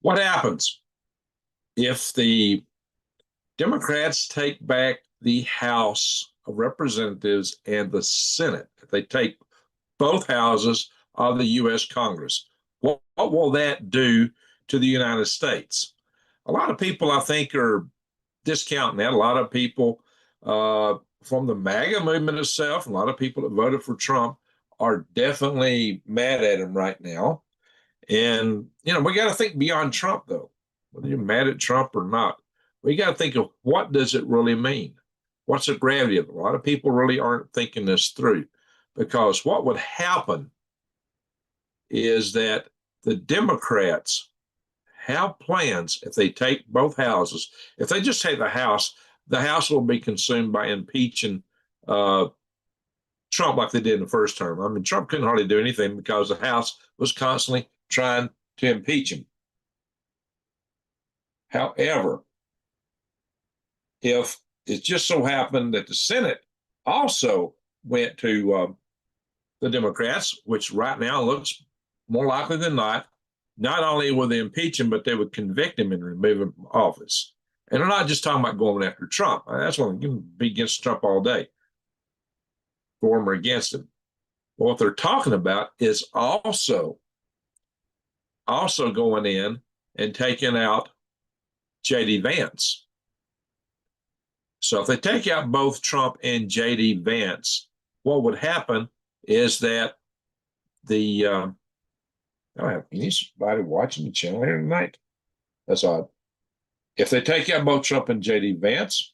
What happens if the Democrats take back the House of Representatives and the Senate? If they take both houses of the U.S. Congress, what will that do to the United States? A lot of people, I think, are discounting that. A lot of people from the MAGA movement itself, a lot of people that voted for Trump are definitely mad at him right now. And, we got to think beyond Trump, though. Whether you're mad at Trump or not, we got to think of what does it really mean? What's the gravity of it? A lot of people really aren't thinking this through, because what would happen is that the Democrats have plans. If they take both houses, if they just take the House will be consumed by impeaching Trump like they did in the first term. I mean, Trump couldn't hardly do anything because the House was constantly trying to impeach him. However, if it just so happened that the Senate also went to the Democrats, which right now looks more likely than not only will they impeach him, but they would convict him and remove him from office. And they're not just talking about going after Trump. That's one, you can be against Trump all day, for him or against him. But what they're talking about is also going in and taking out J.D. Vance. So if they take out both Trump and J.D. Vance, what would happen is that the I don't have anybody watching the channel here tonight. That's odd. If they take out both Trump and J.D. Vance,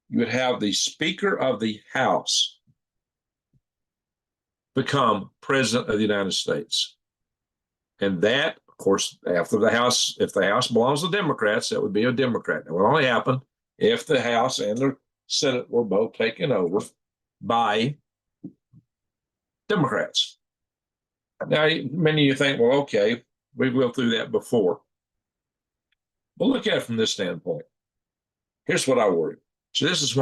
you would have the Speaker of the House become President of the United States. And that, of course, after the House, if the House belongs to Democrats, that would be a Democrat. That would only happen if the House and the Senate were both taken over by Democrats. Now, many of you think, well, okay, we've gone through that before. But look at it from this standpoint. Here's what I worry. So this is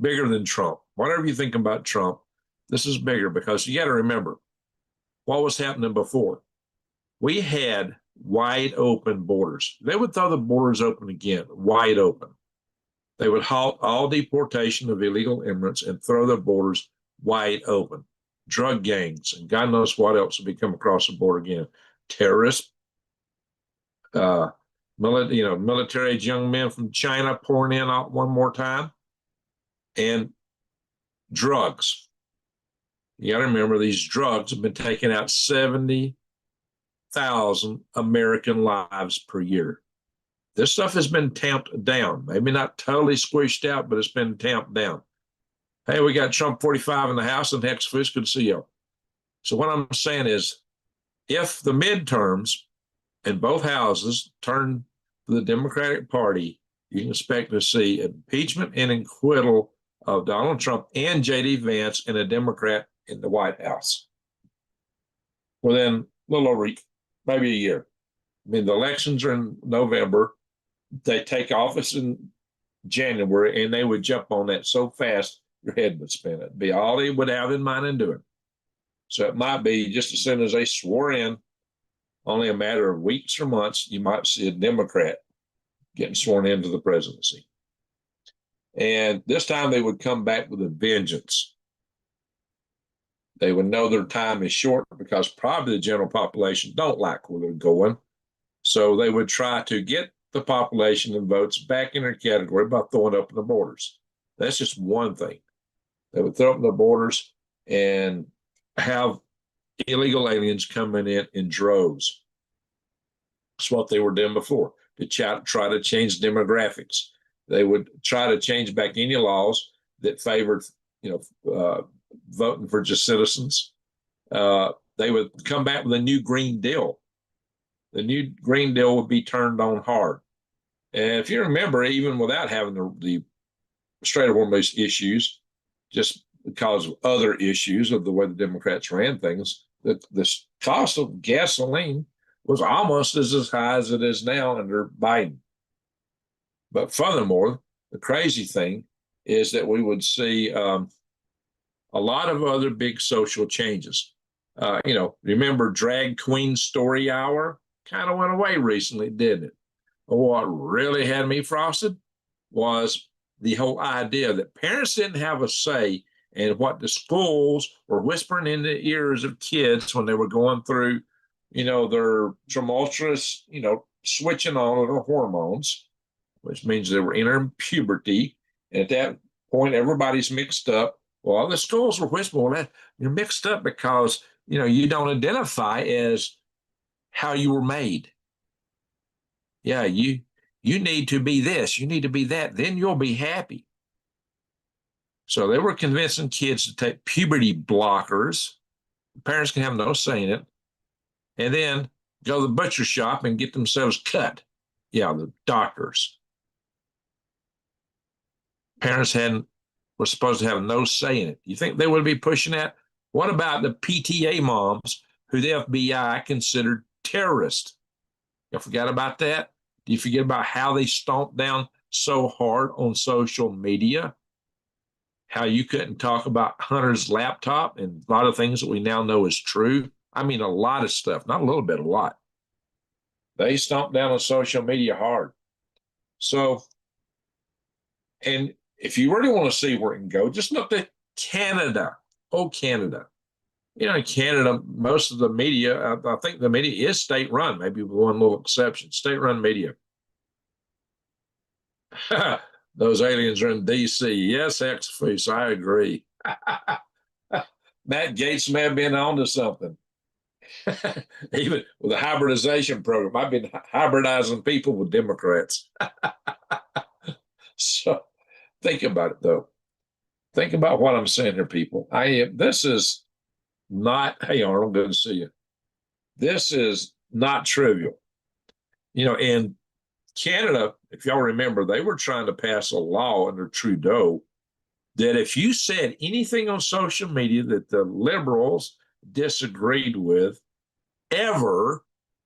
bigger than Trump. Whatever you think about Trump, this is bigger, because you got to remember what was happening before. We had wide open borders. They would throw the borders open again, wide open. They would halt all deportation of illegal immigrants and throw the borders wide open. Drug gangs and God knows what else would be coming across the border again. Terrorists, military-aged young men from China pouring in one more time, and drugs. You got to remember, these drugs have been taking out 70,000 American lives per year. This stuff has been tamped down. Maybe not totally squished out, but it's been tamped down. Hey, we got Trump 45 in the House, and Hex Foods, good to see you. So what I'm saying is, if the midterms in both houses turn to the Democratic Party, you can expect to see impeachment and acquittal of Donald Trump and J.D. Vance and a Democrat in the White House within a little over maybe a year. I mean, the elections are in November. They take office in January, and they would jump on that so fast your head would spin. It'd be all they would have in mind in doing. So it might be just as soon as they swore in, only a matter of weeks or months, you might see a Democrat getting sworn into the presidency. And this time they would come back with a vengeance. They would know their time is short, because probably the general population don't like where they're going. So they would try to get the population and votes back in their category by throwing open the borders. That's just one thing. They would throw open the borders and have illegal aliens coming in droves. That's what they were doing before, to try to change demographics. They would try to change back any laws that favored, voting for just citizens. They would come back with a new Green Deal. The new Green Deal would be turned on hard. And if you remember, even without having the Strait of Hormuz issues, just because of other issues of the way the Democrats ran things, the cost of gasoline was almost as high as it is now under Biden. But furthermore, the crazy thing is that we would see a lot of other big social changes. Remember Drag Queen Story Hour? kind of went away recently, didn't it? But what really had me frosted was the whole idea that parents didn't have a say in what the schools were whispering in the ears of kids when they were going through, their tumultuous, switching on of their hormones, which means they were entering puberty. And at that point, everybody's mixed up. Well, the schools were whispering, well, you're mixed up because, you don't identify as how you were made. Yeah, you need to be this, you need to be that, then you'll be happy. So they were convincing kids to take puberty blockers. Parents can have no say in it. And then go to the butcher shop and get themselves cut. Yeah, the doctors. Parents were supposed to have no say in it. You think they would be pushing that? What about the PTA moms who the FBI considered terrorists? You forgot about that? Do you forget about how they stomped down so hard on social media? How you couldn't talk about Hunter's laptop and a lot of things that we now know is true. I mean, a lot of stuff, not a little bit, a lot. They stomped down on social media hard. So, and if you really want to see where it can go, just look at Canada. Oh, Canada. In Canada, most of the media, I think the media is state run, maybe with one little exception, state run media. Those aliens are in D.C. Yes, X-Face, I agree. Matt Gaetz may have been onto something. Even with the hybridization program, I've been hybridizing people with Democrats. So think about it, though. Think about what I'm saying here, people. This is not, hey, Arnold, good to see you. This is not trivial. In Canada, if y'all remember, they were trying to pass a law under Trudeau that if you said anything on social media that the liberals disagreed with ever,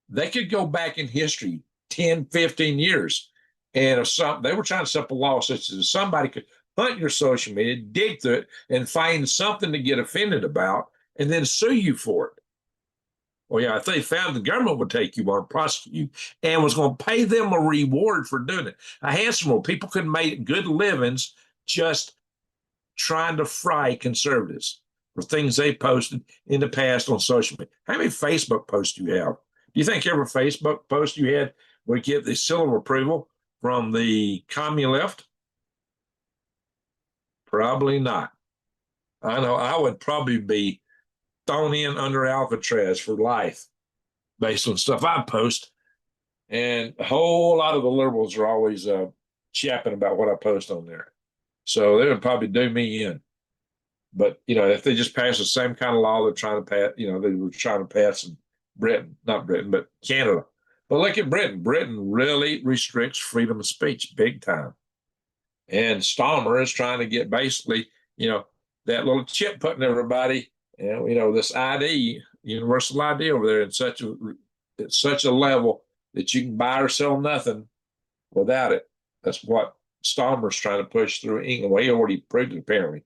they could go back in history 10, 15 years. And if they were trying to set up a law such as somebody could hunt your social media, dig through it, and find something to get offended about, and then sue you for it. Well, yeah, if they found the government would take you on, prosecute you, and was going to pay them a reward for doing it. A handsome reward. People could make good livings just trying to fry conservatives for things they posted in the past on social media. How many Facebook posts do you have? Do you think every Facebook post you had would get the seal of approval from the commune left? Probably not. I know I would probably be thrown in under Alcatraz for life based on stuff I post. And a whole lot of the liberals are always chapping about what I post on there. So they would probably do me in. But, if they just pass the same kind of law they're trying to pass, they were trying to pass in Britain, not Britain, but Canada. But look at Britain. Britain really restricts freedom of speech big time. And Stammer is trying to get basically, that little chip put in everybody, this ID, universal ID over there at such a level that you can buy or sell nothing without it. That's what Stammer's trying to push through England. Well, he already proved it, apparently.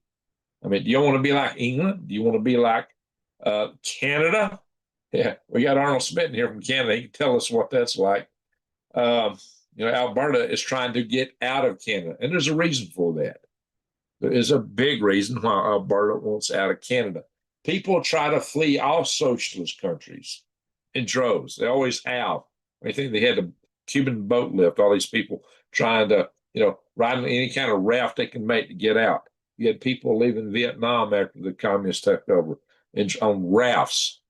I mean, do you want to be like England? Do you want to be like Canada? Yeah, we got Arnold Smith in here from Canada. He can tell us what that's like. Alberta is trying to get out of Canada, and there's a reason for that. There is a big reason why Alberta wants out of Canada. People try to flee all socialist countries in droves. They always have. I think they had the Cuban boat lift, all these people trying to, ride on any kind of raft they can make to get out. You had people leaving Vietnam after the communists took over on rafts.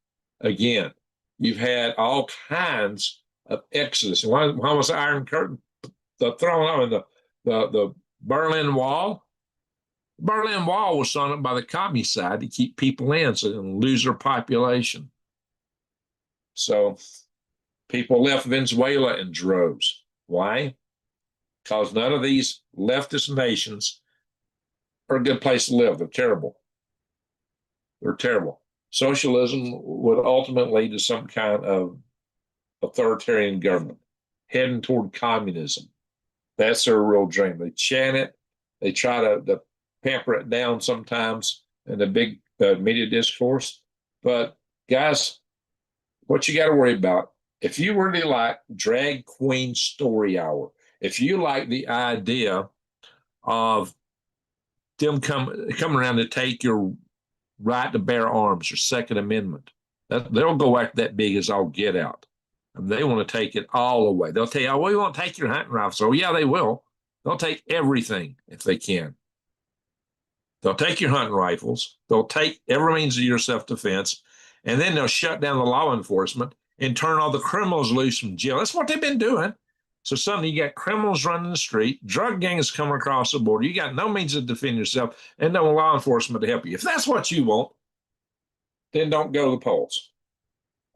Again, you've had all kinds of exodus. And why was the Iron Curtain thrown out in the Berlin Wall? The Berlin Wall was thrown up by the communist side to keep people in so they didn't lose their population. So people left Venezuela in droves. Why? Because none of these leftist nations are a good place to live. They're terrible. They're terrible. Socialism would ultimately lead to some kind of authoritarian government heading toward communism. That's their real dream. They chant it. They try to pamper it down sometimes in the big media discourse. But guys, what you got to worry about if you really like drag queen story hour, if you like the idea of them coming around to take your right to bear arms, your Second Amendment, they'll go after that big as all get out. And they want to take it all away. They'll tell you, oh, we won't take your hunting rifles. Oh, yeah, they will. They'll take everything if they can. They'll take your hunting rifles. They'll take every means of your self-defense. And then they'll shut down the law enforcement and turn all the criminals loose from jail. That's what they've been doing. So suddenly you got criminals running the street, drug gangs coming across the border. You got no means to defend yourself and no law enforcement to help you. If that's what you want, then don't go to the polls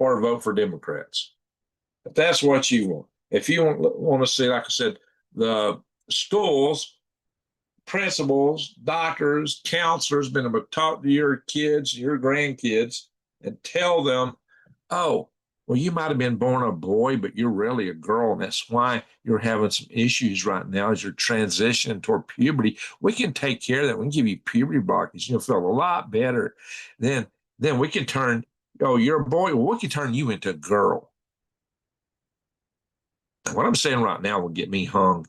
or vote for Democrats. If that's what you want. If you want to see, like I said, the schools, principals, doctors, counselors been able to talk to your kids, your grandkids, and tell them, oh, well, you might have been born a boy, but you're really a girl, and that's why you're having some issues right now as you're transitioning toward puberty. We can take care of that. We can give you puberty blockers. You'll feel a lot better. Then we can turn, oh, you're a boy. Well, we can turn you into a girl. What I'm saying right now will get me hung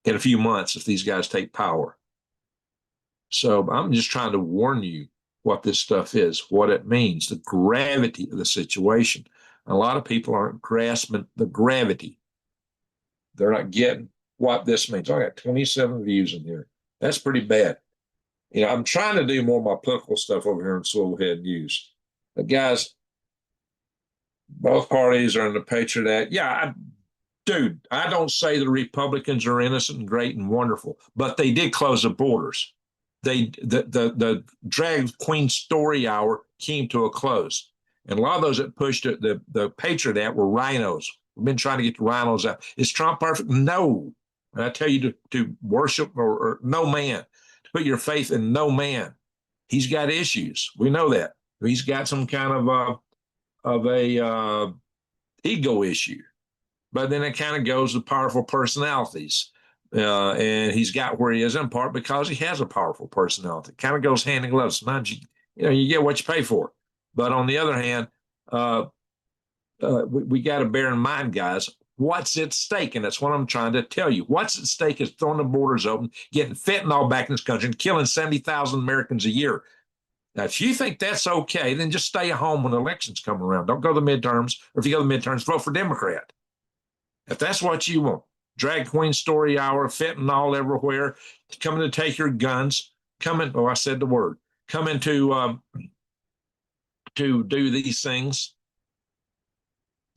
in a few months if these guys take power. So I'm just trying to warn you what this stuff is, what it means, the gravity of the situation. A lot of people aren't grasping the gravity. They're not getting what this means. I got 27 views in here. That's pretty bad. You know, I'm trying to do more of my political stuff over here in Swivelhead News. But guys, both parties are in the Patriot Act. Yeah, I don't say the Republicans are innocent and great and wonderful, but they did close the borders. The drag queen story hour came to a close. And a lot of those that pushed it, the Patriot Act were rhinos. We've been trying to get the rhinos out. Is Trump perfect? No. And I tell you to worship or no man, to put your faith in no man. He's got issues. We know that. He's got some kind of a ego issue. But then it kind of goes to powerful personalities. And he's got where he is in part because he has a powerful personality. It kind of goes hand in glove. Sometimes you get what you pay for. But on the other hand, we got to bear in mind, guys, what's at stake, and that's what I'm trying to tell you. What's at stake is throwing the borders open, getting fentanyl back in this country, and killing 70,000 Americans a year. Now, if you think that's okay, then just stay at home when elections come around. Don't go to the midterms, or if you go to the midterms, vote for Democrat. If that's what you want. Drag queen story hour, fentanyl everywhere, coming to take your guns, coming, oh, I said the word, coming to do these things,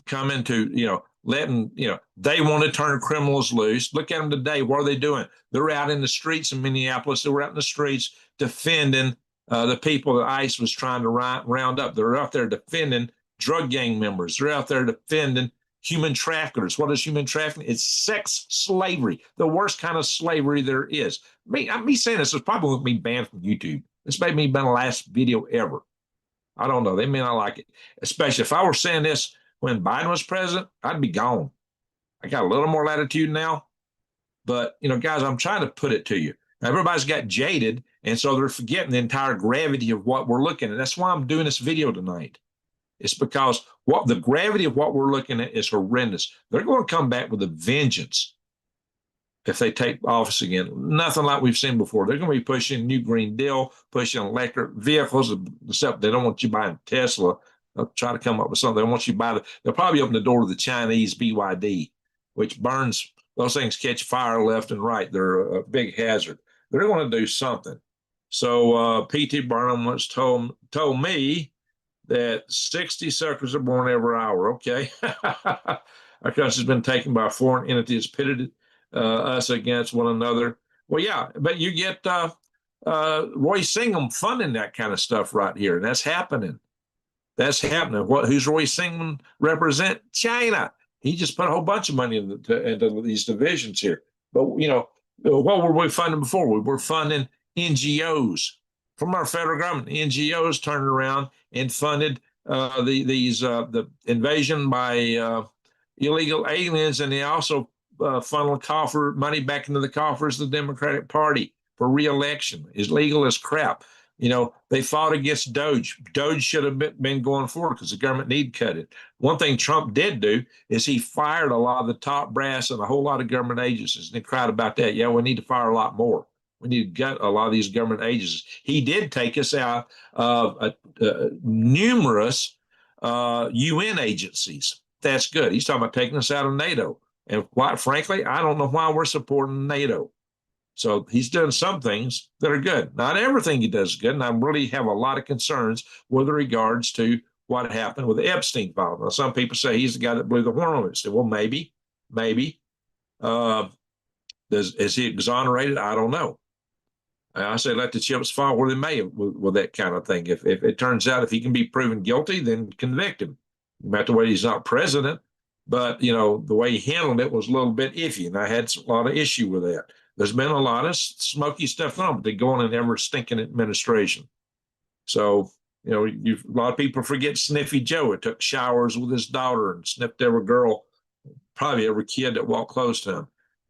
coming to, letting, they want to turn criminals loose. Look at them today. What are they doing? They're out in the streets in Minneapolis. They were out in the streets defending the people that ICE was trying to round up. They're out there defending drug gang members. They're out there defending human traffickers. What is human trafficking? It's sex slavery, the worst kind of slavery there is. Me saying this is probably going to be banned from YouTube. This may be the last video ever. I don't know. They may not like it. Especially if I were saying this when Biden was president, I'd be gone. I got a little more latitude now. But, guys, I'm trying to put it to you. Everybody's got jaded, and so they're forgetting the entire gravity of what we're looking at. That's why I'm doing this video tonight. It's because the gravity of what we're looking at is horrendous. They're going to come back with a vengeance if they take office again. Nothing like we've seen before. They're going to be pushing New Green Deal, pushing electric vehicles, except they don't want you buying Tesla. They'll try to come up with something. They want you to buy they'll probably open the door to the Chinese BYD, which burns. Those things catch fire left and right. They're a big hazard. They're going to do something. So P.T. Barnum once told me that 60 suckers are born every hour. Okay. Our country's been taken by a foreign entity that's pitted us against one another. Well, yeah, but you get Roy Singham funding that kind of stuff right here. And that's happening. That's happening. Who's Roy Singham represent? China. He just put a whole bunch of money into these divisions here. But, what were we funding before? We were funding NGOs from our federal government. NGOs turned around and funded the invasion by illegal aliens, and they also funneled money back into the coffers of the Democratic Party for re-election. Is legal as crap. They fought against DOGE. DOGE should have been going forward because the government need cut it. One thing Trump did do is he fired a lot of the top brass and a whole lot of government agencies. And they cried about that. Yeah, we need to fire a lot more. We need to gut a lot of these government agencies. He did take us out of numerous UN agencies. That's good. He's talking about taking us out of NATO. And quite frankly, I don't know why we're supporting NATO. So he's done some things that are good. Not everything he does is good. And I really have a lot of concerns with regards to what happened with the Epstein file. Now, some people say he's the guy that blew the horn on it. So, well, maybe. Is he exonerated? I don't know. I say let the chips fall where they may with that kind of thing. If it turns out if he can be proven guilty, then convict him. No matter the way he's not president, but the way he handled it was a little bit iffy, and I had a lot of issue with that. There's been a lot of smoky stuff on, but they go on in every stinking administration. So a lot of people forget Sniffy Joe. It took showers with his daughter and sniffed every girl, probably every kid that walked close to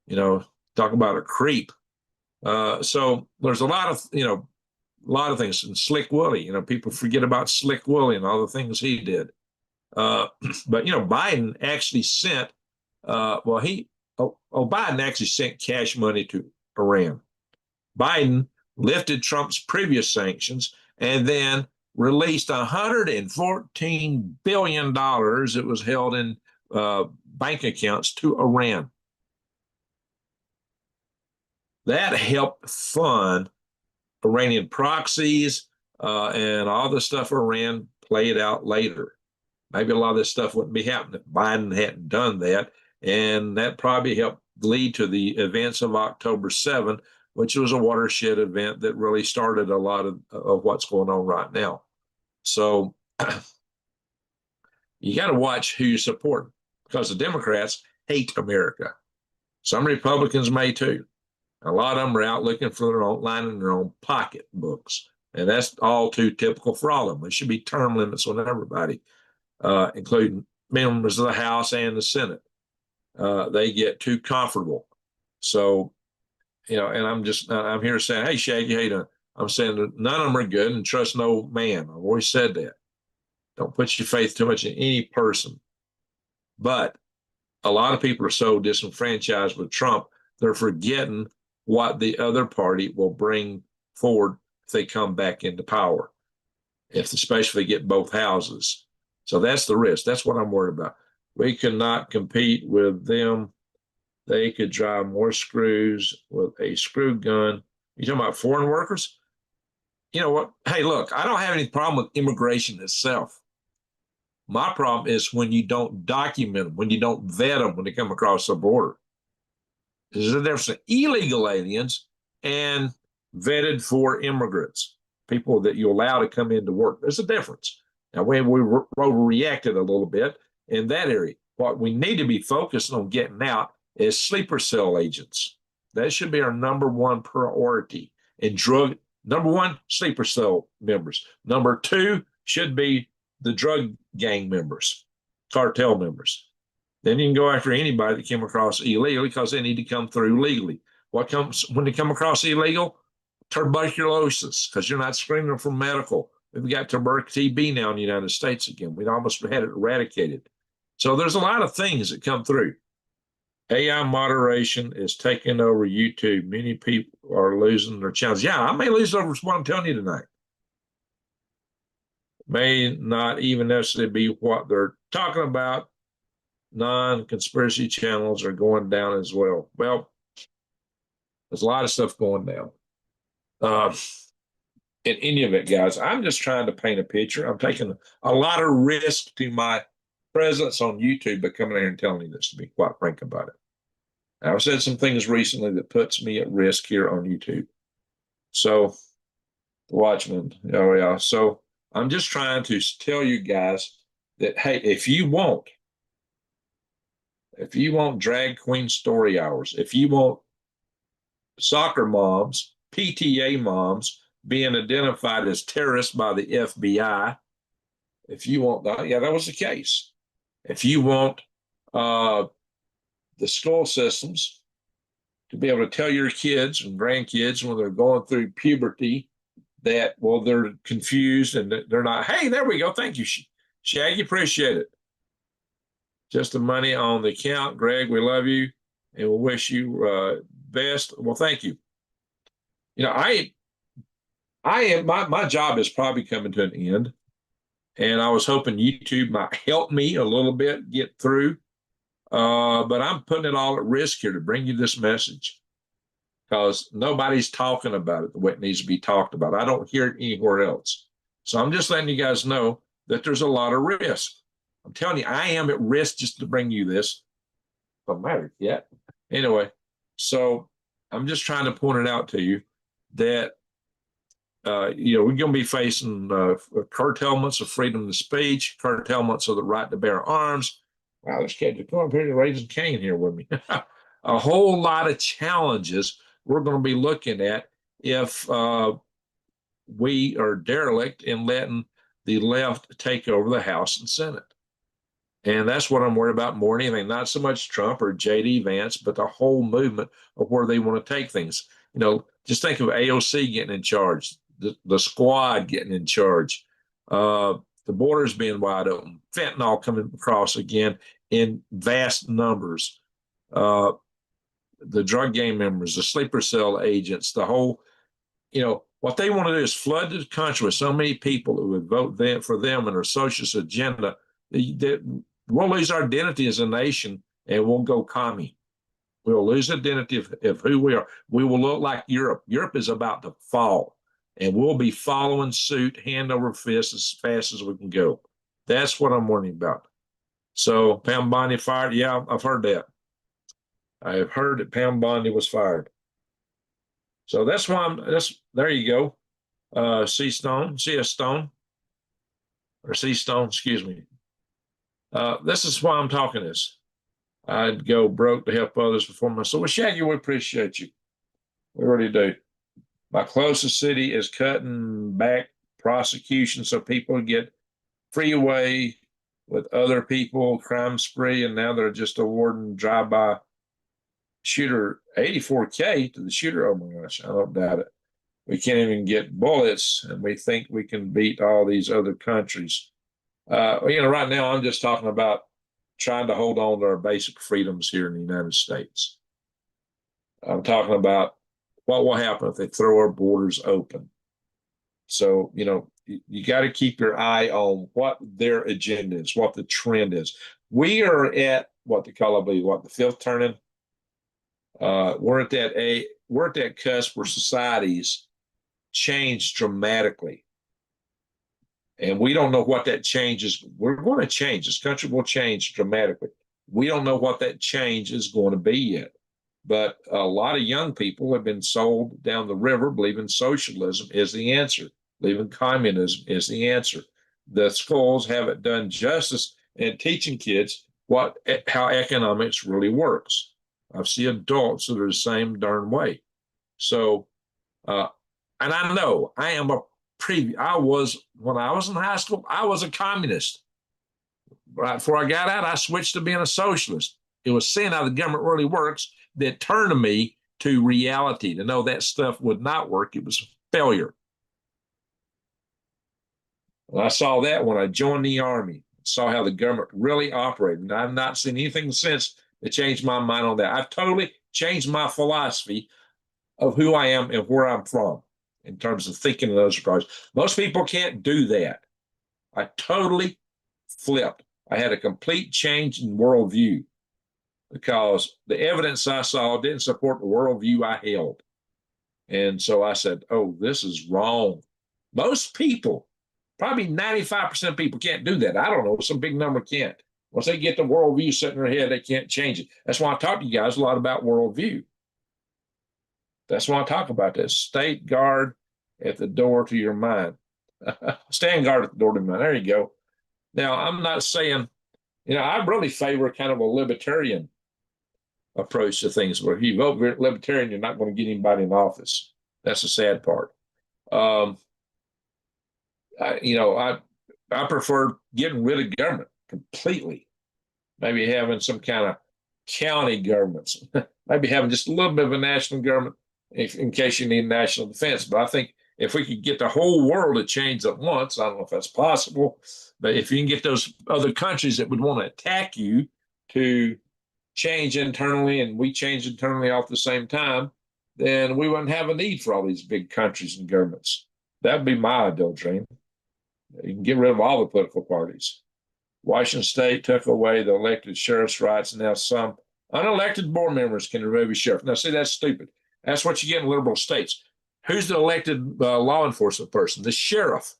him. Talk about a creep. So there's a lot of things. And Slick Willie, people forget about Slick Willie and all the things he did. But Biden actually sent, Biden actually sent cash money to Iran. Biden lifted Trump's previous sanctions and then released $114 billion that was held in bank accounts to Iran. That helped fund Iranian proxies and all the stuff Iran played out later. Maybe a lot of this stuff wouldn't be happening if Biden hadn't done that. And that probably helped lead to the events of October 7, which was a watershed event that really started a lot of what's going on right now. So you got to watch who you support because the Democrats hate America. Some Republicans may too. A lot of them are out looking for their own, lining their own pocketbooks. And that's all too typical for all of them. There should be term limits on everybody, including members of the House and the Senate. They get too comfortable. So, and I'm here saying, hey, Shaggy, hey, I'm saying that none of them are good and trust no man. I've always said that. Don't put your faith too much in any person. But a lot of people are so disenfranchised with Trump, they're forgetting what the other party will bring forward if they come back into power, especially if they get both houses. So that's the risk. That's what I'm worried about. We cannot compete with them. They could drive more screws with a screw gun. You talking about foreign workers? You know what? Hey, look, I don't have any problem with immigration itself. My problem is when you don't document them, when you don't vet them when they come across the border. There's a difference in illegal aliens and vetted for immigrants, people that you allow to come in to work. There's a difference. Now, we overreacted a little bit in that area. What we need to be focused on getting out is sleeper cell agents. That should be our number one priority. And number one, sleeper cell members. Number two should be the drug gang members, cartel members. Then you can go after anybody that came across illegally because they need to come through legally. What comes when they come across illegal? Tuberculosis, because you're not screening them for medical. We've got TB now in the United States again. We'd almost had it eradicated. So there's a lot of things that come through. AI moderation is taking over YouTube. Many people are losing their channels. Yeah, I may lose over what I'm telling you tonight. May not even necessarily be what they're talking about. Non-conspiracy channels are going down as well. Well, there's a lot of stuff going down. In any of it, guys, I'm just trying to paint a picture. I'm taking a lot of risk to my presence on YouTube by coming here and telling you this, to be quite frank about it. I've said some things recently that puts me at risk here on YouTube. So, Watchmen, oh yeah. So I'm just trying to tell you guys that, hey, if you want drag queen story hours, if you want soccer moms, PTA moms being identified as terrorists by the FBI, if you want that, yeah, that was the case. If you want the school systems to be able to tell your kids and grandkids when they're going through puberty that, well, they're confused and they're not. Hey, there we go. Thank you, Shaggy. Appreciate it. Just the money on the account. Greg, we love you and we'll wish you best. Well, thank you. You know, I am my job is probably coming to an end. And I was hoping YouTube might help me a little bit get through. But I'm putting it all at risk here to bring you this message because nobody's talking about it the way it needs to be talked about. I don't hear it anywhere else. So I'm just letting you guys know that there's a lot of risk. I'm telling you, I am at risk just to bring you this. Don't matter yet. Anyway, so I'm just trying to point it out to you that you know, we're going to be facing curtailments of freedom of speech, curtailments of the right to bear arms. Wow, this kid come up here to raising Cain here with me. A whole lot of challenges we're going to be looking at if we are derelict in letting the left take over the House and Senate. And that's what I'm worried about more than anything. Not so much Trump or J.D. Vance, but the whole movement of where they want to take things. You know, just think of AOC getting in charge, the squad getting in charge, the borders being wide open, fentanyl coming across again in vast numbers, the drug game members, the sleeper cell agents, the whole, you know, what they want to do is flood the country with so many people who would vote for them and their socialist agenda that we'll lose our identity as a nation and we'll go commie. We'll lose identity of who we are. We will look like Europe. Europe is about to fall, and we'll be following suit, hand over fist, as fast as we can go. That's what I'm worrying about. So Pam Bondi fired? Yeah, I've heard that. I have heard that Pam Bondi was fired. So that's why there you go. C Stone, CS Stone, or C Stone, excuse me. This is why I'm talking this. I'd go broke to help others before myself. Well, Shaggy, we appreciate you. We really do. My closest city is cutting back prosecution so people get free away with other people, crime spree, and now they're just awarding drive-by shooter $84K to the shooter. Oh my gosh, I don't doubt it. We can't even get bullets, and we think we can beat all these other countries. You know, right now I'm just talking about trying to hold on to our basic freedoms here in the United States. I'm talking about what will happen if they throw our borders open. So, you know, you got to keep your eye on what their agenda is, what the trend is. We are at what they call, I believe, what, the fifth turning. We're at that cusp where societies change dramatically. And we don't know what that change is. We're going to change. This country will change dramatically. We don't know what that change is going to be yet. But a lot of young people have been sold down the river, believing socialism is the answer, believing communism is the answer. The schools haven't done justice in teaching kids how economics really works. I see adults that are the same darn way. So, and I know I am when I was in high school, I was a communist. Right before I got out, I switched to being a socialist. It was seeing how the government really works that turned me to reality, to know that stuff would not work. It was failure. And I saw that when I joined the Army, saw how the government really operated. And I've not seen anything since that changed my mind on that. I've totally changed my philosophy of who I am and where I'm from in terms of thinking in those regards. Most people can't do that. I totally flipped. I had a complete change in worldview because the evidence I saw didn't support the worldview I held. And so I said, oh, this is wrong. Most people, probably 95% of people can't do that. I don't know, some big number can't. Once they get the worldview set in their head, they can't change it. That's why I talk to you guys a lot about worldview. That's why I talk about this. State guard at the door to your mind. Stand guard at the door to your mind. There you go. Now, I'm not saying, you know, I really favor kind of a libertarian approach to things where if you vote libertarian, you're not going to get anybody in office. That's the sad part. I prefer getting rid of government completely. Maybe having some kind of county governments. Maybe having just a little bit of a national government in case you need national defense. But I think if we could get the whole world to change at once, I don't know if that's possible, but if you can get those other countries that would want to attack you to change internally and we change internally all at the same time, then we wouldn't have a need for all these big countries and governments. That'd be my ideal dream. You can get rid of all the political parties. Washington State took away the elected sheriff's rights, and now some unelected board members can remove a sheriff. Now, see, that's stupid. That's what you get in liberal states. Who's the elected law enforcement person? The sheriff.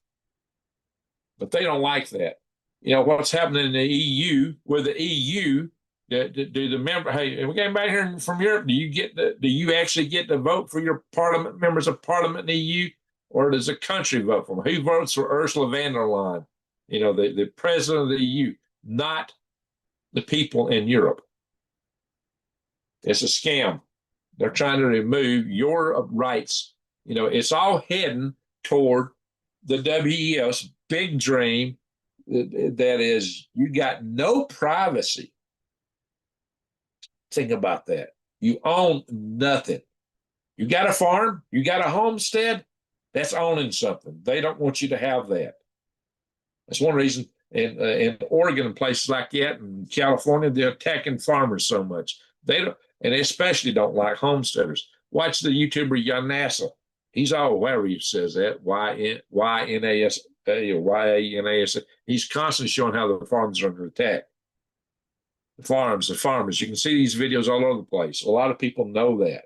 But they don't like that. You know, what's happening in the EU, with the EU, do the member, hey, we came back here from Europe, do you actually get to vote for your parliament, members of parliament in the EU? Or does a country vote for them? Who votes for Ursula von der Leyen? You know, the president of the EU, not the people in Europe. It's a scam. They're trying to remove your rights. You know, it's all heading toward the WEF's big dream that is, you got no privacy. Think about that. You own nothing. You got a farm, you got a homestead, that's owning something. They don't want you to have that. That's one reason in Oregon and places like that, and California, they're attacking farmers so much. They don't, and they especially don't like homesteaders. Watch the YouTuber Yanasa. He's all, whatever he says that, Y-N-A-S-A or Y-A-N-A-S-A. He's constantly showing how the farmers are under attack. The farmers. You can see these videos all over the place. A lot of people know that,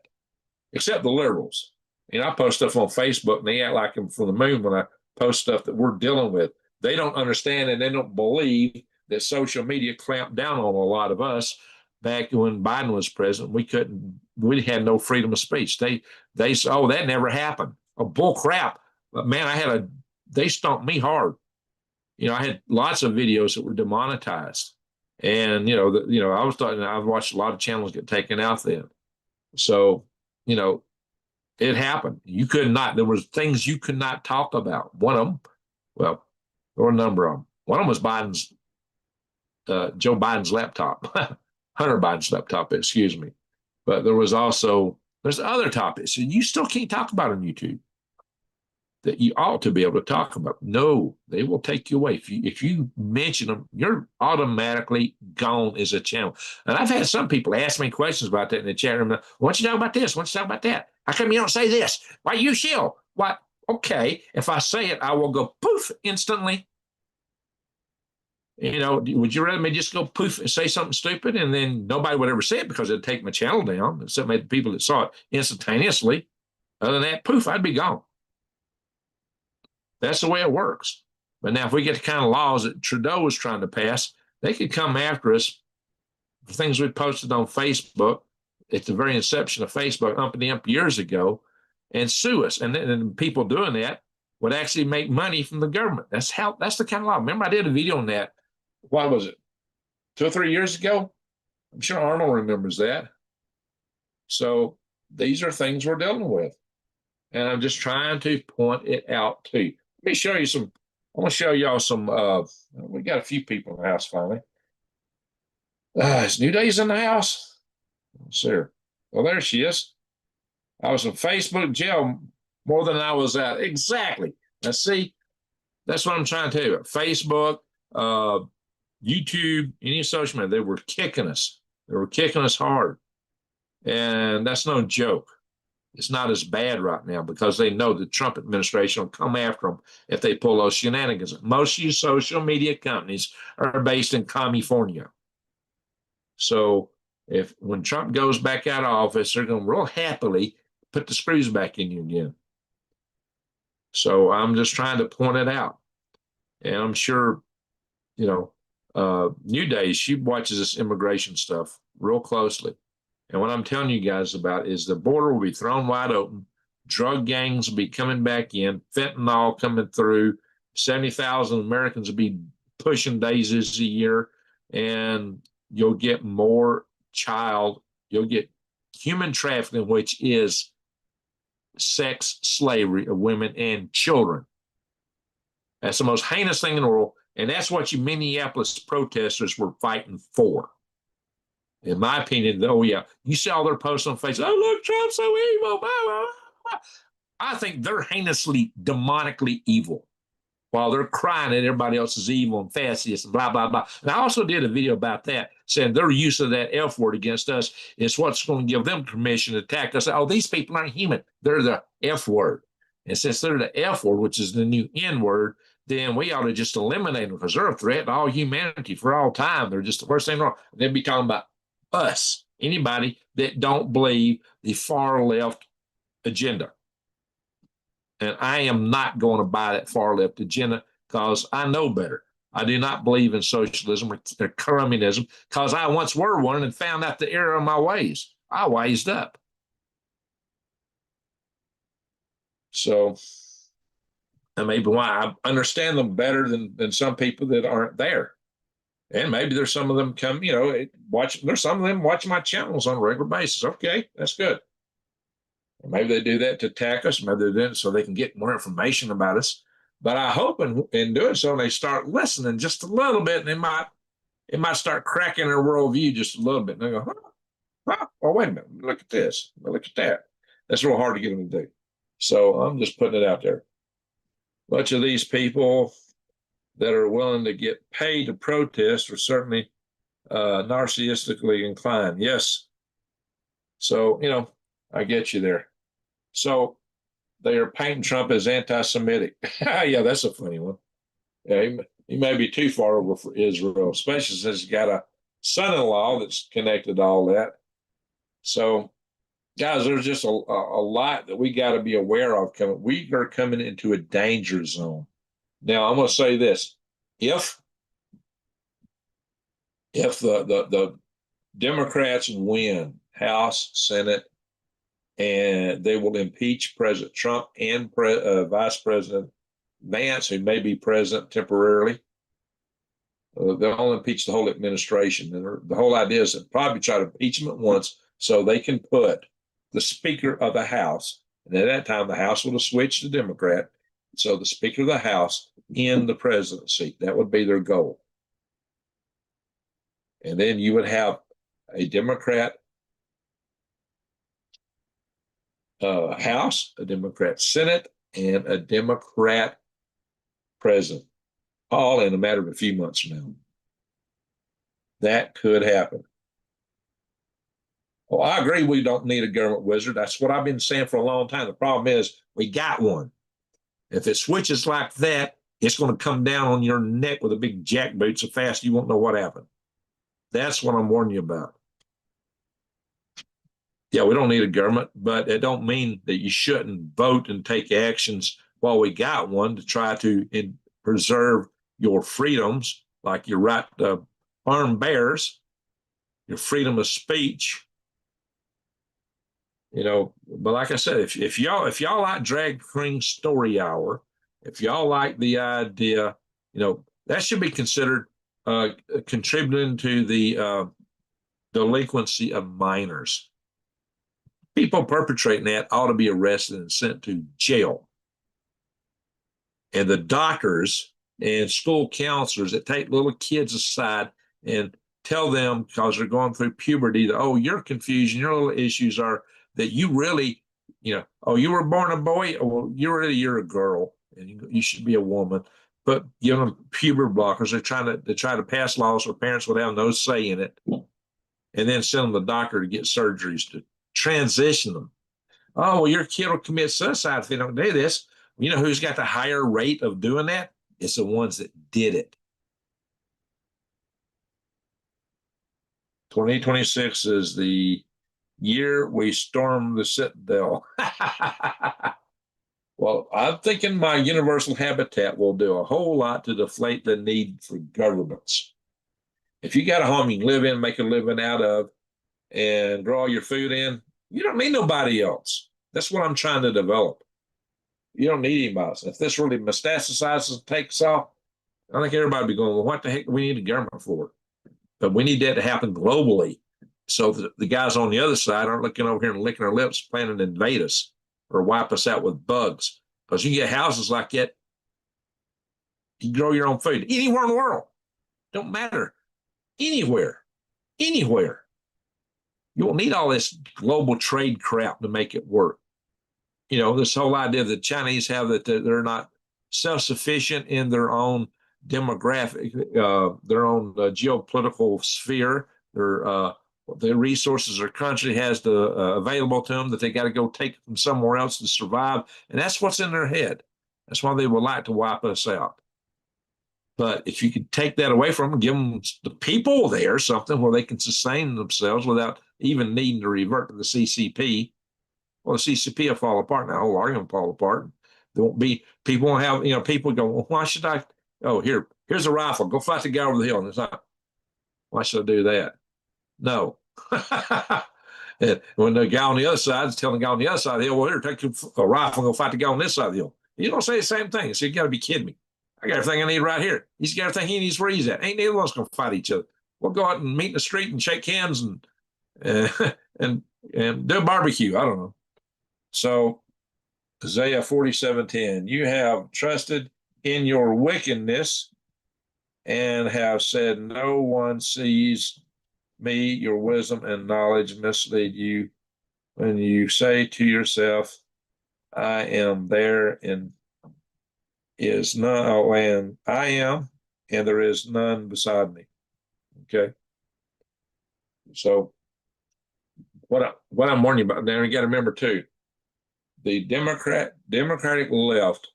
except the liberals. And I post stuff on Facebook, and they act like I'm from the moon when I post stuff that we're dealing with. They don't understand, and they don't believe that social media clamped down on a lot of us. Back when Biden was president, we had no freedom of speech. They said, oh, that never happened. Oh, bull crap. But man, they stomped me hard. You know, I had lots of videos that were demonetized. And, I've watched a lot of channels get taken out then. So, you know, it happened. There was things you could not talk about. One of them, well, there were a number of them. One of them was Joe Biden's laptop, Hunter Biden's laptop, excuse me. But there's other topics and you still can't talk about on YouTube that you ought to be able to talk about. No, they will take you away. If you mention them, you're automatically gone as a channel. And I've had some people ask me questions about that in the chat room. Why don't you talk about this? Why don't you talk about that? How come you don't say this? Why you shill? What? Okay, if I say it, I will go poof instantly. You know, would you rather me just go poof and say something stupid and then nobody would ever say it because it'd take my channel down, except maybe the people that saw it instantaneously? Other than that, poof, I'd be gone. That's the way it works. But now if we get the kind of laws that Trudeau was trying to pass, they could come after us for things we posted on Facebook at the very inception of Facebook, up years ago, and sue us. And people doing that would actually make money from the government. That's the kind of law. Remember, I did a video on that. What was it? 2 or 3 years ago? I'm sure Arnold remembers that. So these are things we're dealing with. And I'm just trying to point it out to you. Let me show you some. I want to show y'all some. We got a few people in the house finally. Is New Day's in the house? Let's see her. Well, there she is. I was in Facebook jail more than I was out. Exactly. Now, see, that's what I'm trying to tell you. Facebook, YouTube, any social media, they were kicking us. They were kicking us hard. And that's no joke. It's not as bad right now because they know the Trump administration will come after them if they pull those shenanigans. Most of you social media companies are based in California. So when Trump goes back out of office, they're going to real happily put the screws back in you again. So I'm just trying to point it out. And I'm sure, New Day, she watches this immigration stuff real closely. And what I'm telling you guys about is the border will be thrown wide open. Drug gangs will be coming back in, fentanyl coming through. 70,000 Americans will be pushing daisies a year, and you'll get you'll get human trafficking, which is sex slavery of women and children. That's the most heinous thing in the world, and that's what you Minneapolis protesters were fighting for. In my opinion, oh yeah, you see all their posts on Facebook. Oh, look, Trump's so evil. Blah, blah, blah. I think they're heinously, demonically evil while they're crying that everybody else is evil and fascist and blah, blah, blah. And I also did a video about that, saying their use of that F word against us is what's going to give them permission to attack us. Oh, these people aren't human. They're the F word. And since they're the F word, which is the new N word, then we ought to just eliminate them because they're a threat to all humanity for all time. They're just the worst thing wrong. They'd be talking about us, anybody that don't believe the far left agenda. And I am not going to buy that far left agenda because I know better. I do not believe in socialism or communism because I once were one and found out the error of my ways. I wised up. So that may be why I understand them better than some people that aren't there. And maybe there's some of them come, there's some of them watch my channels on a regular basis. Okay, that's good. Maybe they do that to attack us. Maybe they do it so they can get more information about us. But I hope in doing so, they start listening just a little bit, and it might start cracking their worldview just a little bit. And they go, oh, wait a minute, look at this, look at that. That's real hard to get them to do. So I'm just putting it out there. Much of these people that are willing to get paid to protest are certainly narcissistically inclined. Yes. So, I get you there. So they are painting Trump as anti-Semitic. Yeah, that's a funny one. Yeah, he may be too far over for Israel, especially since he's got a son-in-law that's connected to all that. So, guys, there's just a lot that we got to be aware of coming. We are coming into a danger zone. Now, I'm going to say this: if the Democrats win House, Senate, and they will impeach President Trump and Vice President Vance, who may be president temporarily. They'll impeach the whole administration. And the whole idea is to probably try to impeach them at once so they can put the Speaker of the House, and at that time the House would have switched to Democrat, so the Speaker of the House in the presidency. That would be their goal. And then you would have a Democrat House, a Democrat Senate, and a Democrat president, all in a matter of a few months from now. That could happen. Well, I agree we don't need a government wizard. That's what I've been saying for a long time. The problem is we got one. If it switches like that, it's going to come down on your neck with a big jackboot so fast you won't know what happened. That's what I'm warning you about. Yeah, we don't need a government, but it don't mean that you shouldn't vote and take actions while we got one to try to preserve your freedoms, like your right to arm bears, your freedom of speech. But like I said, if y'all like Drag Queen Story Hour, if y'all like the idea, that should be considered contributing to the delinquency of minors. People perpetrating that ought to be arrested and sent to jail. And the doctors and school counselors that take little kids aside and tell them, because they're going through puberty, that, oh, your confusion, your little issues are that you really, oh, you were born a boy, well, you're a girl, and you should be a woman. But puberty blockers, they try to pass laws where parents would have no say in it, and then send them to the doctor to get surgeries to transition them. Oh, well, your kid will commit suicide if they don't do this. You know who's got the higher rate of doing that? It's the ones that did it. 2026 is the year we storm the Citadel. Well, I'm thinking my universal habitat will do a whole lot to deflate the need for governments. If you got a home you can live in, make a living out of, and grow all your food in, you don't need nobody else. That's what I'm trying to develop. You don't need anybody else. If this really metastasizes and takes off, I think everybody will be going, well, what the heck do we need a government for? But we need that to happen globally so that the guys on the other side aren't looking over here and licking their lips planning to invade us or wipe us out with bugs. Because you get houses like that, you grow your own food anywhere in the world. Don't matter. Anywhere. Anywhere. You won't need all this global trade crap to make it work. this whole idea that the Chinese have that they're not self-sufficient in their own demographic, their own geopolitical sphere, the resources their country has available to them, that they got to go take from somewhere else to survive. And that's what's in their head. That's why they would like to wipe us out. But if you could take that away from them, give them the people there something where they can sustain themselves without even needing to revert to the CCP, well, the CCP will fall apart. Now, the whole argument will fall apart. There won't be, people won't have, people go, well, why should I? Oh, here's a rifle. Go fight the guy over the hill. And it's not, why should I do that? No. And when the guy on the other side is telling the guy on the other side of the hill, well, here, take a rifle and go fight the guy on this side of the hill. You don't say the same thing. So you got to be kidding me. I got everything I need right here. He's got everything he needs where he's at. Ain't neither one's going to fight each other. We'll go out and meet in the street and shake hands and do a barbecue. I don't know. So Isaiah 47:10, you have trusted in your wickedness and have said, no one sees me, your wisdom and knowledge mislead you when you say to yourself, I am there and is none, and I am, and there is none beside me. Okay. So what I'm warning you about now, you got to remember too, the Democratic left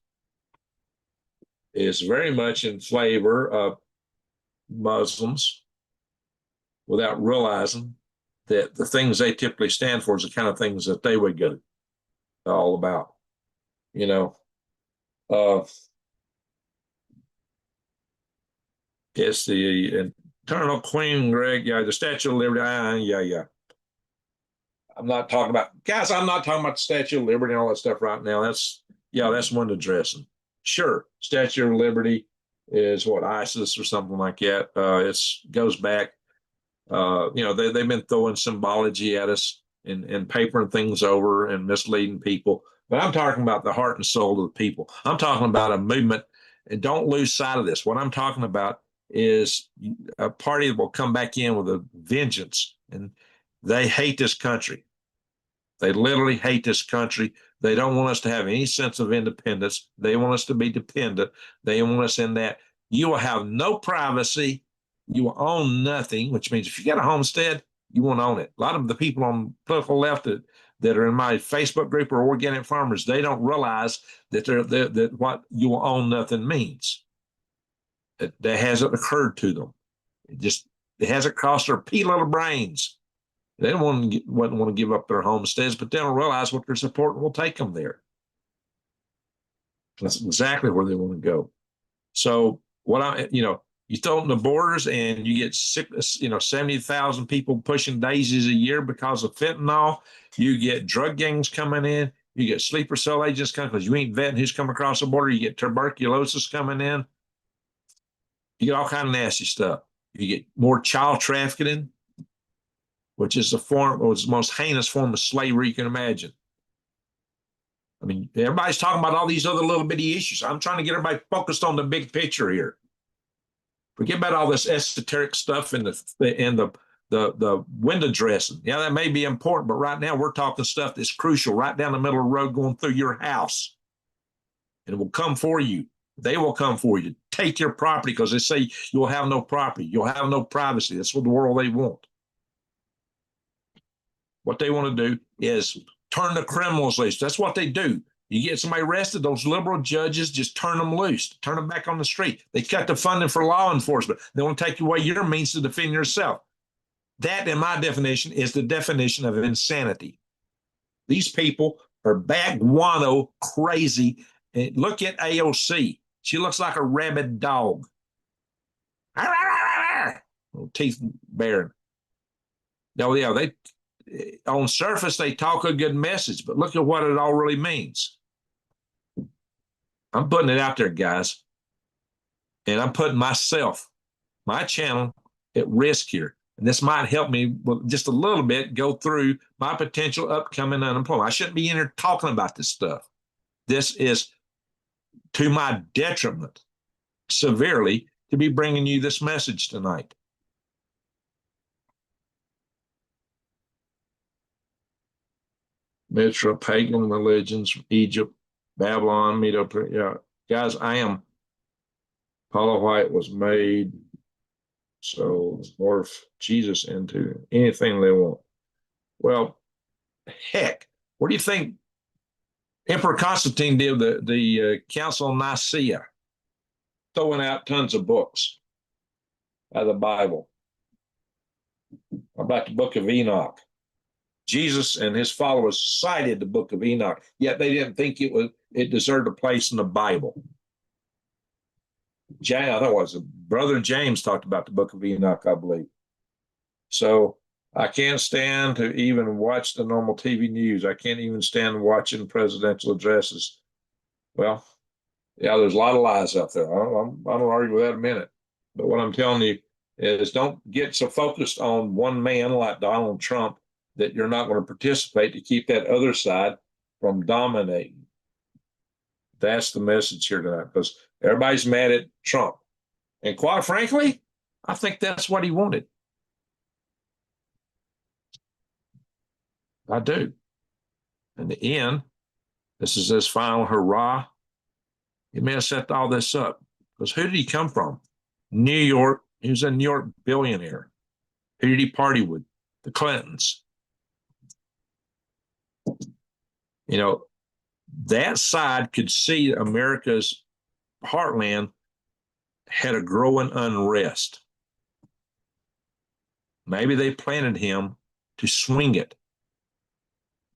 is very much in favor of Muslims without realizing that the things they typically stand for is the kind of things that they would get all about. It's the eternal queen, Greg. Yeah, the Statue of Liberty. Yeah. I'm not talking about, guys, I'm not talking about the Statue of Liberty and all that stuff right now. That's one addressing. Sure, Statue of Liberty is what, ISIS or something like that. It goes back, they've been throwing symbology at us and papering things over and misleading people. But I'm talking about the heart and soul of the people. I'm talking about a movement, and don't lose sight of this. What I'm talking about is a party that will come back in with a vengeance, and they hate this country. They literally hate this country. They don't want us to have any sense of independence. They want us to be dependent. They want us in that. You will have no privacy. You will own nothing, which means if you got a homestead, you won't own it. A lot of the people on the political left that are in my Facebook group are organic farmers. They don't realize that what you will own nothing means. That hasn't occurred to them. It hasn't crossed their pea little brains. They don't wouldn't want to give up their homesteads, but they don't realize what they're supporting will take them there. That's exactly where they want to go. So you throw it in the borders and you get 70,000 people pushing daisies a year because of fentanyl. You get drug gangs coming in. You get sleeper cell agents coming because you ain't vetting who's coming across the border. You get tuberculosis coming in. You get all kind of nasty stuff. You get more child trafficking, which is the most heinous form of slavery you can imagine. I mean, everybody's talking about all these other little bitty issues. I'm trying to get everybody focused on the big picture here. Forget about all this esoteric stuff and the window dressing. Yeah, that may be important, but right now we're talking stuff that's crucial right down the middle of the road going through your house. And it will come for you. They will come for you. Take your property because they say you'll have no property. You'll have no privacy. That's what the world they want. What they want to do is turn the criminals loose. That's what they do. You get somebody arrested, those liberal judges just turn them loose, turn them back on the street. They cut the funding for law enforcement. They want to take away your means to defend yourself. That, in my definition, is the definition of insanity. These people are baguano crazy. And look at AOC. She looks like a rabid dog. Teeth baring. No, yeah, on surface, they talk a good message, but look at what it all really means. I'm putting it out there, guys. And I'm putting myself, my channel, at risk here. And this might help me just a little bit go through my potential upcoming unemployment. I shouldn't be in here talking about this stuff. This is to my detriment severely to be bringing you this message tonight. Mitra, pagan religions, Egypt, Babylon, Medo. Yeah, guys, I am. Paula White was made so morph Jesus into anything they want. Well, heck, what do you think Emperor Constantine did? The Council of Nicaea, throwing out tons of books out of the Bible. About the Book of Enoch. Jesus and his followers cited the Book of Enoch, yet they didn't think it deserved a place in the Bible. I thought it was Brother James talked about the Book of Enoch, I believe. So I can't stand to even watch the normal TV news. I can't even stand watching presidential addresses. Well, yeah, there's a lot of lies out there. I don't argue with that a minute. But what I'm telling you is don't get so focused on one man like Donald Trump that you're not going to participate to keep that other side from dominating. That's the message here tonight, because everybody's mad at Trump. And quite frankly, I think that's what he wanted. I do. In the end, this is his final hurrah. He may have set all this up. Because who did he come from? New York. He was a New York billionaire. Who did he party with? The Clintons. You know, that side could see America's heartland had a growing unrest. Maybe they planted him to swing it,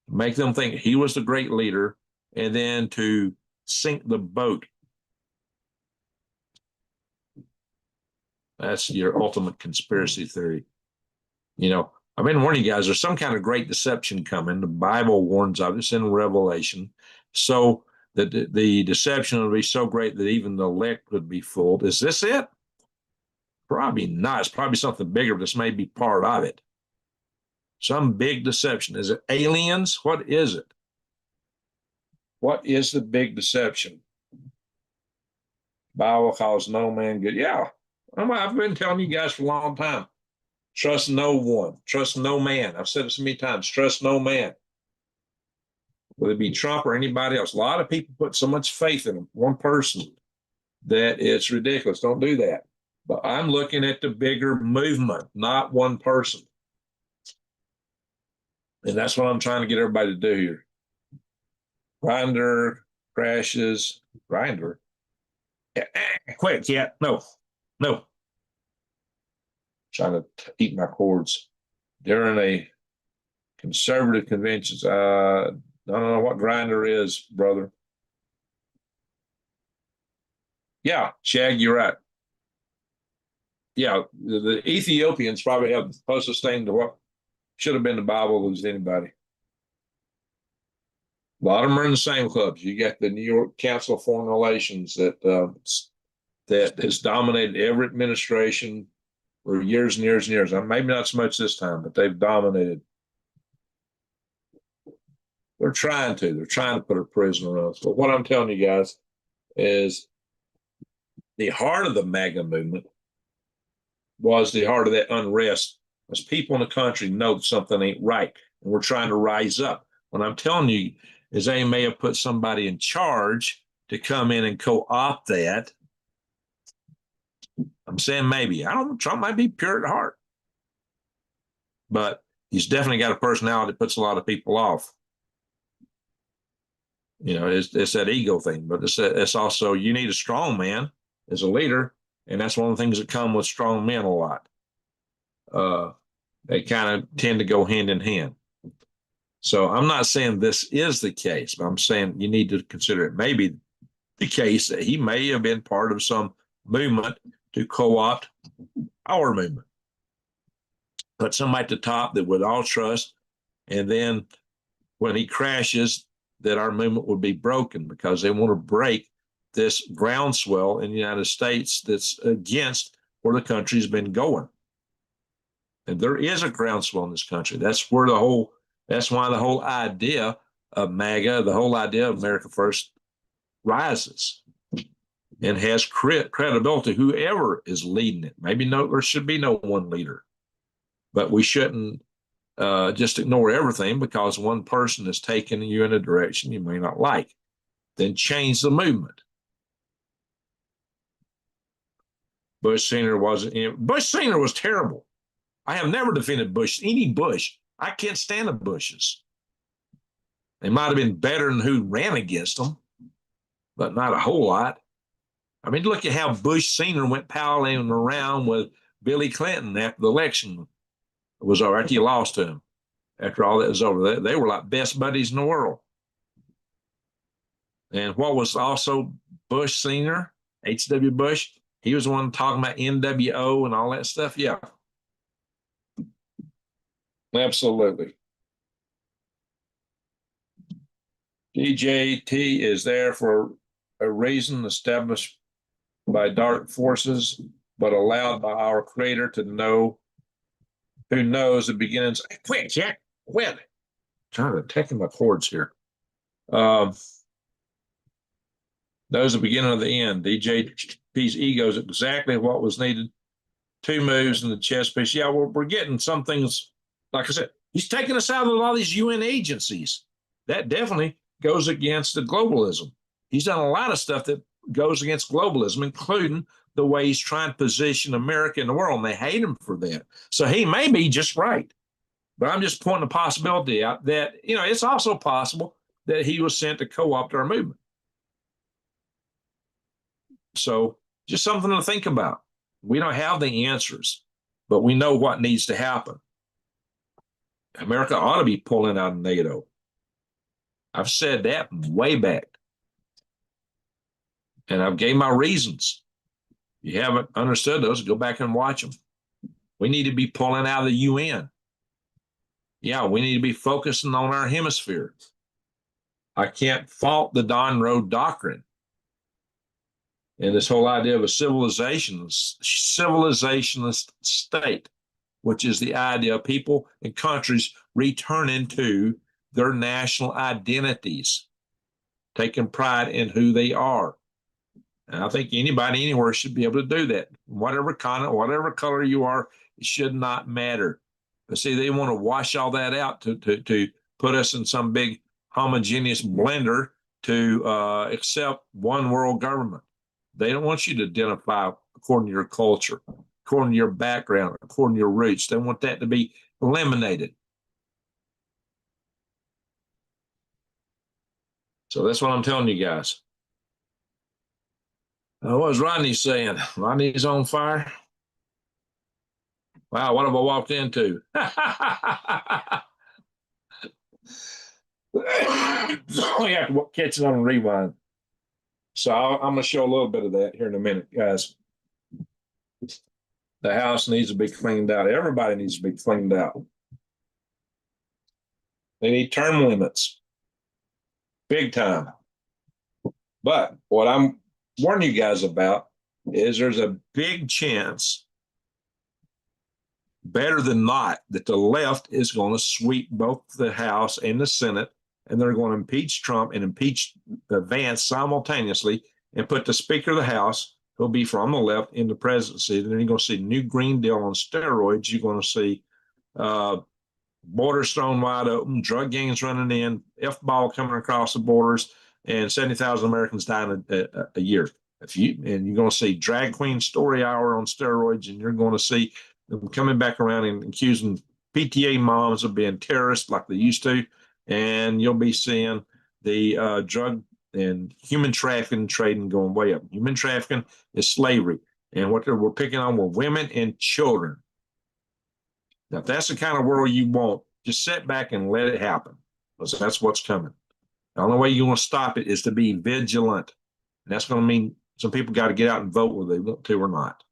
make them think he was the great leader, and then to sink the boat. That's your ultimate conspiracy theory. You know, I've been warning you guys, there's some kind of great deception coming. The Bible warns of this in Revelation. So that the deception will be so great that even the elect would be fooled. Is this it? Probably not. It's probably something bigger, but this may be part of it. Some big deception. Is it aliens? What is it? What is the big deception? Bible calls no man good. Yeah, I've been telling you guys for a long time. Trust no one. Trust no man. I've said it so many times. Trust no man. Whether it be Trump or anybody else. A lot of people put so much faith in one person that it's ridiculous. Don't do that. But I'm looking at the bigger movement, not one person. And that's what I'm trying to get everybody to do here. Grinder crashes. Grinder. Quick, yeah. No. Trying to eat my cords. During a conservative conventions, I don't know what Grinder is, brother. Yeah, Shag, you're right. Yeah, the Ethiopians probably have the closest thing to what should have been the Bible as anybody. A lot of them are in the same clubs. You got the New York Council of Foreign Relations that has dominated every administration for years and years and years. Maybe not so much this time, but they've dominated. They're trying to put a prisoner on us. But what I'm telling you guys is the heart of the MAGA movement was the heart of that unrest, as people in the country know something ain't right, and we're trying to rise up. What I'm telling you is they may have put somebody in charge to come in and co-opt that. I'm saying maybe. Trump might be pure at heart, but he's definitely got a personality that puts a lot of people off. You know, it's that ego thing, but it's also, you need a strong man as a leader, and that's one of the things that come with strong men a lot. They kind of tend to go hand in hand. So I'm not saying this is the case, but I'm saying you need to consider it maybe the case that he may have been part of some movement to co-opt our movement. Put somebody at the top that would all trust, and then when he crashes, that our movement would be broken, because they want to break this groundswell in the United States that's against where the country's been going. And there is a groundswell in this country. That's why the whole idea of MAGA, the whole idea of America First, rises and has credibility, whoever is leading it. Maybe there should be no one leader, but we shouldn't just ignore everything because one person is taking you in a direction you may not like. Then change the movement. Bush Senior was terrible. I have never defended any Bush. I can't stand the Bushes. They might have been better than who ran against them, but not a whole lot. I mean, look at how Bush Senior went palling around with Billy Clinton after the election was over, after he lost to him. After all that was over, they were like best buddies in the world. And what was also Bush Senior, H.W. Bush, he was the one talking about NWO and all that stuff. Yeah. Absolutely. DJT is there for a reason established by dark forces, but allowed by our creator to know, who knows the beginnings. Quit, Jack, quit. I'm trying to take my cords here. Knows the beginning of the end. DJP's ego is exactly what was needed. 2 moves in the chess piece. Yeah, we're getting some things, like I said, he's taking us out of a lot of these UN agencies. That definitely goes against the globalism. He's done a lot of stuff that goes against globalism, including the way he's trying to position America in the world, and they hate him for that. So he may be just right. But I'm just pointing the possibility out that, it's also possible that he was sent to co-opt our movement. So just something to think about. We don't have the answers, but we know what needs to happen. America ought to be pulling out of NATO. I've said that way back. And I've gave my reasons. If you haven't understood those, go back and watch them. We need to be pulling out of the UN. Yeah, we need to be focusing on our hemisphere. I can't fault the Don Road Doctrine and this whole idea of a civilizationist state, which is the idea of people and countries returning to their national identities, taking pride in who they are. And I think anybody anywhere should be able to do that. Whatever continent, whatever color you are, it should not matter. But see, they want to wash all that out to put us in some big homogeneous blender to accept one world government. They don't want you to identify according to your culture, according to your background, according to your roots. They want that to be eliminated. So that's what I'm telling you guys. What was Rodney saying? Rodney's on fire? Wow, what have I walked into? We have to catch it on rewind. So I'm going to show a little bit of that here in a minute, guys. The house needs to be cleaned out. Everybody needs to be cleaned out. They need term limits. Big time. But what I'm warning you guys about is there's a big chance, better than not, that the left is going to sweep both the House and the Senate, and they're going to impeach Trump and impeach Vance simultaneously and put the Speaker of the House, who'll be from the left, in the presidency. Then you're going to see New Green Deal on steroids. You're going to see borders thrown wide open, drug gangs running in, F-ball coming across the borders, and 70,000 Americans dying a year. And you're going to see drag queen story hour on steroids, and you're going to see them coming back around and accusing PTA moms of being terrorists like they used to. And you'll be seeing the drug and human trafficking trading going way up. Human trafficking is slavery. And what we're picking on were women and children. Now, if that's the kind of world you want, just sit back and let it happen, because that's what's coming. The only way you're going to stop it is to be vigilant. And that's going to mean some people got to get out and vote whether they want to or not.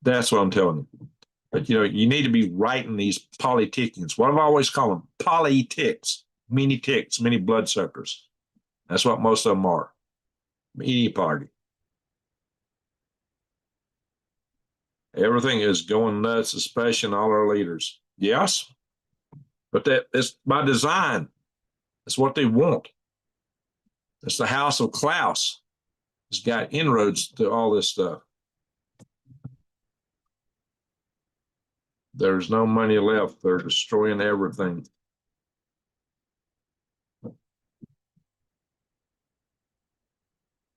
That's what I'm telling you. But, you need to be writing these politicians. What have I always called them? Politics. Many ticks, many bloodsuckers. That's what most of them are. Any party. Everything is going nuts, especially in all our leaders. Yes, but that is by design. That's what they want. It's the House of Klaus. It's got inroads to all this stuff. There's no money left. They're destroying everything.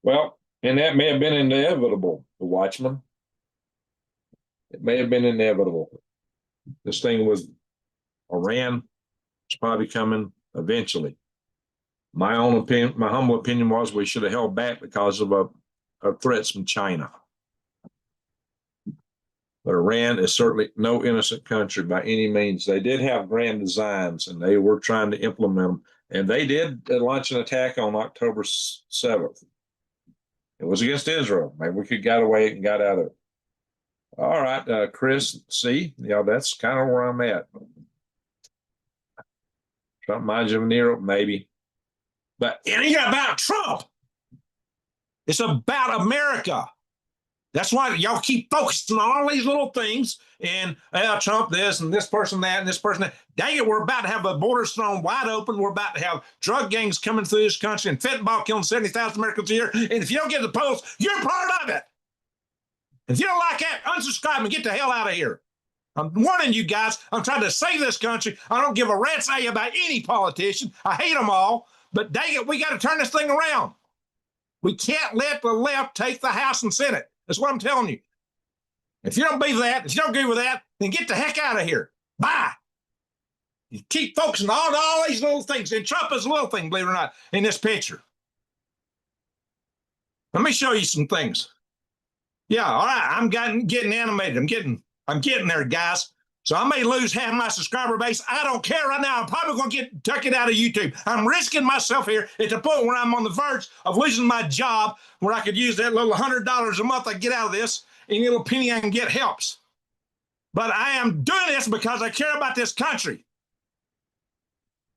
Well, and that may have been inevitable, the Watchman. It may have been inevitable. This thing with Iran is probably coming eventually. My own opinion, my humble opinion was we should have held back because of threats from China. But Iran is certainly no innocent country by any means. They did have grand designs, and they were trying to implement them. And they did launch an attack on October 7th. It was against Israel. Maybe we could got away and got out of it. All right, Chris, see, that's kind of where I'm at. Trump Nero, maybe. But it ain't about Trump. It's about America. That's why y'all keep focusing on all these little things and Trump this and this person that and this person that. Dang it, we're about to have the borders thrown wide open. We're about to have drug gangs coming through this country and fentanyl killing 70,000 Americans a year. And if you don't get the polls, you're part of it. If you don't like that, unsubscribe and get the hell out of here. I'm warning you guys. I'm trying to save this country. I don't give a rat's eye about any politician. I hate them all. But dang it, we got to turn this thing around. We can't let the left take the House and Senate. That's what I'm telling you. If you don't believe that, if you don't agree with that, then get the heck out of here. Bye. You keep focusing on all these little things. And Trump is a little thing, believe it or not, in this picture. Let me show you some things. Yeah, all right. I'm getting animated. I'm getting there, guys. So I may lose half my subscriber base. I don't care right now. I'm probably going to get tucked out of YouTube. I'm risking myself here at the point where I'm on the verge of losing my job, where I could use that little $100 a month I get out of this. Any little penny I can get helps. But I am doing this because I care about this country.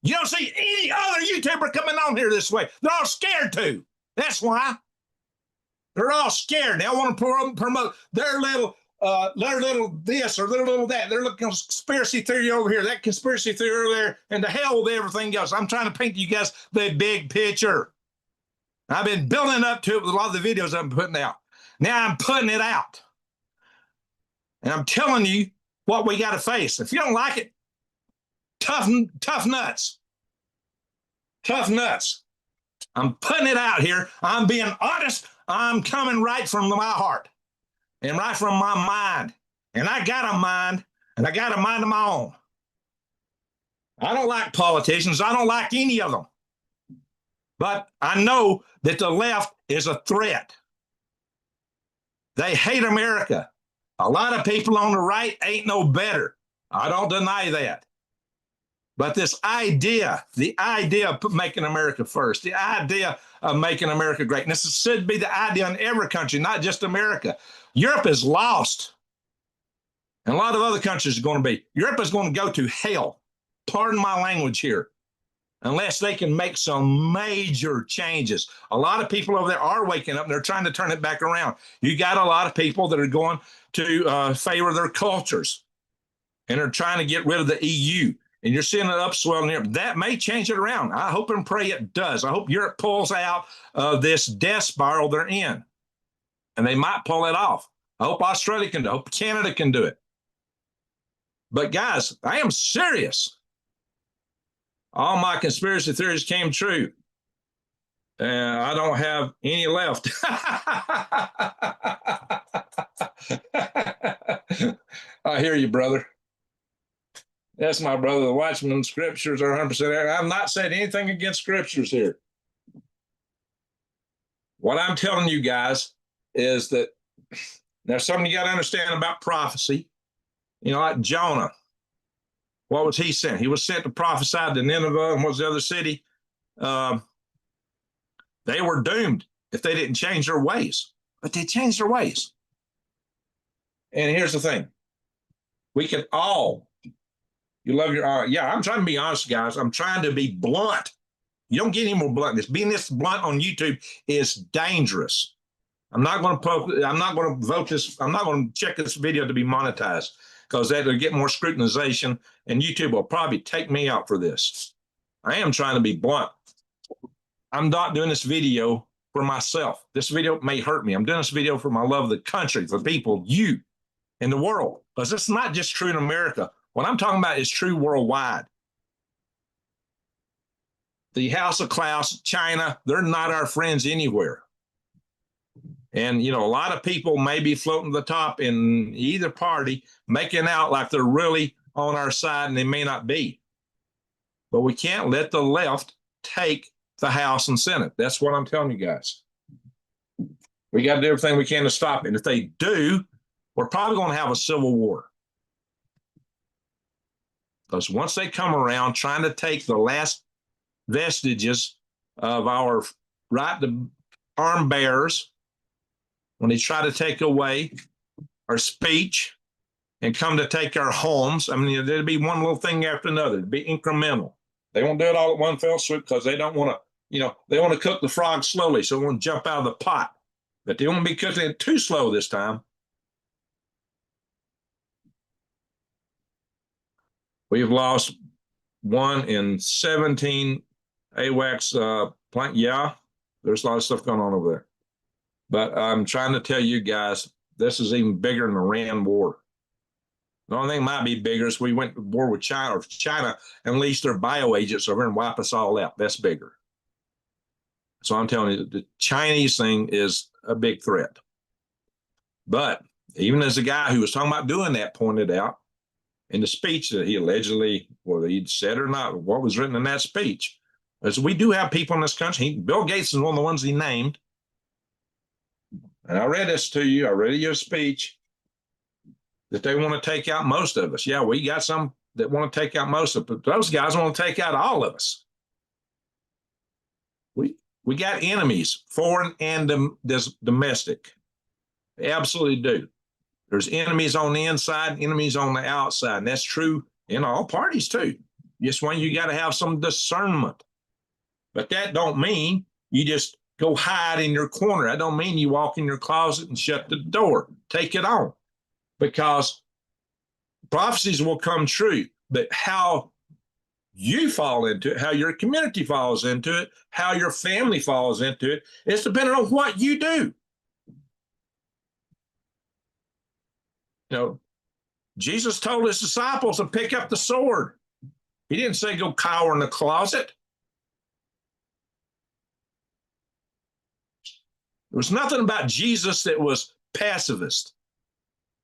You don't see any other YouTuber coming on here this way. They're all scared to. That's why. They're all scared. They all want to promote their little this or their little that. They're looking at conspiracy theory over here, that conspiracy theory over there, and the hell with everything else. I'm trying to paint you guys the big picture. I've been building up to it with a lot of the videos I've been putting out. Now I'm putting it out. And I'm telling you what we got to face. If you don't like it, tough nuts. Tough nuts. I'm putting it out here. I'm being honest. I'm coming right from my heart. And right from my mind. And I got a mind, and I got a mind of my own. I don't like politicians. I don't like any of them. But I know that the left is a threat. They hate America. A lot of people on the right ain't no better. I don't deny that. But this idea, the idea of making America first, the idea of making America great, and this should be the idea in every country, not just America. Europe is lost. And a lot of other countries are going to be. Europe is going to go to hell. Pardon my language here. Unless they can make some major changes. A lot of people over there are waking up and they're trying to turn it back around. You got a lot of people that are going to favor their cultures and are trying to get rid of the EU. And you're seeing an upswell in Europe. That may change it around. I hope and pray it does. I hope Europe pulls out of this death spiral they're in. And they might pull it off. I hope Australia can do it. I hope Canada can do it. But guys, I am serious. All my conspiracy theories came true. And I don't have any left. I hear you, brother. That's my brother, the Watchman. Scriptures are 100%. I'm not saying anything against scriptures here. What I'm telling you guys is that there's something you got to understand about prophecy. You know, like Jonah. What was he sent? He was sent to prophesy to Nineveh, and what was the other city? They were doomed if they didn't change their ways. But they changed their ways. And here's the thing. We can all, you love your, yeah, I'm trying to be honest, guys. I'm trying to be blunt. You don't get any more bluntness. Being this blunt on YouTube is dangerous. I'm not going to vote this. I'm not going to check this video to be monetized because that'll get more scrutinization and YouTube will probably take me out for this. I am trying to be blunt. I'm not doing this video for myself. This video may hurt me. I'm doing this video for my love of the country, for people, you. in the world, because it's not just true in America. What I'm talking about is true worldwide. The House of Klaus, China, they're not our friends anywhere. And, you know, a lot of people may be floating to the top in either party, making out like they're really on our side, and they may not be. But we can't let the left take the House and Senate. That's what I'm telling you guys. We got to do everything we can to stop it. And if they do, we're probably going to have a civil war. Because once they come around trying to take the last vestiges of our right to arm bearers, when they try to take away our speech and come to take our homes, I mean, there'd be one little thing after another. It'd be incremental. They won't do it all at one fell swoop because they don't want to, you know, they want to cook the frog slowly, so they want to jump out of the pot. But they won't be cooking it too slow this time. We've lost one in 17 AWACS plant. Yeah, there's a lot of stuff going on over there. But I'm trying to tell you guys, this is even bigger than the Iran war. The only thing might be bigger is we went to war with China, or China unleashed their bioagents over and wipe us all out. That's bigger. So I'm telling you, the Chinese thing is a big threat. But even as the guy who was talking about doing that pointed out in the speech that he allegedly, whether he'd said or not, what was written in that speech, is we do have people in this country. Bill Gates is one of the ones he named. And I read this to you. I read your speech that they want to take out most of us. Yeah, we got some that want to take out most of us, but those guys want to take out all of us. We got enemies, foreign and domestic. They absolutely do. There's enemies on the inside, enemies on the outside, and that's true in all parties too. Just when you got to have some discernment. But that don't mean you just go hide in your corner. That don't mean you walk in your closet and shut the door. Take it on. Because prophecies will come true, but how you fall into it, how your community falls into it, how your family falls into it, it's dependent on what you do. You know, Jesus told his disciples to pick up the sword. He didn't say go cower in the closet. There was nothing about Jesus that was pacifist.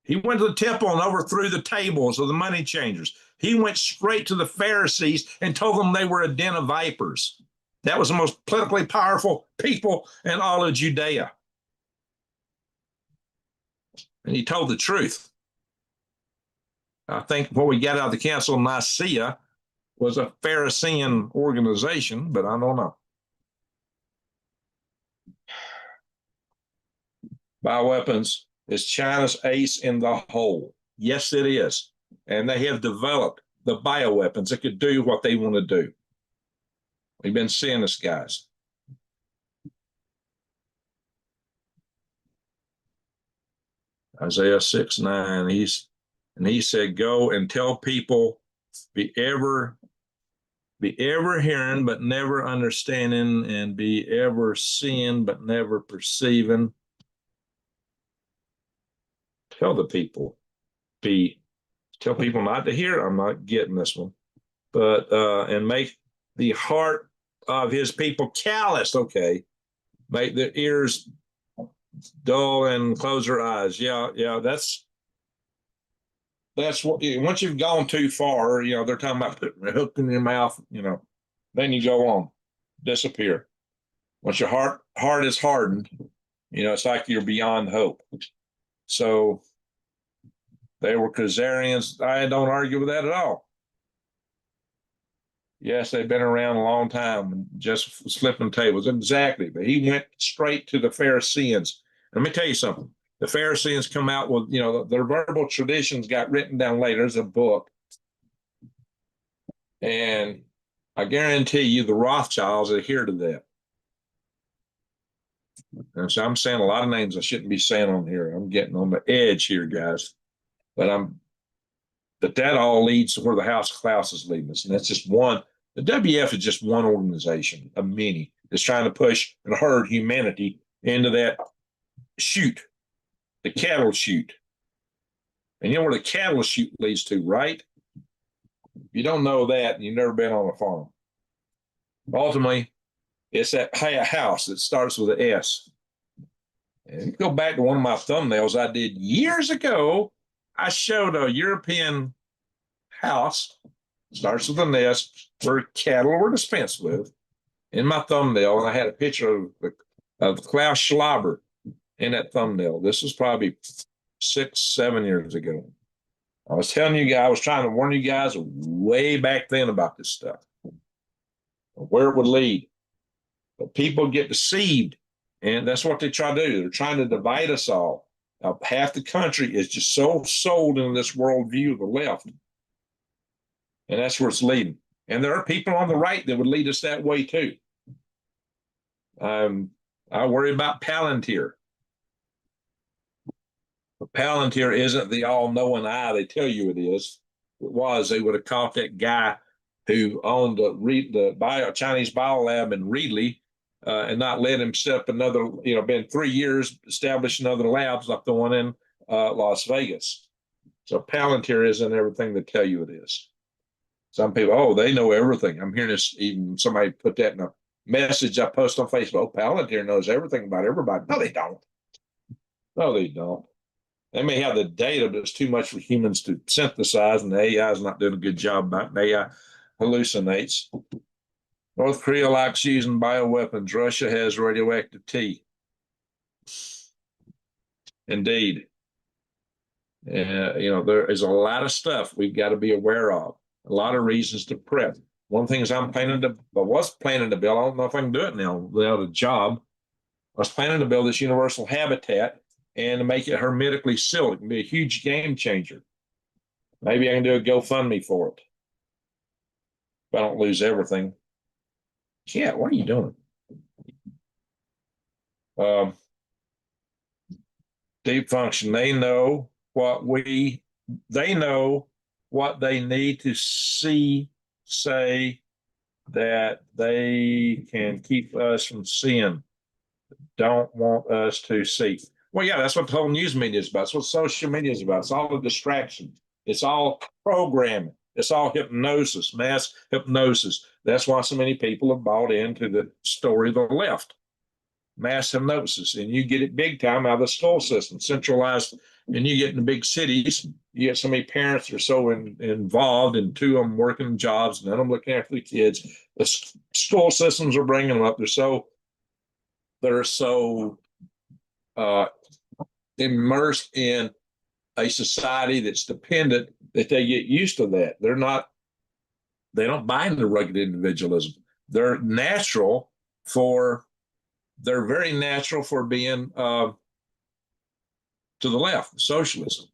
He went to the temple and overthrew the tables of the money changers. He went straight to the Pharisees and told them they were a den of vipers. That was the most politically powerful people in all of Judea. And he told the truth. I think what we got out of the Council of Nicaea was a Pharisee organization, but I don't know. Bioweapons is China's ace in the hole. Yes, it is. And they have developed the bioweapons that could do what they want to do. We've been seeing this, guys. Isaiah 6:9, he said, go and tell people, be ever hearing, but never understanding, and be ever seeing, but never perceiving. Tell the people, tell people not to hear. I'm not getting this one, but and make the heart of his people calloused. Okay, make their ears dull and close their eyes. Yeah, that's what. Once you've gone too far, you know they're talking about putting a hook in your mouth. You know, then you go on, disappear. Once your heart is hardened, you know it's like you're beyond hope. So they were Khazarians. I don't argue with that at all. Yes, they've been around a long time, just flipping tables. Exactly. But he went straight to the Pharisees. Let me tell you something. The Pharisees come out with, you know, their verbal traditions got written down later. There's a book. And I guarantee you the Rothschilds adhere to that. And so I'm saying a lot of names I shouldn't be saying on here. I'm getting on the edge here, guys. But that all leads to where the House of Klaus is leading us. And that's just one. The WF is just one organization of many that's trying to push and herd humanity into that chute, the cattle chute. And you know where the cattle chute leads to, right? If you don't know that, and you've never been on a farm. Ultimately, it's that house that starts with an S. And if you go back to one of my thumbnails I did years ago, I showed a European house, starts with an S, where cattle were dispensed with, in my thumbnail, and I had a picture of Klaus Schlauber in that thumbnail. This was probably 6-7 years ago. I was telling you guys, I was trying to warn you guys way back then about this stuff, where it would lead. But people get deceived, and that's what they try to do. They're trying to divide us all. Now, half the country is just so sold in this worldview of the left, and that's where it's leading. And there are people on the right that would lead us that way too. I worry about Palantir. But Palantir isn't the all-knowing eye they tell you it is. If it was, they would have caught that guy who owned the Chinese biolab in Reedley and not let him set up another, been 3 years establishing other labs like the one in Las Vegas. So Palantir isn't everything they tell you it is. Some people, they know everything. I'm hearing this, even somebody put that in a message I post on Facebook. Palantir knows everything about everybody. No, they don't. No, they don't. They may have the data, but it's too much for humans to synthesize, and the AI is not doing a good job about it. AI hallucinates. North Korea likes using bioweapons. Russia has radioactive tea. Indeed. There is a lot of stuff we've got to be aware of. A lot of reasons to prep. One thing is I was planning to build, I don't know if I can do it now without a job. I was planning to build this universal habitat and to make it hermetically sealed. It can be a huge game changer. Maybe I can do a GoFundMe for it. If I don't lose everything. Yeah, what are you doing? Deep function. They know what they need to see, say, that they can keep us from seeing, don't want us to see. Well, yeah, that's what the whole news media is about. That's what social media is about. It's all a distraction. It's all programming. It's all hypnosis, mass hypnosis. That's why so many people have bought into the story of the left. Mass hypnosis. And you get it big time out of the school system, centralized. And you get in the big cities, you get so many parents that are so involved, and two of them working jobs, none of them looking after the kids. The school systems are bringing them up. They're so immersed in a society that's dependent that they get used to that. They don't buy into rugged individualism. They're very natural for being to the left, socialism.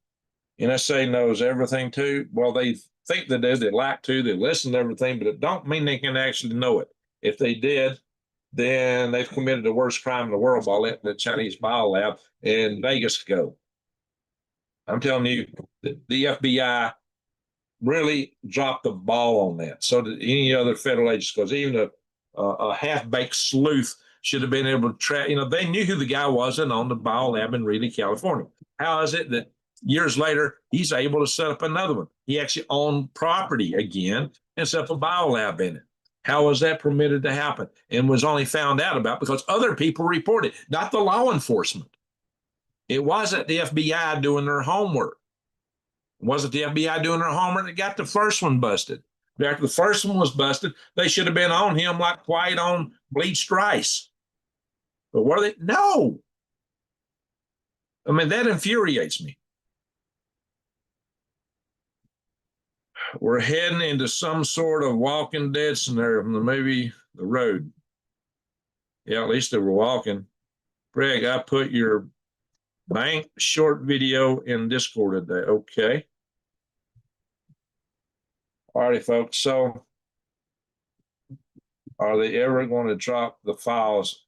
NSA knows everything too. Well, they think they do, they like to, they listen to everything, but it don't mean they can actually know it. If they did, then they've committed the worst crime in the world by letting the Chinese biolab in Vegas go. I'm telling you, the FBI really dropped the ball on that. So did any other federal agency, because even a half-baked sleuth should have been able to track. They knew who the guy was and owned the biolab in Reedley, California. How is it that years later he's able to set up another one? He actually owned property again and set up a biolab in it. How was that permitted to happen? And was only found out about because other people reported, not the law enforcement. It wasn't the FBI doing their homework. It wasn't the FBI doing their homework that got the first one busted. After the first one was busted, they should have been on him like White on bleached rice. But were they? No. I mean, that infuriates me. We're heading into some sort of Walking Dead scenario from the movie The Road. Yeah, at least they were walking. Greg, I put your bank short video in Discord today. Okay. All righty, folks. So are they ever going to drop the files?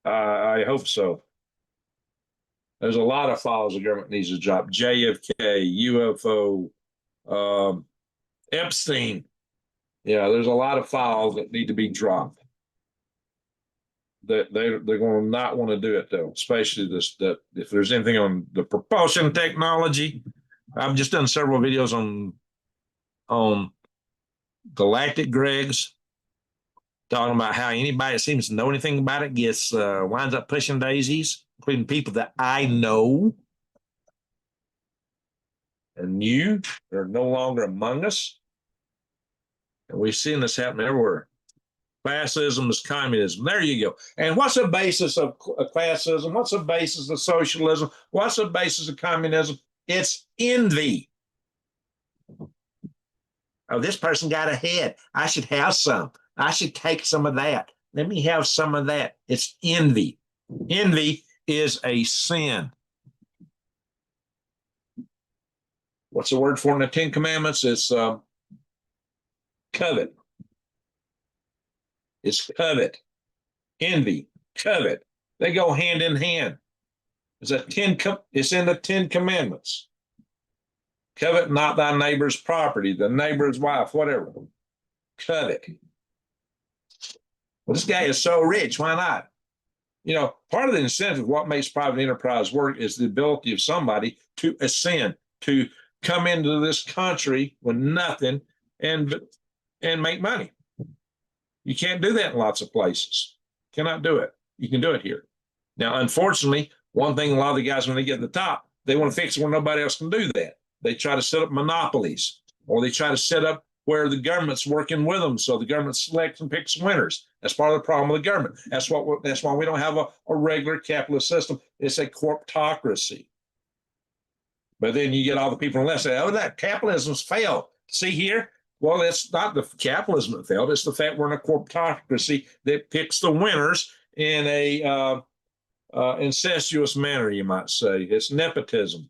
I hope so. There's a lot of files the government needs to drop. JFK, UFO, Epstein. Yeah, there's a lot of files that need to be dropped. They're going to not want to do it, though, especially if there's anything on the propulsion technology. I've just done several videos on galactic Gregs, talking about how anybody that seems to know anything about it gets winds up pushing daisies, including people that I know and you are no longer among us. And we've seen this happen everywhere. Classism is communism. There you go. And what's the basis of classism? What's the basis of socialism? What's the basis of communism? It's envy. Oh, this person got ahead. I should have some. I should take some of that. Let me have some of that. It's envy. Envy is a sin. What's the word for in the Ten Commandments? It's covet. It's covet. Envy, covet. They go hand in hand. It's in the Ten Commandments. Covet not thy neighbor's property, the neighbor's wife, whatever. Covet. Well, this guy is so rich. Why not? You know, part of the incentive of what makes private enterprise work is the ability of somebody to ascend, to come into this country with nothing and make money. You can't do that in lots of places. Cannot do it. You can do it here. Now, unfortunately, one thing a lot of the guys, when they get to the top, they want to fix it where nobody else can do that. They try to set up monopolies, or they try to set up where the government's working with them, so the government selects and picks winners. That's part of the problem with the government. That's why we don't have a regular capitalist system. It's a corporatocracy. But then you get all the people on the left say, "Oh, that capitalism's failed." See here? Well, it's not the capitalism that failed. It's the fact we're in a corporatocracy that picks the winners in a incestuous manner, you might say. It's nepotism,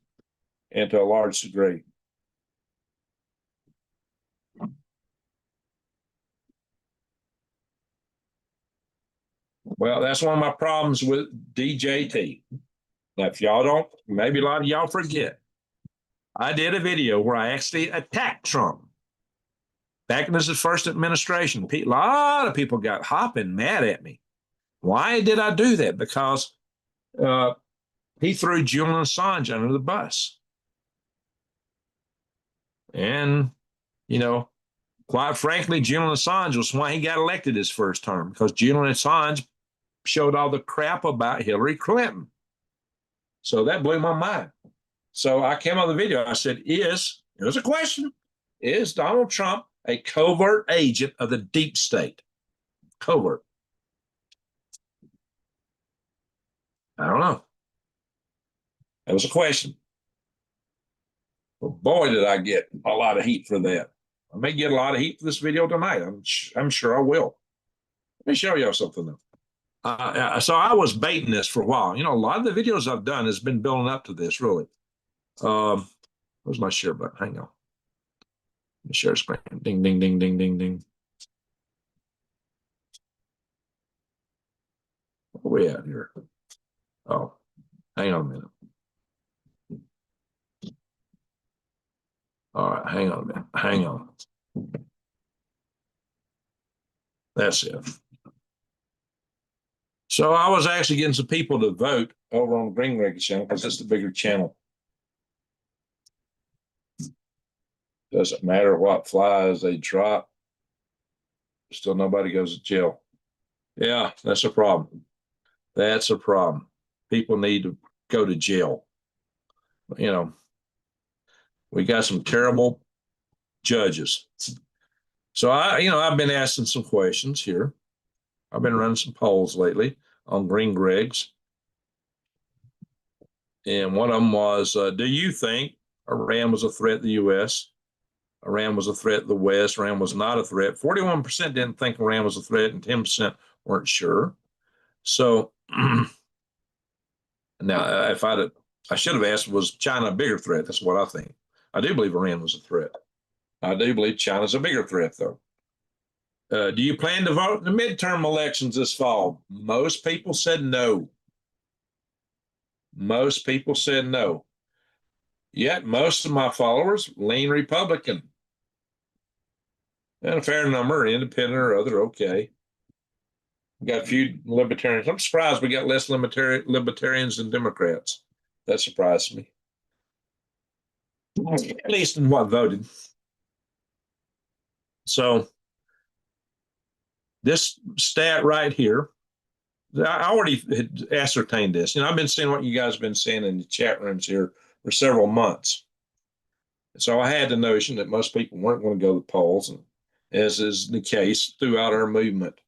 and to a large degree. Well, that's one of my problems with DJT. Now, if y'all don't, maybe a lot of y'all forget, I did a video where I actually attacked Trump. Back in his first administration, a lot of people got hopping mad at me. Why did I do that? Because he threw Julian Assange under the bus. And, you know, quite frankly, Julian Assange was why he got elected his first term, because Julian Assange showed all the crap about Hillary Clinton. So that blew my mind. So I came on the video. I said, here's a question. Is Donald Trump a covert agent of the deep state? Covert. I don't know. That was a question. Well, boy, did I get a lot of heat for that. I may get a lot of heat for this video tonight. I'm sure I will. Let me show y'all something though. So I was baiting this for a while. You know, a lot of the videos I've done has been building up to this, really. Where's my share button? Hang on. Share screen. Ding, ding, ding, ding, ding, ding. Where are we at here? Oh, hang on a minute. All right, hang on a minute. Hang on. That's it. So I was actually getting some people to vote over on the Green Record channel because it's the bigger channel. Doesn't matter what flies they drop. Still nobody goes to jail. Yeah, that's a problem. That's a problem. People need to go to jail. You know, we got some terrible judges. So I've been asking some questions here. I've been running some polls lately on Green Gregs. And one of them was, do you think Iran was a threat to the U.S.? Iran was a threat to the West. Iran was not a threat. 41% didn't think Iran was a threat, and 10% weren't sure. So now, I should have asked, was China a bigger threat? That's what I think. I do believe Iran was a threat. I do believe China's a bigger threat, though. Do you plan to vote in the midterm elections this fall? Most people said no. Most people said no. Yet most of my followers lean Republican. And a fair number are independent or other, okay. We got a few libertarians. I'm surprised we got less libertarians than Democrats. That surprised me. at least in what voted. So this stat right here, I already had ascertained this. You know, I've been seeing what you guys have been saying in the chat rooms here for several months. So I had the notion that most people weren't going to go to the polls, and as is the case throughout our movement,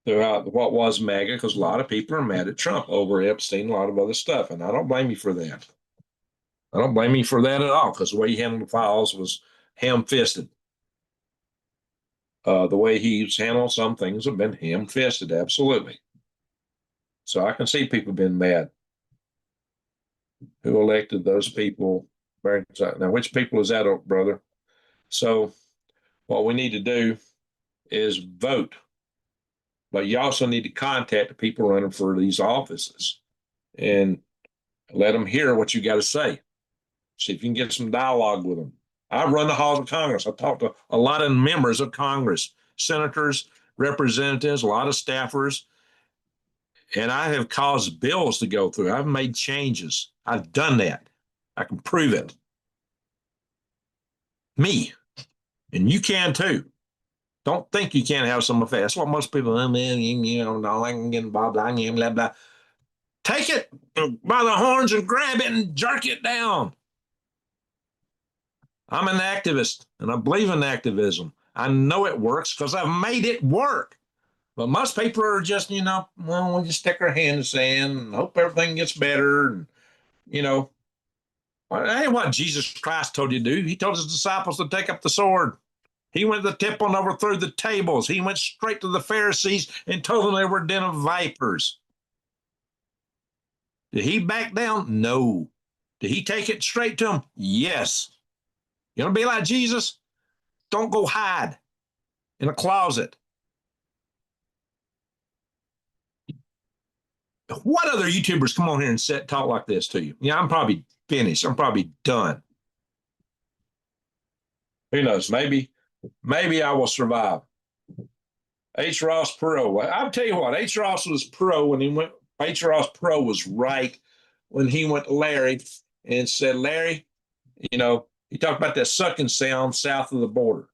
throughout what was MAGA, because a lot of people are mad at Trump over Epstein, a lot of other stuff, and I don't blame you for that. I don't blame you for that at all, because the way he handled the files was ham-fisted. The way he's handled some things have been ham-fisted, absolutely. So I can see people being mad. Who elected those people? Now, which people is that, brother? So what we need to do is vote. But you also need to contact the people running for these offices and let them hear what you got to say. See if you can get some dialogue with them. I run the halls of Congress. I talk to a lot of members of Congress, senators, representatives, a lot of staffers, and I have caused bills to go through. I've made changes. I've done that. I can prove it. Me. And you can too. Don't think you can't have some effect. That's what most people, you know, I can get involved, blah, blah. Take it by the horns and grab it and jerk it down. I'm an activist and I believe in activism. I know it works because I've made it work. But most people are just, you know, well, we'll just stick our hand in the sand and hope everything gets better. And, you know, that ain't what Jesus Christ told you to do. He told his disciples to take up the sword. He went to the temple and overthrew the tables. He went straight to the Pharisees and told them they were a den of vipers. Did he back down? No. Did he take it straight to them? Yes. You want to be like Jesus? Don't go hide in a closet. What other YouTubers come on here and talk like this to you? Yeah, I'm probably finished. I'm probably done. Who knows? Maybe I will survive. H. Ross Perot. I'll tell you what, H. Ross was pro when he went. H. Ross Perot was right when he went to Larry and said, Larry, you know, he talked about that sucking sound south of the border.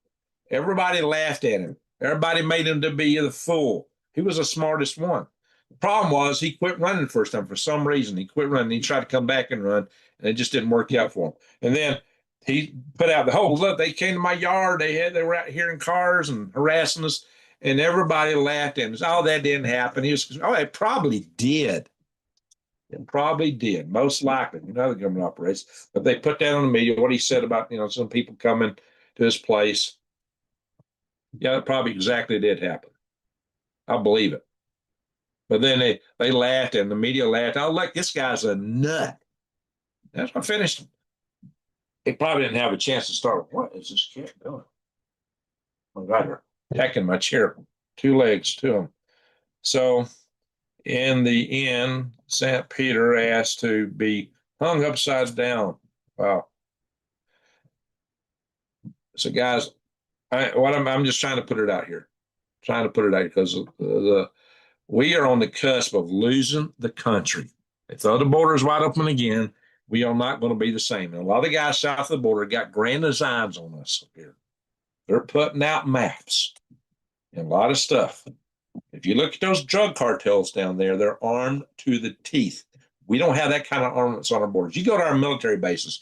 Everybody laughed at him. Everybody made him to be the fool. He was the smartest one. The problem was he quit running the first time for some reason. He quit running. He tried to come back and run, and it just didn't work out for him. And then he put out the whole look. They came to my yard. They were out here in cars and harassing us, and everybody laughed at him. Oh, that didn't happen. He was, oh, it probably did. It probably did, most likely. You know how the government operates. But they put that on the media. What he said about, you know, some people coming to his place. Yeah, it probably exactly did happen. I believe it. But then they laughed and the media laughed. Oh, look, this guy's a nut. That's what finished him. He probably didn't have a chance to start. What is this cat doing? I got her attacking my chair. 2 legs to him. So in the end, St. Peter asked to be hung upside down. Wow. So guys, I'm just trying to put it out here. Trying to put it out because we are on the cusp of losing the country. If the other border is wide open again, we are not going to be the same. And a lot of the guys south of the border got grand designs on us here. They're putting out maps and a lot of stuff. If you look at those drug cartels down there, they're armed to the teeth. We don't have that kind of armaments on our borders. You go to our military bases.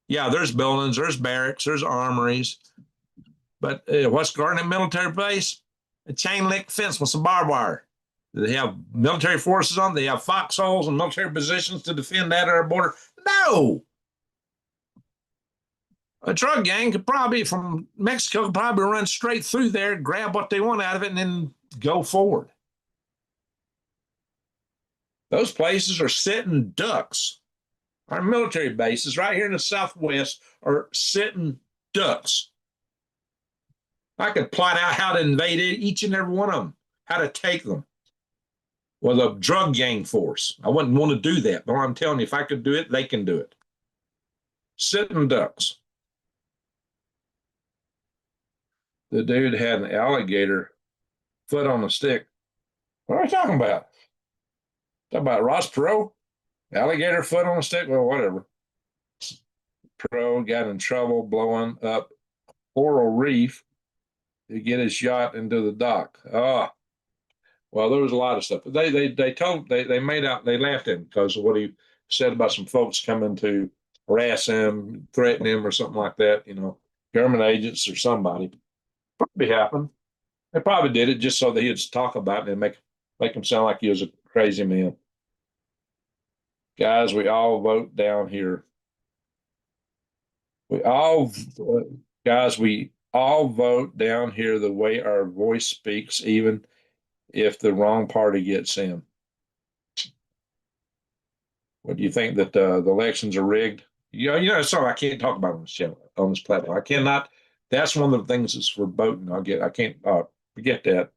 Yeah, there's buildings, there's barracks, there's armories. But what's guarding a military base? A chain link fence with some barbed wire. Do they have military forces on? Do they have foxholes and military positions to defend that at our border? No. A drug gang could probably, from Mexico, could probably run straight through there, grab what they want out of it, and then go forward. Those places are sitting ducks. Our military bases right here in the Southwest are sitting ducks. I could plot out how to invade each and every one of them, how to take them with a drug gang force. I wouldn't want to do that, but I'm telling you, if I could do it, they can do it. Sitting ducks. The dude had an alligator foot on a stick. What are we talking about? Talking about Ross Perot? Alligator foot on a stick? Well, whatever. Pro got in trouble blowing up coral reef to get his yacht into the dock. Oh, well, there was a lot of stuff. They made out they laughed at him because of what he said about some folks coming to harass him, threaten him, or something like that. Government agents or somebody. Probably happened. They probably did it just so that he'd talk about it and make him sound like he was a crazy man. Guys, we all vote down here. We all, guys, we all vote down here the way our voice speaks, even if the wrong party gets in. What do you think that the elections are rigged? Sorry, I can't talk about it on this channel, on this platform. I cannot. That's one of the things that's verboten. I can't forget that.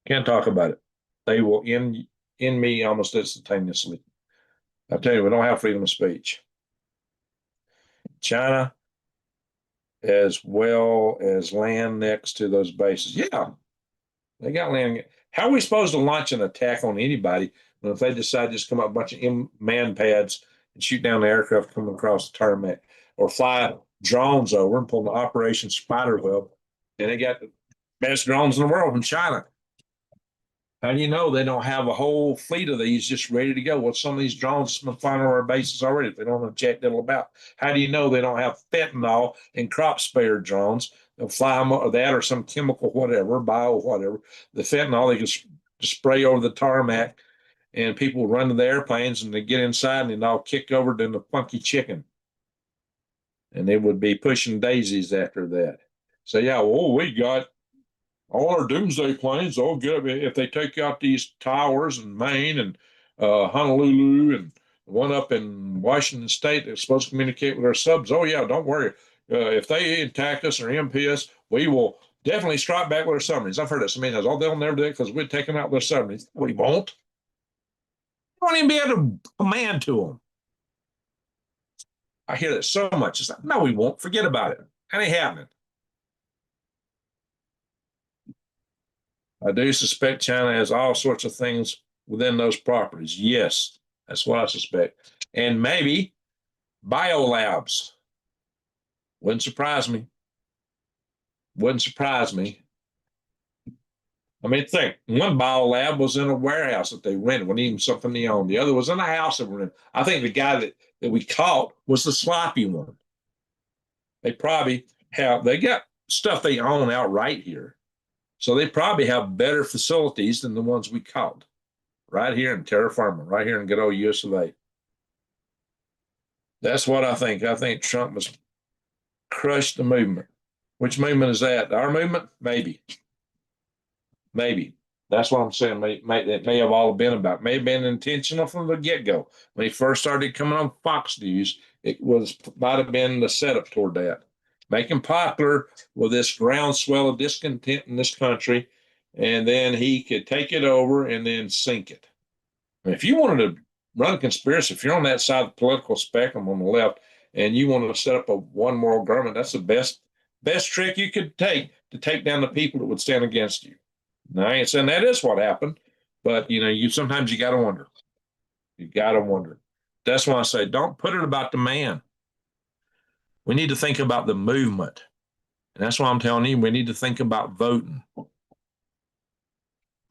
Can't talk about it. They will end me almost instantaneously. I tell you, we don't have freedom of speech. China, as well as land next to those bases. Yeah, they got land. How are we supposed to launch an attack on anybody when if they decide to just come up a bunch of man pads and shoot down the aircraft coming across the tarmac, or fly drones over and pull the Operation Spiderweb, and they got the best drones in the world from China? How do you know they don't have a whole fleet of these just ready to go? Well, some of these drones have been flying over our bases already. If they don't know jack diddle about. How do you know they don't have fentanyl and crop sparer drones? They'll fly them, or that, or some chemical, whatever, bio, whatever. The fentanyl they can just spray over the tarmac, and people run to the airplanes and they get inside and they all kick over to the funky chicken, and they would be pushing daisies after that. So yeah, well, we got all our doomsday planes, all good. If they take out these towers in Maine and Honolulu and one up in Washington State that's supposed to communicate with our subs, oh yeah, don't worry. If they attack us or MP us, we will definitely strike back with our submarines. I've heard that so many times. Oh, they'll never do it because we're taking out their submarines. We won't. We won't even be able to command to them. I hear that so much. It's like, no, we won't. Forget about it. That ain't happening. I do suspect China has all sorts of things within those properties. Yes, that's what I suspect. And maybe biolabs. Wouldn't surprise me. Wouldn't surprise me. I mean, think one biolab was in a warehouse that they rented, wasn't even something they owned. The other was in a house that we rented. I think the guy that we caught was the sloppy one. They probably they got stuff they own outright here. So they probably have better facilities than the ones we caught right here in Terra Firma, right here in good old US of A. That's what I think. I think Trump has crushed the movement. Which movement is that? Our movement? Maybe. Maybe. That's what I'm saying. It may have all been about. May have been intentional from the get-go. When he first started coming on Fox News, might have been the setup toward that. Make him popular with this groundswell of discontent in this country, and then he could take it over and then sink it. I mean, if you wanted to run a conspiracy, if you're on that side of the political spectrum on the left, and you want to set up a one world government, that's the best trick you could take to take down the people that would stand against you. Now, I ain't saying that is what happened, but sometimes you got to wonder. You got to wonder. That's why I say don't put it about the man. We need to think about the movement. And that's why I'm telling you, we need to think about voting.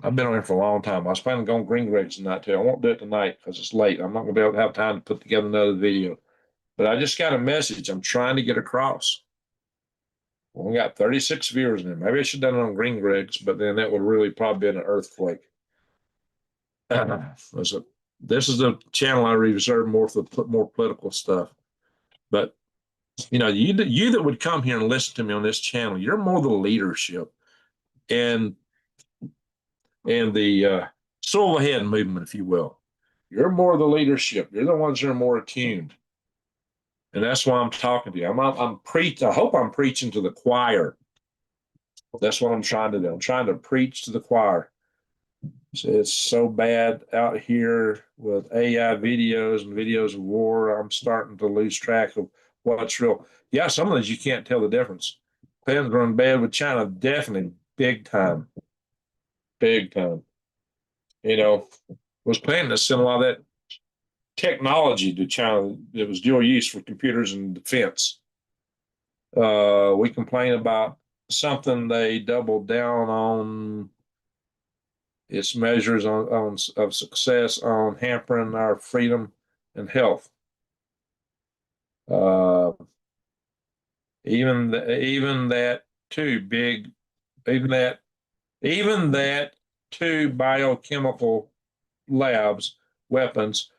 I've been on here for a long time. I was planning on going green Greg's tonight too. I won't do it tonight because it's late. I'm not going to be able to have time to put together another video. But I just got a message I'm trying to get across. We got 36 viewers in there. Maybe I should have done it on green Greg's, but then that would really probably be an earthquake. This is the channel I reserve more for more political stuff. But you that would come here and listen to me on this channel, you're more the leadership and the soul ahead movement, if you will. You're more the leadership. You're the ones that are more attuned. And that's why I'm talking to you. I hope I'm preaching to the choir. That's what I'm trying to do. I'm trying to preach to the choir. So it's so bad out here with AI videos and videos of war. I'm starting to lose track of what's real. Yeah, some of those you can't tell the difference. Things run bad with China, definitely big time. Big time. Was planning to send a lot of that technology to China that was dual use for computers and defense. We complain about something they doubled down on its measures of success on hampering our freedom and health. Even that too big, even that two biochemical labs, weapons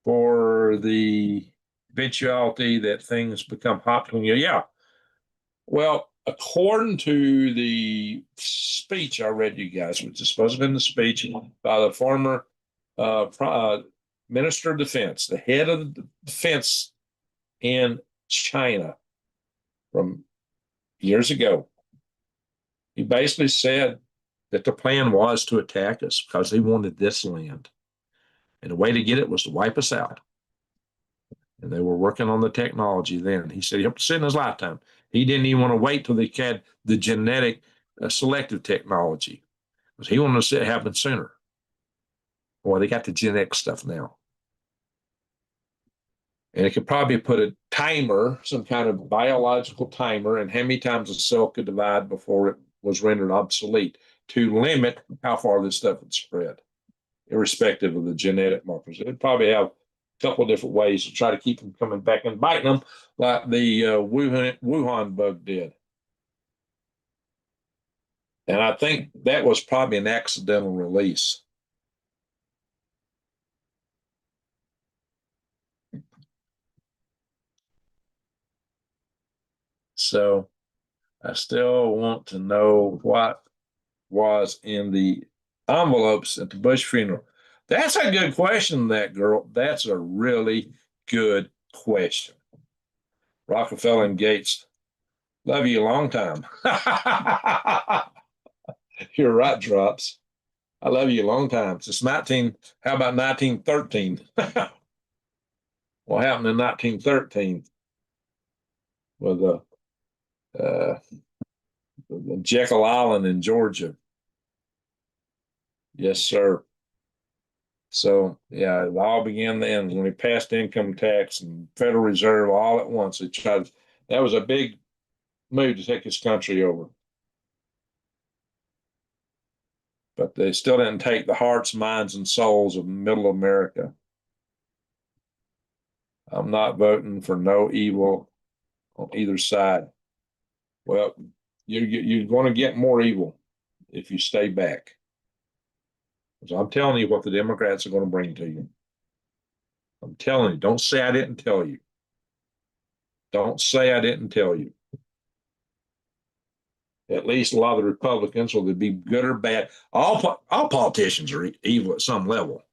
for the eventuality that things become hot when you, yeah. Well, according to the speech I read you guys, which is supposed to have been the speech by the former Minister of Defense, the head of the defense in China from years ago, he basically said that the plan was to attack us because they wanted this land. And the way to get it was to wipe us out. And they were working on the technology then. He said he hoped to see in his lifetime. He didn't even want to wait till they had the genetic selective technology because he wanted to see it happen sooner. Well, they got the genetic stuff now. And it could probably put a timer, some kind of biological timer, and how many times a cell could divide before it was rendered obsolete to limit how far this stuff would spread, irrespective of the genetic markers. It'd probably have a couple of different ways to try to keep them coming back and biting them like the Wuhan bug did. And I think that was probably an accidental release. So I still want to know what was in the envelopes at the Bush funeral. That's a good question, that girl. That's a really good question. Rockefeller and Gates, love you a long time. You're right, Drops. I love you a long time. Since how about 1913? What happened in 1913 with Jekyll Island in Georgia? Yes, sir. So, yeah, it all began then when we passed income tax and Federal Reserve all at once. That was a big move to take this country over. But they still didn't take the hearts, minds, and souls of middle America. I'm not voting for no evil on either side. Well, you're going to get more evil if you stay back. So I'm telling you what the Democrats are going to bring to you. I'm telling you, don't say I didn't tell you. Don't say I didn't tell you. At least a lot of the Republicans, whether they be good or bad, all politicians are evil at some level.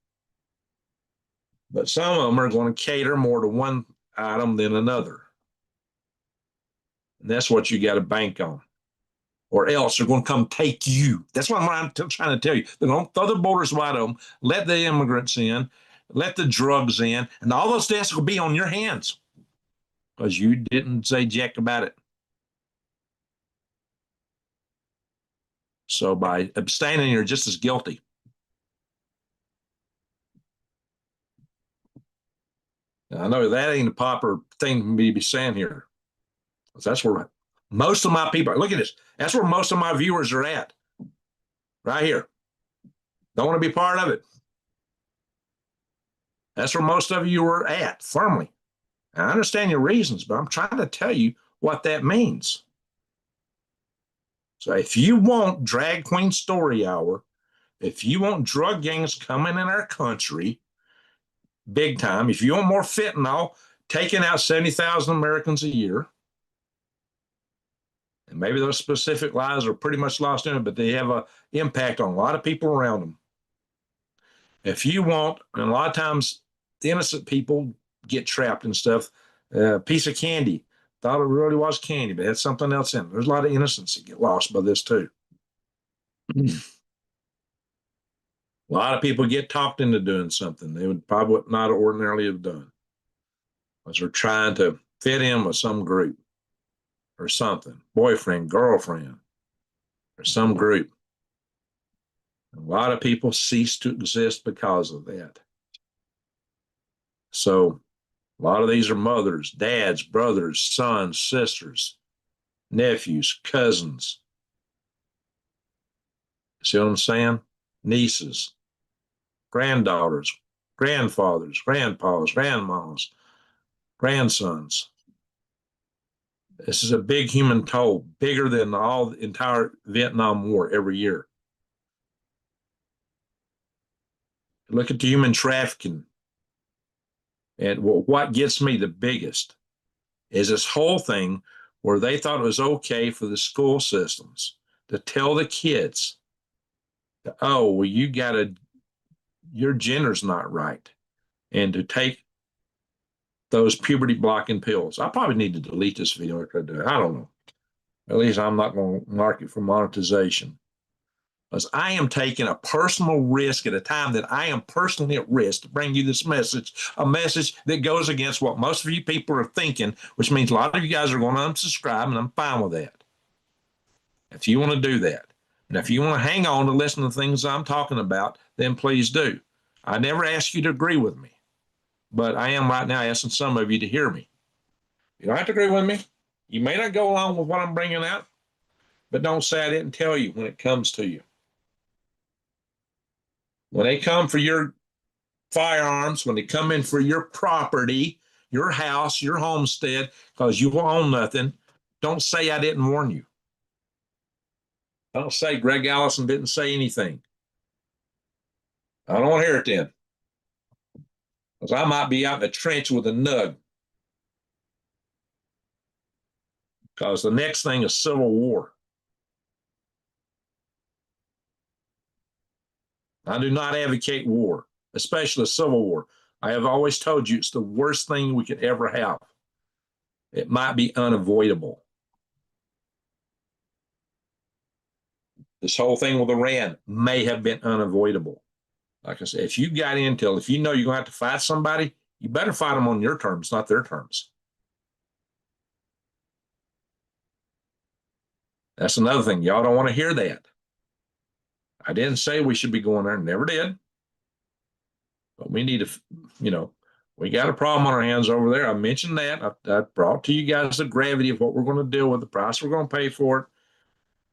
But some of them are going to cater more to one item than another. And that's what you got to bank on. Or else they're going to come take you. That's what I'm trying to tell you. They're going to throw the borders wide open, let the immigrants in, let the drugs in, and all those deaths will be on your hands because you didn't say jack about it. So by abstaining, you're just as guilty. Now, I know that ain't a proper thing for me to be saying here. That's where most of my people, look at this. That's where most of my viewers are at. Right here. Don't want to be part of it. That's where most of you are at, firmly. And I understand your reasons, but I'm trying to tell you what that means. So if you want Drag Queen Story Hour, if you want drug gangs coming in our country, big time, if you want more fentanyl taking out 70,000 Americans a year, and maybe those specific lives are pretty much lost in it, but they have an impact on a lot of people around them. If you want, and a lot of times the innocent people get trapped in stuff, a piece of candy, thought it really was candy, but it had something else in it. There's a lot of innocents that get lost by this too. A lot of people get talked into doing something they would probably not ordinarily have done, because they're trying to fit in with some group or something, boyfriend, girlfriend, or some group. A lot of people cease to exist because of that. So a lot of these are mothers, dads, brothers, sons, sisters, nephews, cousins. See what I'm saying? Nieces, granddaughters, grandfathers, grandpas, grandmas, grandsons. This is a big human toll, bigger than all the entire Vietnam War every year. Look at the human trafficking. And what gets me the biggest is this whole thing where they thought it was okay for the school systems to tell the kids, oh, well, your gender's not right, and to take those puberty blocking pills. I probably need to delete this video after I do it. I don't know. At least I'm not going to mark it for monetization. Because I am taking a personal risk at a time that I am personally at risk to bring you this message, a message that goes against what most of you people are thinking, which means a lot of you guys are going to unsubscribe, and I'm fine with that. If you want to do that. And if you want to hang on to listen to the things I'm talking about, then please do. I never ask you to agree with me, but I am right now asking some of you to hear me. You don't have to agree with me. You may not go along with what I'm bringing out, but don't say I didn't tell you when it comes to you. When they come for your firearms, when they come in for your property, your house, your homestead, because you own nothing, don't say I didn't warn you. Don't say Greg Allison didn't say anything. I don't want to hear it then. Because I might be out in the trench with a nug. Because the next thing is civil war. I do not advocate war, especially a civil war. I have always told you it's the worst thing we could ever have. It might be unavoidable. This whole thing with Iran may have been unavoidable. Like I said, if you got intel, if you know you're going to have to fight somebody, you better fight them on your terms, not their terms. That's another thing. Y'all don't want to hear that. I didn't say we should be going there, never did. But we need to, we got a problem on our hands over there. I mentioned that. I brought to you guys the gravity of what we're going to deal with, the price we're going to pay for it.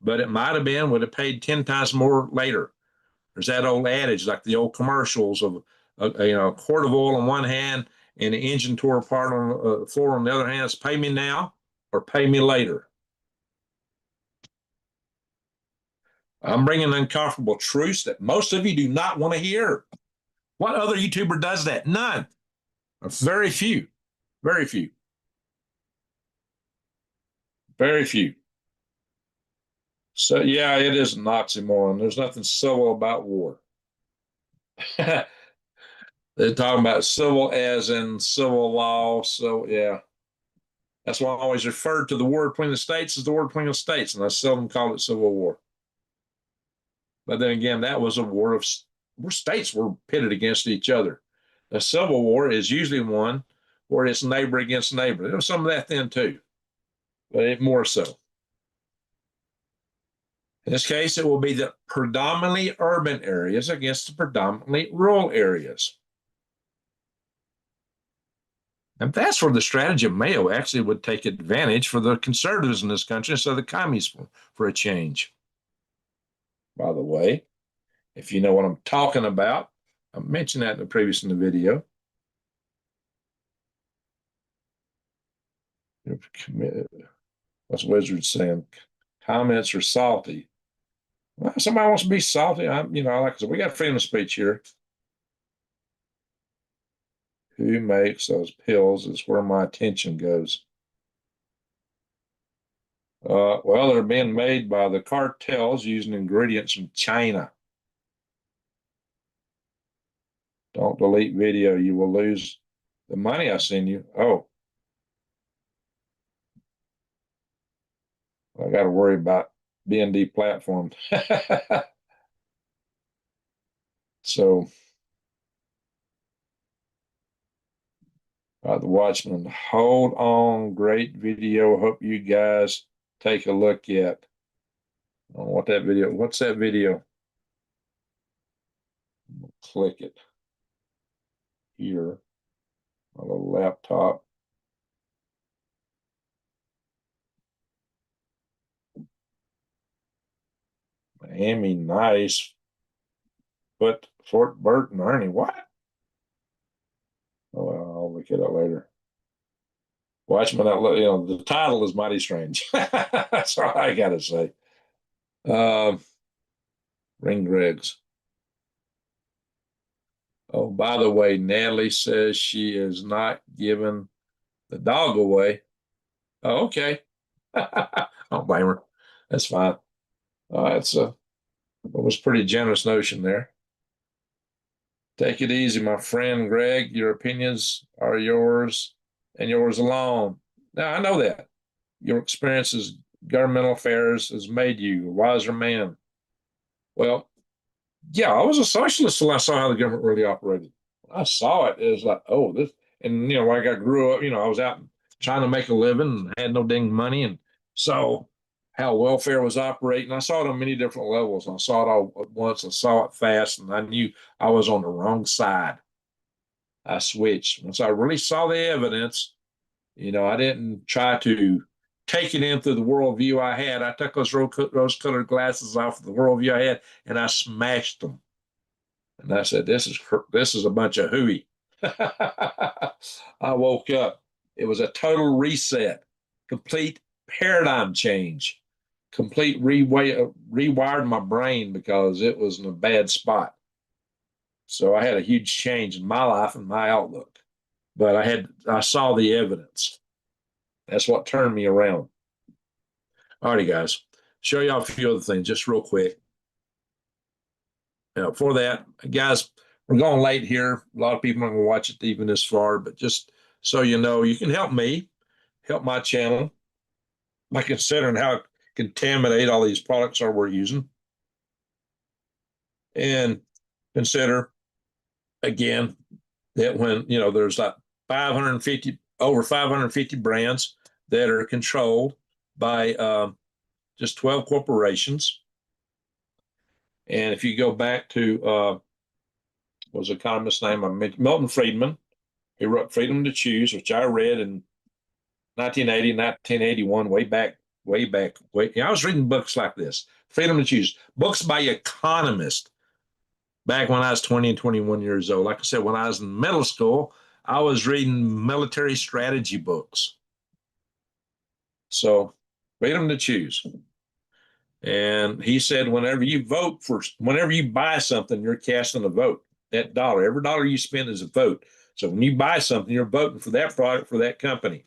But it might have been, would have paid 10 times more later. There's that old adage, like the old commercials of, a quart of oil on one hand and the engine tore apart on the floor on the other hand. It's pay me now or pay me later. I'm bringing uncomfortable truths that most of you do not want to hear. What other YouTuber does that? None. Very few. Very few. Very few. So, yeah, it is an oxymoron. There's nothing civil about war. They're talking about civil as in civil law. So, yeah. That's why I always refer to the war between the states as the war between the states, and I seldom call it civil war. But then again, that was a war of where states were pitted against each other. A civil war is usually one where it's neighbor against neighbor. There was some of that then too, but it more so. In this case, it will be the predominantly urban areas against the predominantly rural areas. And that's where the strategy of Mayo actually would take advantage for the conservatives in this country instead of the communists for a change. By the way, if you know what I'm talking about, I mentioned that in the previous in the video. What's Wizard saying? Comments are salty. Well, somebody wants to be salty. Like I said, we got freedom of speech here. Who makes those pills is where my attention goes. Well, they're being made by the cartels using ingredients from China. Don't delete video. You will lose the money I send you. Oh, I got to worry about being deplatformed. So, the Watchman, hold on. Great video. Hope you guys take a look at. I don't know what that video. What's that video? Click it here. My little laptop. Miami nice, but Fort Burton, Ernie, what? Oh, well, I'll look at it later. Watch me not, the title is mighty strange. That's all I gotta say. Um, Ring Dregs. Oh, by the way, Natalie says she is not giving the dog away. Oh, okay. I don't blame her. That's fine. That's a it was a pretty generous notion there. Take it easy, my friend Greg. Your opinions are yours and yours alone. Now, I know that. Your experiences, governmental affairs, has made you a wiser man. Well, yeah, I was a socialist until I saw how the government really operated. When I saw it, it was like, oh, this, and like I grew up, I was out trying to make a living and had no dang money, and saw how welfare was operating. I saw it on many different levels. I saw it all at once. I saw it fast, and I knew I was on the wrong side. I switched once I really saw the evidence. I didn't try to take it in through the worldview I had. I took those rose-colored glasses off of the worldview I had, and I smashed them. And I said, "This is a bunch of hooey." I woke up. It was a total reset, complete paradigm change, complete rewired my brain because it was in a bad spot. So I had a huge change in my life and my outlook. But I saw the evidence. That's what turned me around. All righty, guys. Show y'all a few other things just real quick. For that, guys, we're going late here. A lot of people aren't going to watch it even this far, but just so you know, you can help me, help my channel by considering how contaminated all these products are we're using. And consider, again, that when, there's like 550 brands that are controlled by just 12 corporations. And if you go back to, what was the economist's name? Milton Friedman. He wrote Freedom to Choose, which I read in 1980, 1981, way back. I was reading books like this, Freedom to Choose, books by economists back when I was 20 and 21 years old. Like I said, when I was in middle school, I was reading military strategy books. So, Freedom to Choose. And he said, whenever you buy something, you're casting a vote. That dollar, every dollar you spend is a vote. So when you buy something, you're voting for that product for that company.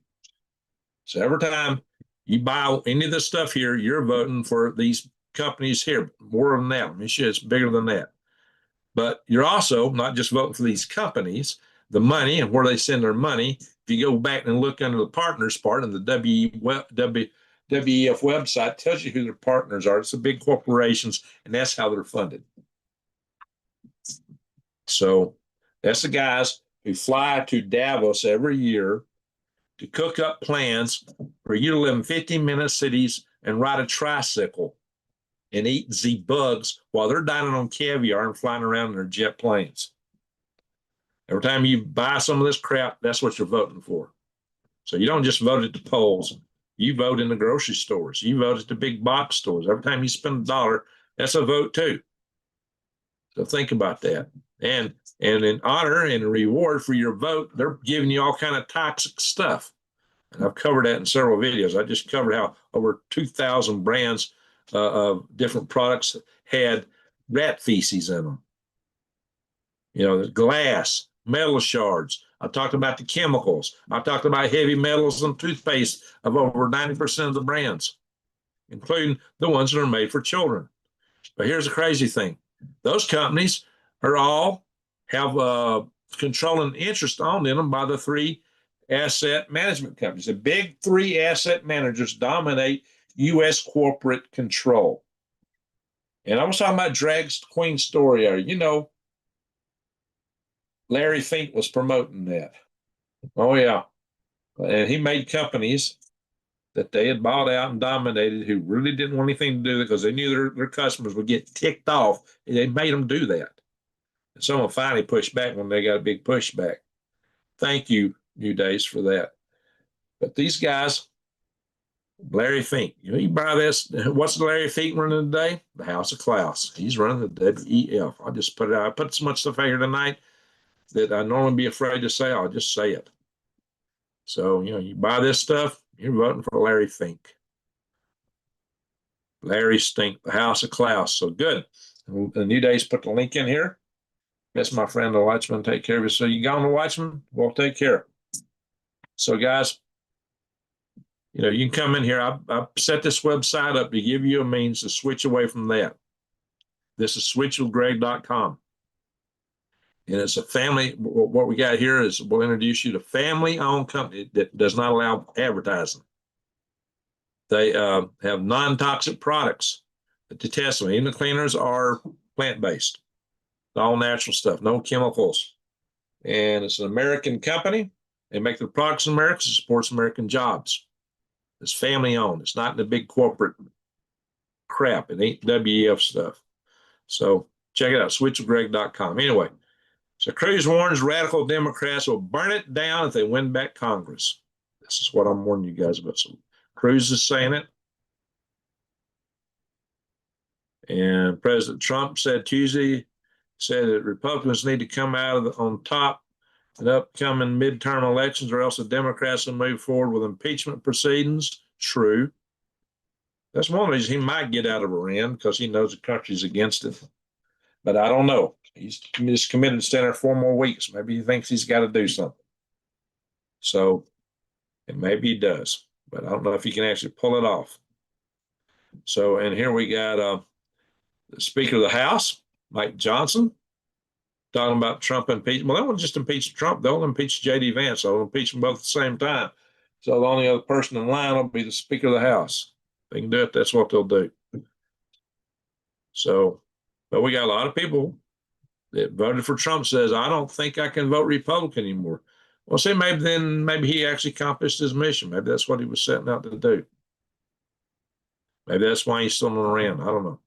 So every time you buy any of this stuff here, you're voting for these companies here. More than that. Let me show you, it's bigger than that. But you're also not just voting for these companies, the money and where they send their money. If you go back and look under the partners part in the WEF website, tells you who their partners are. It's the big corporations, and that's how they're funded. So that's the guys who fly to Davos every year to cook up plans for you to live in 15-minute cities and ride a tricycle and eat Z bugs while they're dining on caviar and flying around in their jet planes. Every time you buy some of this crap, that's what you're voting for. So you don't just vote at the polls. You vote in the grocery stores. You vote at the big box stores. Every time you spend a dollar, that's a vote too. So think about that. And in honor and reward for your vote, they're giving you all kind of toxic stuff. And I've covered that in several videos. I just covered how over 2,000 brands of different products had rat feces in them. The glass, metal shards. I talked about the chemicals. I talked about heavy metals and toothpaste of over 90% of the brands, including the ones that are made for children. But here's the crazy thing. Those companies are all have controlling interest owned in them by the three asset management companies. The big three asset managers dominate U.S. corporate control. And I was talking about Drag's Queen story. Larry Fink was promoting that. Oh, yeah. And he made companies that they had bought out and dominated who really didn't want anything to do with it because they knew their customers would get ticked off. And they made them do that. And someone finally pushed back when they got a big pushback. Thank you, new days for that. But these guys, Larry Fink, you buy this. What's Larry Fink running today? The House of Klaus. He's running the WEF. I'll just put it out. I put so much stuff out here tonight that I normally be afraid to say. I'll just say it. So, you buy this stuff, you're voting for Larry Fink. Larry Stink, the House of Klaus. So good. The New Days put the link in here. That's my friend, the Watchman, take care of you. So you got on the Watchman, we'll take care. So guys, you can come in here. I set this website up to give you a means to switch away from that. This is switchwithgreg.com. And it's a family. What we got here is we'll introduce you to family-owned company that does not allow advertising. They have non-toxic products to test them. Even the cleaners are plant-based. All natural stuff, no chemicals. And it's an American company. They make their products in America, it supports American jobs. It's family-owned. It's not the big corporate crap. It ain't WEF stuff. So check it out, switchwithgreg.com. Anyway, so Cruz warns radical Democrats will burn it down if they win back Congress. This is what I'm warning you guys about. So Cruz is saying it. And President Trump said Tuesday, that Republicans need to come out on top in upcoming midterm elections, or else the Democrats will move forward with impeachment proceedings. True. That's one reason he might get out of Iran, because he knows the country's against it. But I don't know. He's just committed to staying there 4 more weeks. Maybe he thinks he's got to do something. So, and maybe he does, but I don't know if he can actually pull it off. So, and here we got the Speaker of the House, Mike Johnson, talking about Trump impeachment. Well, they won't just impeach Trump. They'll impeach J.D. Vance. They'll impeach them both at the same time. So the only other person in line will be the Speaker of the House. They can do it. That's what they'll do. So, but we got a lot of people that voted for Trump says, I don't think I can vote Republican anymore. Well, see, maybe he actually accomplished his mission. Maybe that's what he was setting out to do. Maybe that's why he's still around. I don't know.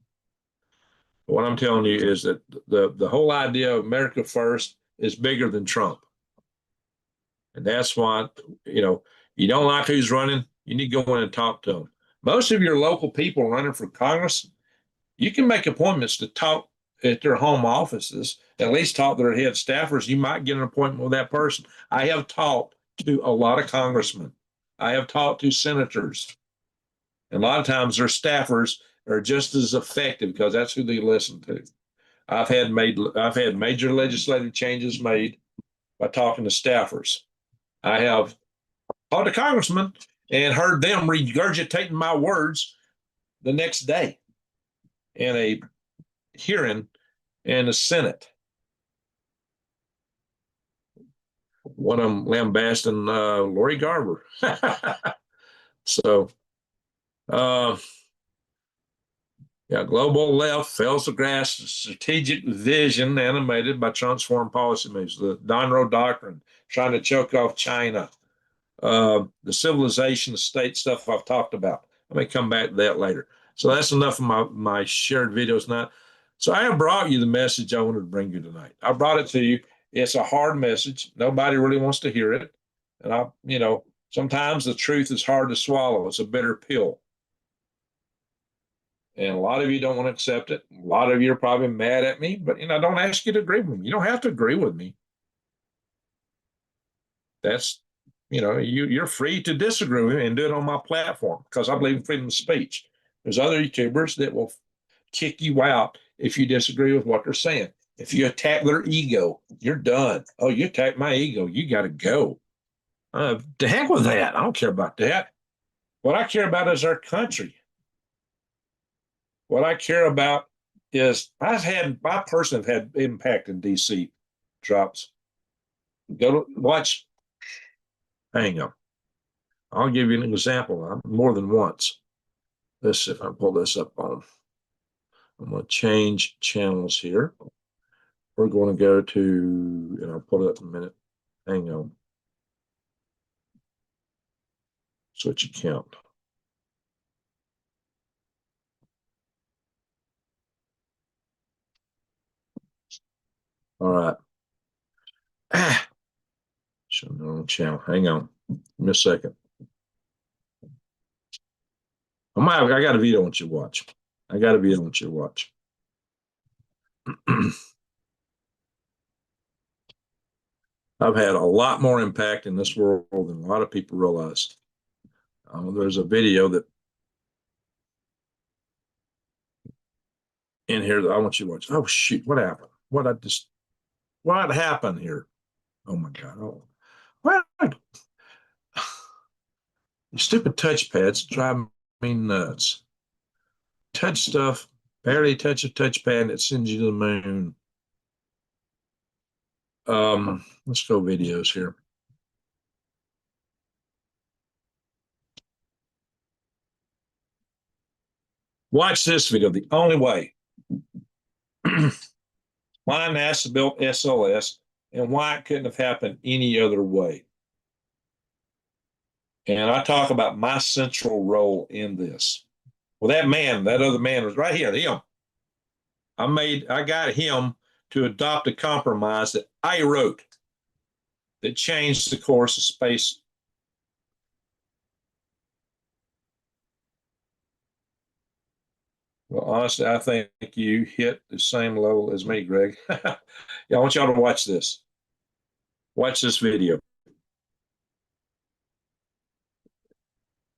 But what I'm telling you is that the whole idea of America first is bigger than Trump. And that's why, you don't like who's running, you need to go in and talk to them. Most of your local people running for Congress, you can make appointments to talk at their home offices, at least talk to their head staffers. You might get an appointment with that person. I have talked to a lot of congressmen. I have talked to senators. And a lot of times their staffers are just as effective because that's who they listen to. I've had major legislative changes made by talking to staffers. I have talked to congressmen and heard them regurgitating my words the next day in a hearing in the Senate. One of them lambasting Lori Garver. So, global left fails to grasp the strategic vision animated by Trump's foreign policy moves. The Donroe Doctrine, trying to choke off China. The civilization, the state stuff I've talked about. I may come back to that later. So that's enough of my shared videos now. So I have brought you the message I wanted to bring you tonight. I brought it to you. It's a hard message. Nobody really wants to hear it. And sometimes the truth is hard to swallow. It's a bitter pill. And a lot of you don't want to accept it. A lot of you are probably mad at me, but I don't ask you to agree with me. You don't have to agree with me. That's you're free to disagree with me and do it on my platform, because I believe in freedom of speech. There's other YouTubers that will kick you out if you disagree with what they're saying. If you attack their ego, you're done. Oh, you attack my ego, you got to go. To heck with that. I don't care about that. What I care about is our country. What I care about is I personally have had impact in DC drops. Go to watch. Hang on. I'll give you an example. More than once. Let's see if I can pull this up on. I'm going to change channels here. We're going to go to, and I'll pull it up in a minute. Hang on. Switch account. All right. So no. wrong channel. Hang on. Give me a second. I got a video I want you to watch. I got a video I want you to watch. I've had a lot more impact in this world than a lot of people realize. There's a video that in here that I want you to watch. Oh shoot, what happened? What happened here? Oh my God. Oh, what? Stupid touchpads drive me nuts. Touch stuff, barely touch a touchpad, and it sends you to the moon. Let's go videos here. Watch this video. The only way. Why NASA built SLS and why it couldn't have happened any other way. And I talk about my central role in this. Well, that other man was right here, him. I got him to adopt a compromise that I wrote that changed the course of space. Well, honestly, I think you hit the same level as me, Greg. Yeah, I want y'all to watch this. Watch this video.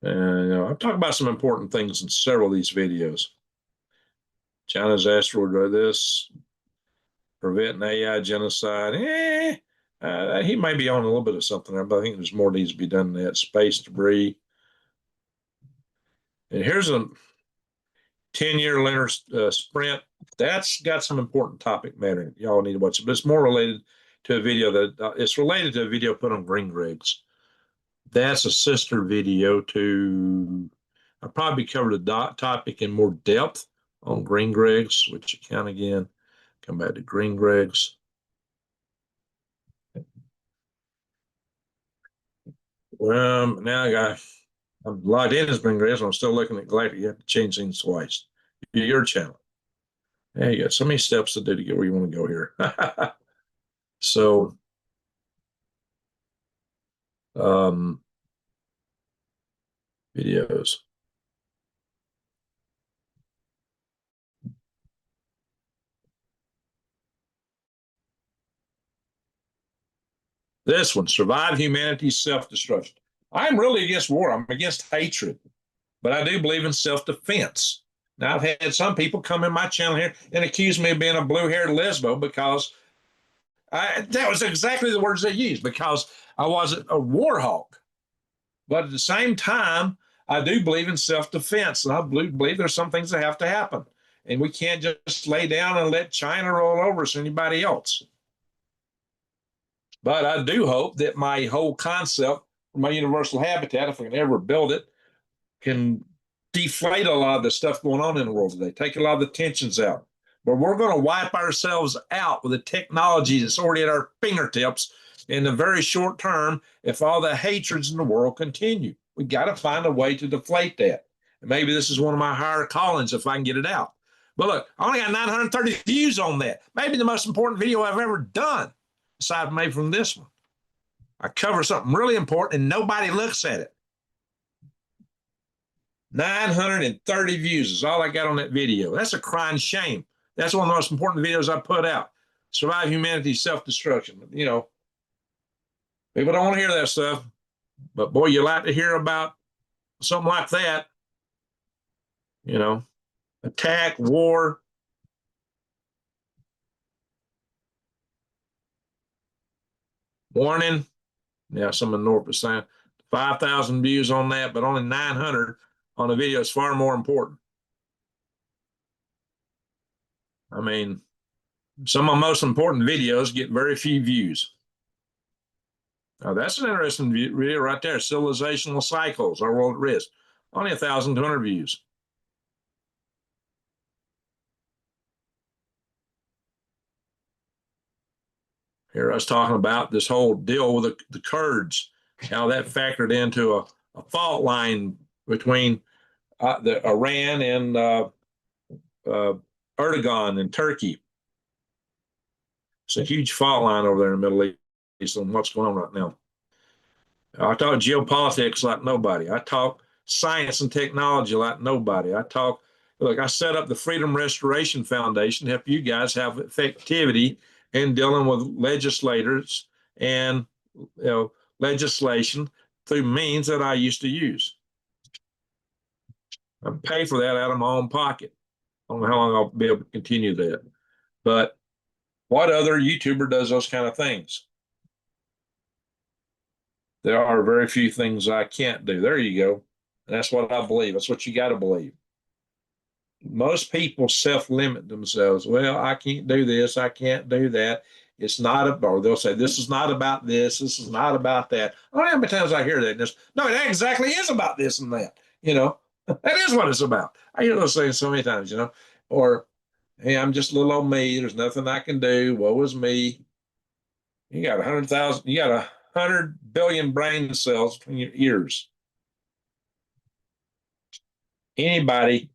And I'm talking about some important things in several of these videos. China's asteroid, this, preventing AI genocide. He may be on a little bit of something there, but I think there's more needs to be done than that. Space debris. And here's a 10-year linear sprint. That's got some important topic matter. Y'all need to watch it, but it's more related to a video that it's related to a video put on Green Greg's. That's a sister video to, I probably covered the topic in more depth on Green Greg's, which account again, come back to Green Greg's. Well, now I'm logged in as Green Greg's, and I'm still looking at Galactic. You have to change things twice. Your channel. Yeah, you got so many steps to do to get where you want to go here. So, videos. This one, survive humanity's self-destruction. I'm really against war. I'm against hatred, but I do believe in self-defense. Now, I've had some people come in my channel here and accuse me of being a blue-haired lesbo because that was exactly the words they used, because I wasn't a war hawk. But at the same time, I do believe in self-defense, and I believe there's some things that have to happen. And we can't just lay down and let China roll over us or anybody else. But I do hope that my whole concept, my universal habitat, if we can ever build it, can deflate a lot of the stuff going on in the world today, take a lot of the tensions out. But we're going to wipe ourselves out with the technology that's already at our fingertips in the very short term if all the hatreds in the world continue. We got to find a way to deflate that. And maybe this is one of my higher callings if I can get it out. But look, I only got 930 views on that. Maybe the most important video I've ever done, aside from maybe from this one. I cover something really important and nobody looks at it. 930 views is all I got on that video. That's a crying shame. That's one of the most important videos I put out. Survive humanity's self-destruction. You know, people don't want to hear that stuff, but boy, you like to hear about something like that. You know, attack, war. Warning. Yeah, some of the North is saying 5,000 views on that, but only 900 on a video is far more important. I mean, some of the most important videos get very few views. Now, that's an interesting video right there. Civilizational cycles, our world at risk. Only 1,200 views. Here I was talking about this whole deal with the Kurds, how that factored into a fault line between the Iran and Erdogan in Turkey. It's a huge fault line over there in the Middle East on what's going on right now. I talk geopolitics like nobody. I talk science and technology like nobody. Look, I set up the Freedom Restoration Foundation to help you guys have effectivity in dealing with legislators and legislation through means that I used to use. I pay for that out of my own pocket. I don't know how long I'll be able to continue that. But what other YouTuber does those kind of things? There are very few things I can't do. There you go. And that's what I believe. That's what you got to believe. Most people self-limit themselves. Well, I can't do this. I can't do that. It's not, or they'll say, this is not about this. This is not about that. I don't know how many times I hear that. Just, no, it exactly is about this and that. That is what it's about. I hear those things so many times, or, hey, I'm just a little old me. There's nothing I can do. Woe is me. You got 100,000, you got 100 billion brain cells between your ears. Anybody,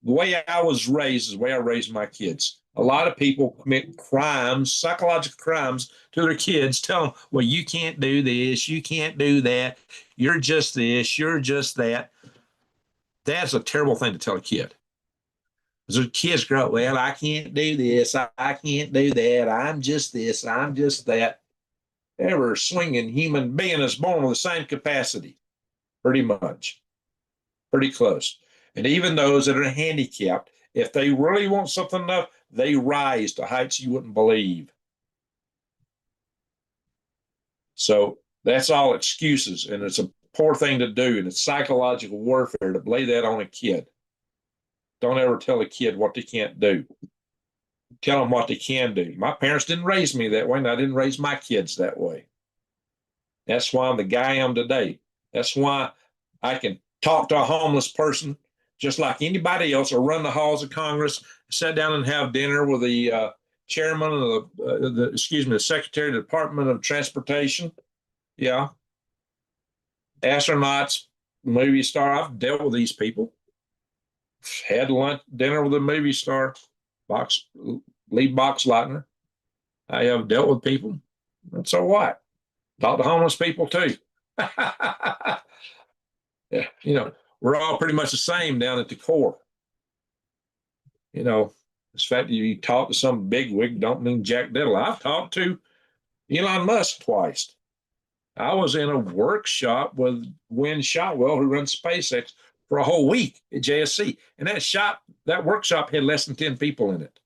the way I was raised is the way I raised my kids. A lot of people commit crimes, psychological crimes to their kids, tell them, well, you can't do this, you can't do that, you're just this, you're just that. That's a terrible thing to tell a kid. Because the kids grow up, well, I can't do this, I can't do that, I'm just this, I'm just that. Every swinging human being is born with the same capacity, pretty much, pretty close. And even those that are handicapped, if they really want something enough, they rise to heights you wouldn't believe. So that's all excuses, and it's a poor thing to do, and it's psychological warfare to lay that on a kid. Don't ever tell a kid what they can't do. Tell them what they can do. My parents didn't raise me that way, and I didn't raise my kids that way. That's why I'm the guy I am today. That's why I can talk to a homeless person just like anybody else, or run the halls of Congress, sit down and have dinner with the chairman of the Secretary of the Department of Transportation. Yeah. Astronauts, movie star. I've dealt with these people. Had lunch, dinner with a movie star, Lee Boxleitner. I have dealt with people. And so what? Talk to homeless people too. Yeah, we're all pretty much the same down at the core. This fact that you talk to some bigwig don't mean jack diddle. I've talked to Elon Musk twice. I was in a workshop with Wynn Shotwell, who runs SpaceX, for a whole week at JSC. And that workshop had less than 10 people in it.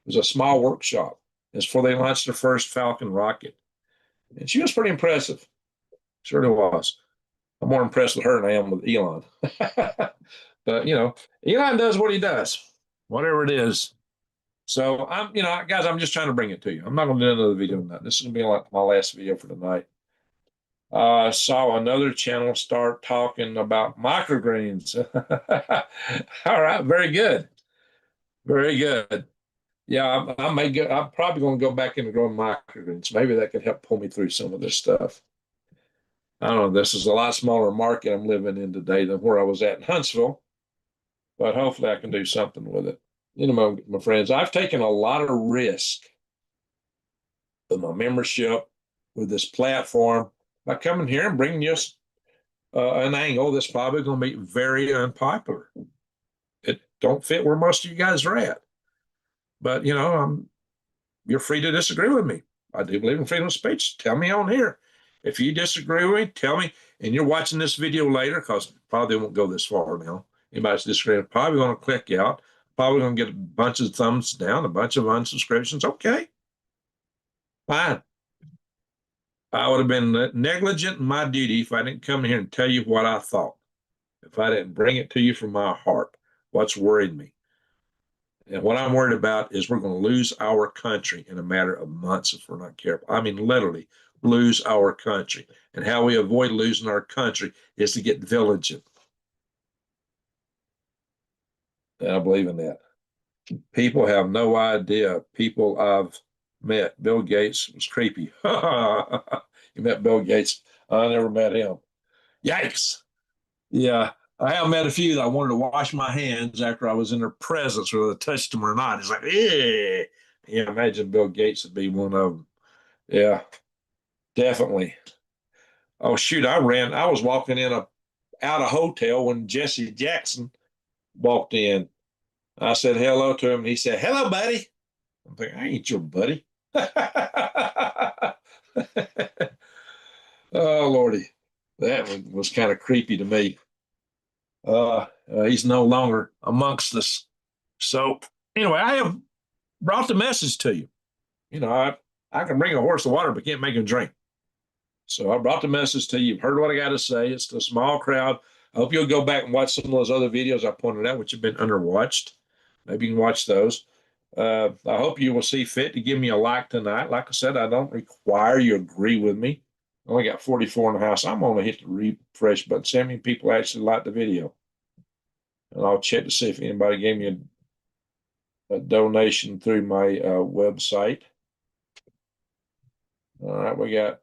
It was a small workshop. It's before they launched their first Falcon rocket. And she was pretty impressive. Certainly was. I'm more impressed with her than I am with Elon. But, Elon does what he does, whatever it is. So guys, I'm just trying to bring it to you. I'm not going to do another video on that. This is going to be like my last video for tonight. I saw another channel start talking about microgreens. All right, very good. Very good. Yeah, I'm probably going to go back into growing microgreens. Maybe that could help pull me through some of this stuff. I don't know. This is a lot smaller market I'm living in today than where I was at in Huntsville, but hopefully I can do something with it. My friends, I've taken a lot of risk with my membership, with this platform, by coming here and bringing you an angle that's probably going to be very unpopular. It don't fit where most of you guys are at. But, you're free to disagree with me. I do believe in freedom of speech. Tell me on here. If you disagree with me, tell me. And you're watching this video later, because probably won't go this far now. Anybody's disagreeing, probably going to click out. Probably going to get a bunch of thumbs down, a bunch of unsubscriptions. Okay. Fine. I would have been negligent in my duty if I didn't come here and tell you what I thought. If I didn't bring it to you from my heart, what's worried me. And what I'm worried about is we're going to lose our country in a matter of months if we're not careful. I mean, literally lose our country. And how we avoid losing our country is to get vigilant. And I believe in that. People have no idea. People I've met. Bill Gates was creepy. You met Bill Gates. I never met him. Yikes. Yeah. I have met a few that I wanted to wash my hands after I was in their presence, whether I touched them or not. It's like, eh. Yeah, imagine Bill Gates would be one of them. Yeah, definitely. Oh shoot, I ran. I was walking in a out of hotel when Jesse Jackson walked in. I said hello to him, and he said, "Hello, buddy." I'm thinking, I ain't your buddy. Oh Lordy, that one was kind of creepy to me. He's no longer amongst us. So anyway, I have brought the message to you. You know, I can bring a horse to water, but can't make him drink. So I brought the message to you. You've heard what I got to say. It's a small crowd. I hope you'll go back and watch some of those other videos I pointed out, which have been underwatched. Maybe you can watch those. I hope you will see fit to give me a like tonight. Like I said, I don't require you agree with me. I only got 44 in the house. I'm going to hit the refresh button. See how many people actually like the video. And I'll check to see if anybody gave me a donation through my website. All right, we got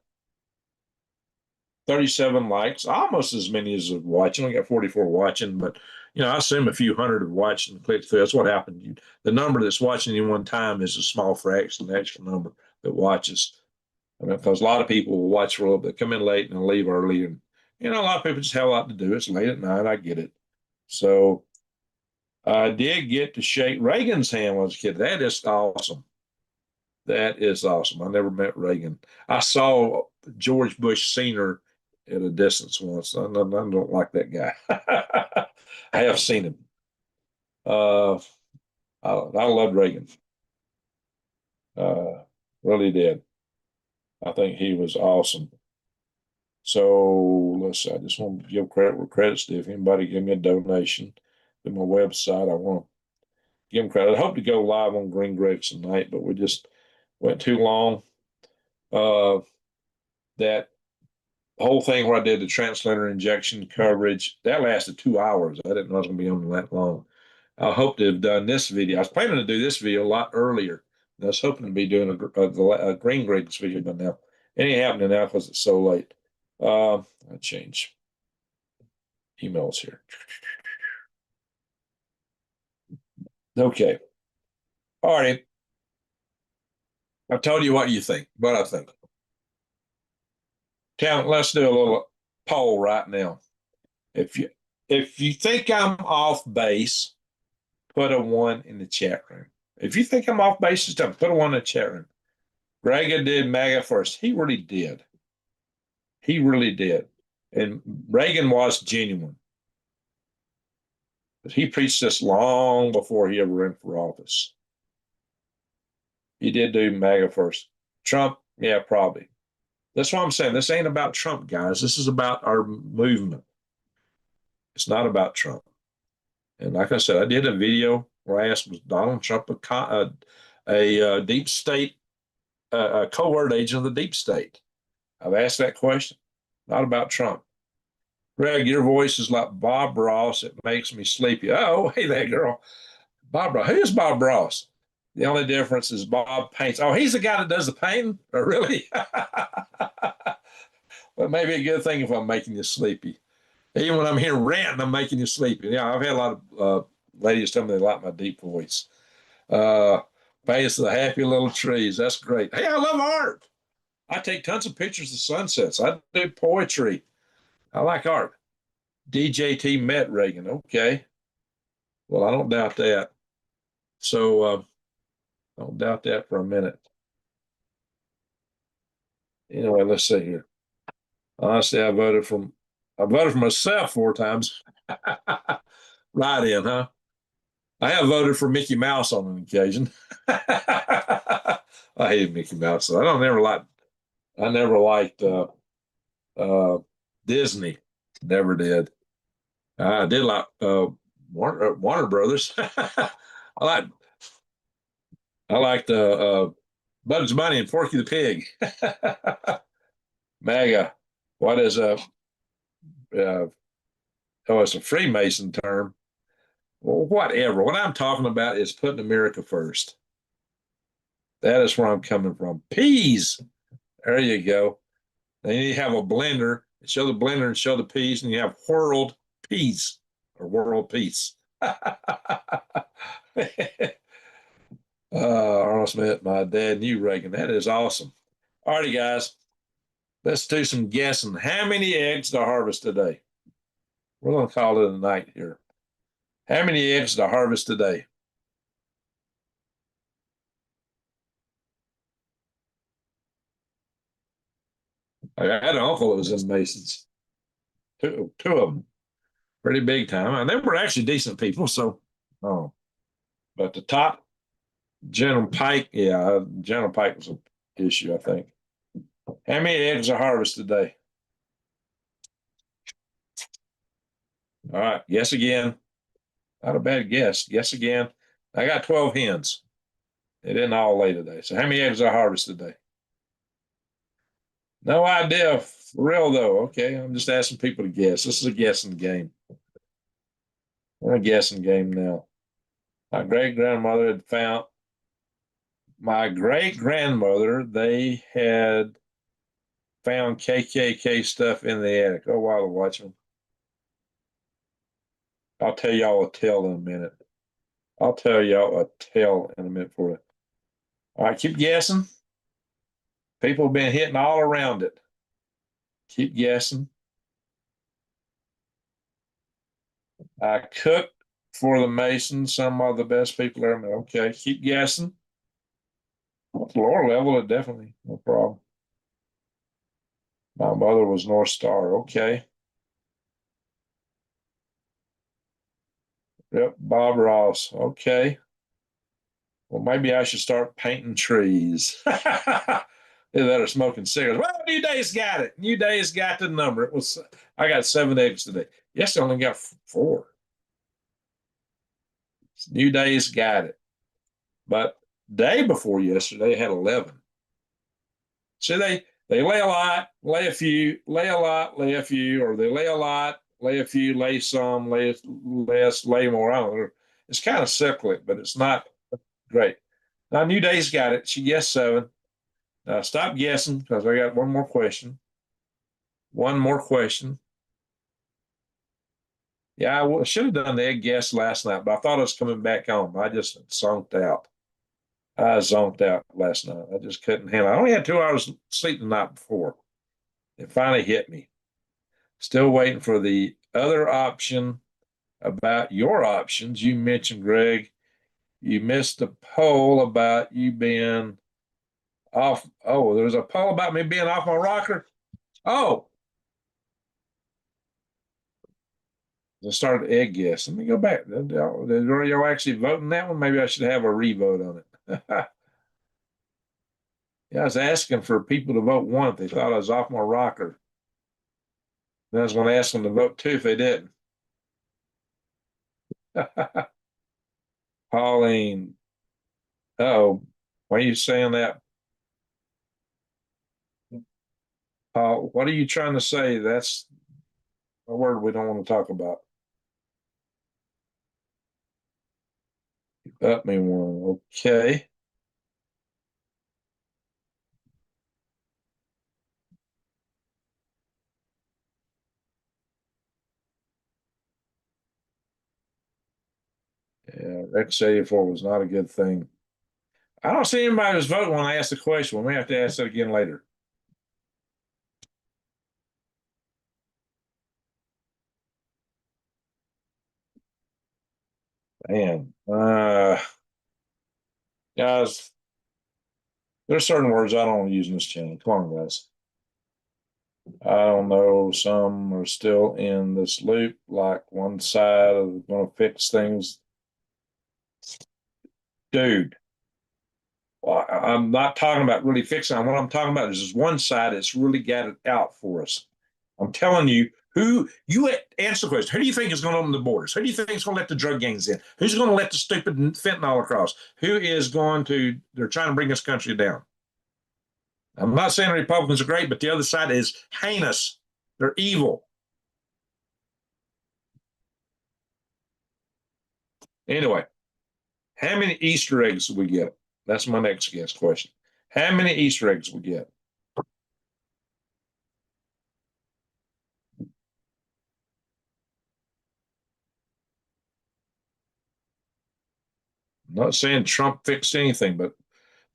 37 likes, almost as many as watching. We got 44 watching, but I assume a few hundred have watched and clicked through. That's what happened. The number that's watching any one time is a small fraction of the actual number that watches. I mean, because a lot of people will watch for a little bit, come in late and leave early, and a lot of people just have a lot to do. It's late at night. I get it. So I did get to shake Reagan's hand when I was a kid. That is awesome. That is awesome. I never met Reagan. I saw George Bush Sr. at a distance once. I don't like that guy. I have seen him. I loved Reagan. Really did. I think he was awesome. So let's see. I just want to give credit where credit's due. If anybody give me a donation to my website, I want to give them credit. I hope to go live on Green Grapes tonight, but we just went too long. That whole thing where I did the translator injection coverage, that lasted 2 hours. I didn't know I was going to be on that long. I hope to have done this video. I was planning to do this video a lot earlier. I was hoping to be doing a green grapes video by now. It ain't happening now because it's so late. I change emails here. Okay. All right. I've told you what you think, what I think. Let's do a little poll right now. If you think I'm off base, put a 1 in the chat room. If you think I'm off base, just put a 1 in the chat room. Grega did MAGA first. He really did. He really did. And Reagan was genuine. But he preached this long before he ever ran for office. He did do MAGA first. Trump, yeah, probably. That's what I'm saying. This ain't about Trump, guys. This is about our movement. It's not about Trump. And like I said, I did a video where I asked, was Donald Trump a deep state, a covert agent of the deep state? I've asked that question. Not about Trump. Greg, your voice is like Bob Ross. It makes me sleepy. Oh, hey there, girl. Bob Ross. Who's Bob Ross? The only difference is Bob paints. Oh, he's the guy that does the painting? Oh, really? Well, maybe a good thing if I'm making you sleepy. Even when I'm here ranting, I'm making you sleepy. Yeah, I've had a lot of ladies tell me they like my deep voice. Paints the happy little trees. That's great. Hey, I love art. I take tons of pictures of sunsets. I do poetry. I like art. DJT met Reagan. Okay. Well, I don't doubt that. So I don't doubt that for a minute. Anyway, let's see here. Honestly, I voted for myself 4 times. Right in, huh? I have voted for Mickey Mouse on an occasion. I hated Mickey Mouse. I never liked uh, Disney. Never did. I did like Warner Brothers. I liked Bugs Bunny and Porky the Pig. MAGA. What is uh, oh, it's a Freemason term. Well, whatever. What I'm talking about is putting America first. That is where I'm coming from. Peas. There you go. Then you have a blender. Show the blender and show the peas, and you have whirled peas or world peace. Arnold Smith, my dad knew Reagan. That is awesome. All righty, guys. Let's do some guessing. How many eggs to harvest today? We're going to call it a night here. How many eggs to harvest today? I had an uncle that was in Masons. Two of them, pretty big time, and they were actually decent people. So, oh, but the top General Pike, yeah, General Pike was an issue, I think. How many eggs are harvested today? All right, guess again. Not a bad guess. Guess again. I got 12 hens. They didn't all lay today. So how many eggs are harvested today? No idea. For real though. Okay, I'm just asking people to guess. This is a guessing game. We're a guessing game now. My great grandmother had found my great grandmother. They had found KKK stuff in the attic. Oh, while I watch them. I'll tell y'all a tale in a minute. I'll tell y'all a tale in a minute for it. All right, keep guessing. People have been hitting all around it. Keep guessing. I cooked for the Masons, some of the best people there. Okay, keep guessing. Lower level, it definitely, no problem. My mother was North Star. Okay. Yep, Bob Ross. Okay. Well, maybe I should start painting trees. Either that or smoking cigarettes. Well, New Day's got it. New Day's got the number. It was I got 7 eggs today. Yes, I only got 4. New Day's got it. But day before yesterday, I had 11. So they lay a lot, lay a few, lay a lot, lay a few, or they lay a lot, lay a few, lay some, lay less, lay more. I don't know. It's kind of cyclic, but it's not great. Now, New Day's got it. She guessed 7. Now, stop guessing because I got one more question. One more question. Yeah, I should have done the egg guess last night, but I thought I was coming back home. I just zonked out. I zonked out last night. I just couldn't handle it. I only had 2 hours sleep the night before. It finally hit me. Still waiting for the other option about your options. You mentioned, Greg, you missed the poll about you being off. Oh, there was a poll about me being off my rocker. Oh, I started egg guess. Let me go back. Are y'all actually voting that one? Maybe I should have a revote on it. Yeah, I was asking for people to vote 1 if they thought I was off my rocker. Then I was going to ask them to vote 2 if they didn't. Pauline, oh, why are you saying that? Paul, what are you trying to say? That's a word we don't want to talk about. Up me one. Okay. Yeah, X84 was not a good thing. I don't see anybody who's voting when I ask the question. We may have to ask that again later. Man, guys, there's certain words I don't use in this channel. Come on, guys. I don't know. Some are still in this loop, like one side of going to fix things. Dude, well, I'm not talking about really fixing. What I'm talking about is this one side that's really got it out for us. I'm telling you, who you answer the question. Who do you think is going to open the borders? Who do you think is going to let the drug gangs in? Who's going to let the stupid fentanyl across? Who is going to? They're trying to bring this country down. I'm not saying the Republicans are great, but the other side is heinous. They're evil. Anyway, how many Easter eggs do we get? That's my next guess question. How many Easter eggs we get? I'm not saying Trump fixed anything, but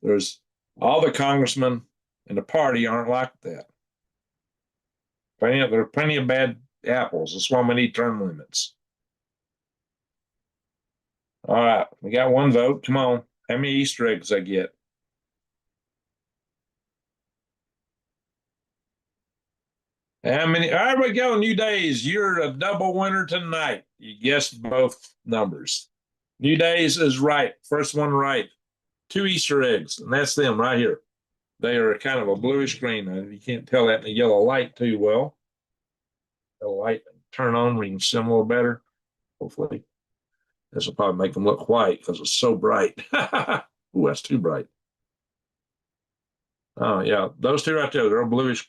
there's all the congressmen in the party aren't like that. There are plenty of bad apples. That's why we need term limits. All right, we got one vote. Come on. How many Easter eggs I get? How many? All right, we go. New Days. You're a double winner tonight. You guessed both numbers. New Days is right. First one right. Two Easter eggs, and that's them right here. They are kind of a bluish green. You can't tell that in the yellow light too well. The light turn on, we can see them a little better. Hopefully, this will probably make them look white because it's so bright. Ooh, that's too bright. Oh yeah, those two right there, they're a bluish,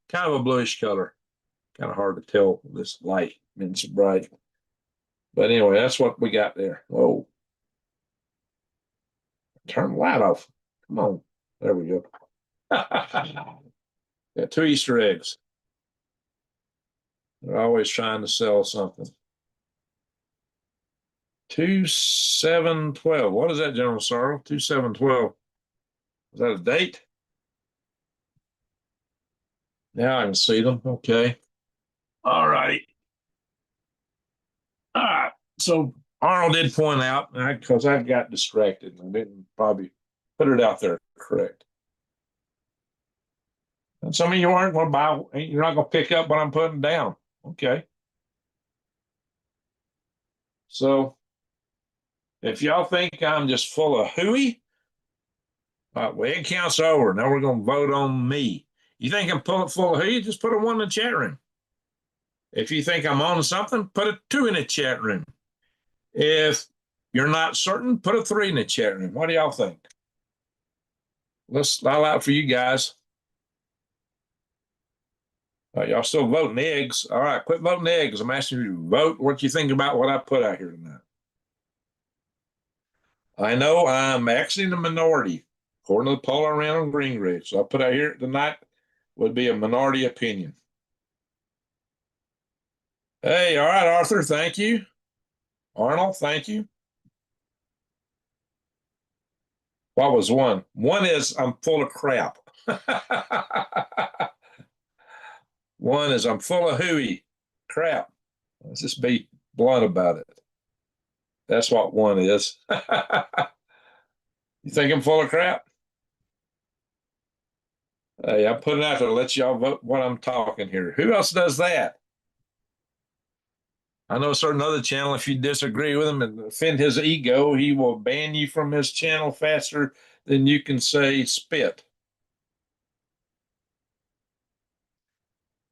kind of a bluish color. Kind of hard to tell this light. I mean, it's bright. But anyway, that's what we got there. Whoa. Turn the light off. Come on. There we go. Got two Easter eggs. They're always trying to sell something. 2712. What is that, General Sorrell? 2712. Is that a date? Now I can see them. Okay. All right. All right. So Arnold did point out, because I got distracted and didn't probably put it out there correct. And some of you aren't going to buy, you're not going to pick up what I'm putting down. Okay. So if y'all think I'm just full of hooey, well, it counts over. Now we're going to vote on me. You think I'm full of hooey, just put a one in the chat room. If you think I'm on something, put a two in the chat room. If you're not certain, put a three in the chat room. What do y'all think? Let's style out for you guys. Y'all still voting eggs. All right, quit voting eggs. I'm asking you to vote what you think about what I put out here tonight. I know I'm actually in the minority, according to the poll I ran on Greenridge. So I put out here tonight would be a minority opinion. Hey, all right, Arthur, thank you. Arnold, thank you. What was one? One is I'm full of crap. One is I'm full of hooey crap. Let's just be blunt about it. That's what one is. You think I'm full of crap? Hey, I'm putting out there to let y'all vote what I'm talking here. Who else does that? I know a certain other channel, if you disagree with him and offend his ego, he will ban you from his channel faster than you can say spit.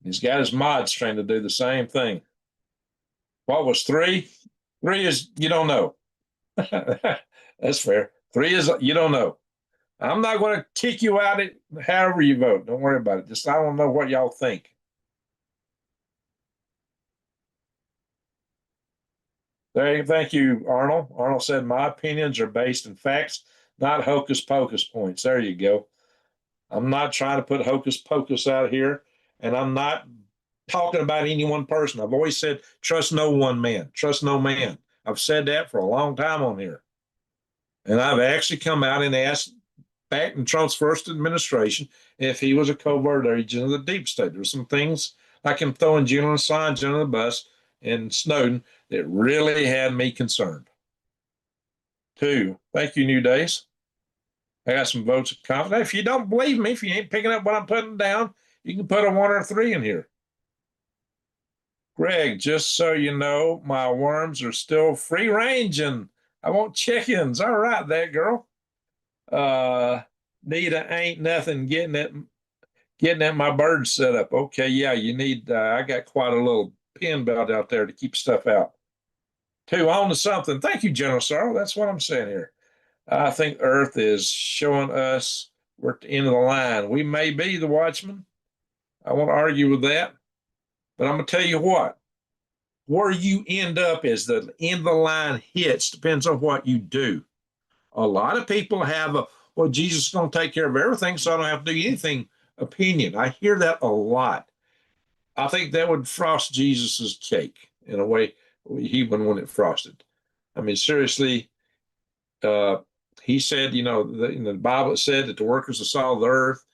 He's got his mods trying to do the same thing. What was three? Three is you don't know. That's fair. Three is you don't know. I'm not going to kick you out at however you vote. Don't worry about it. Just I don't know what y'all think. Thank you, Arnold. Arnold said my opinions are based in facts, not hocus pocus points. There you go. I'm not trying to put hocus pocus out here, and I'm not talking about any one person. I've always said trust no one man, trust no man. I've said that for a long time on here. And I've actually come out and asked back in Trump's first administration if he was a covert agent of the deep state. There were some things like him throwing Julian Assange under the bus and Snowden that really had me concerned. Two, thank you, New Days. I got some votes of confidence. If you don't believe me, if you ain't picking up what I'm putting down, you can put a one or a three in here. Greg, just so you know, my worms are still free range and I want chickens. All right, that girl. Nita ain't nothing getting at my bird setup. Okay, yeah, you need. I got quite a little pin belt out there to keep stuff out. Two, on to something. Thank you, General Sorrow. That's what I'm saying here. I think Earth is showing us we're at the end of the line. We may be the watchman. I won't argue with that, but I'm gonna tell you what. Where you end up as the end of the line hits depends on what you do. A lot of people have a, well, Jesus is going to take care of everything, so I don't have to do anything opinion. I hear that a lot. I think that would frost Jesus's cake in a way he wouldn't want it frosted. I mean, seriously, he said, in the Bible it said that the workers of salt of the earth,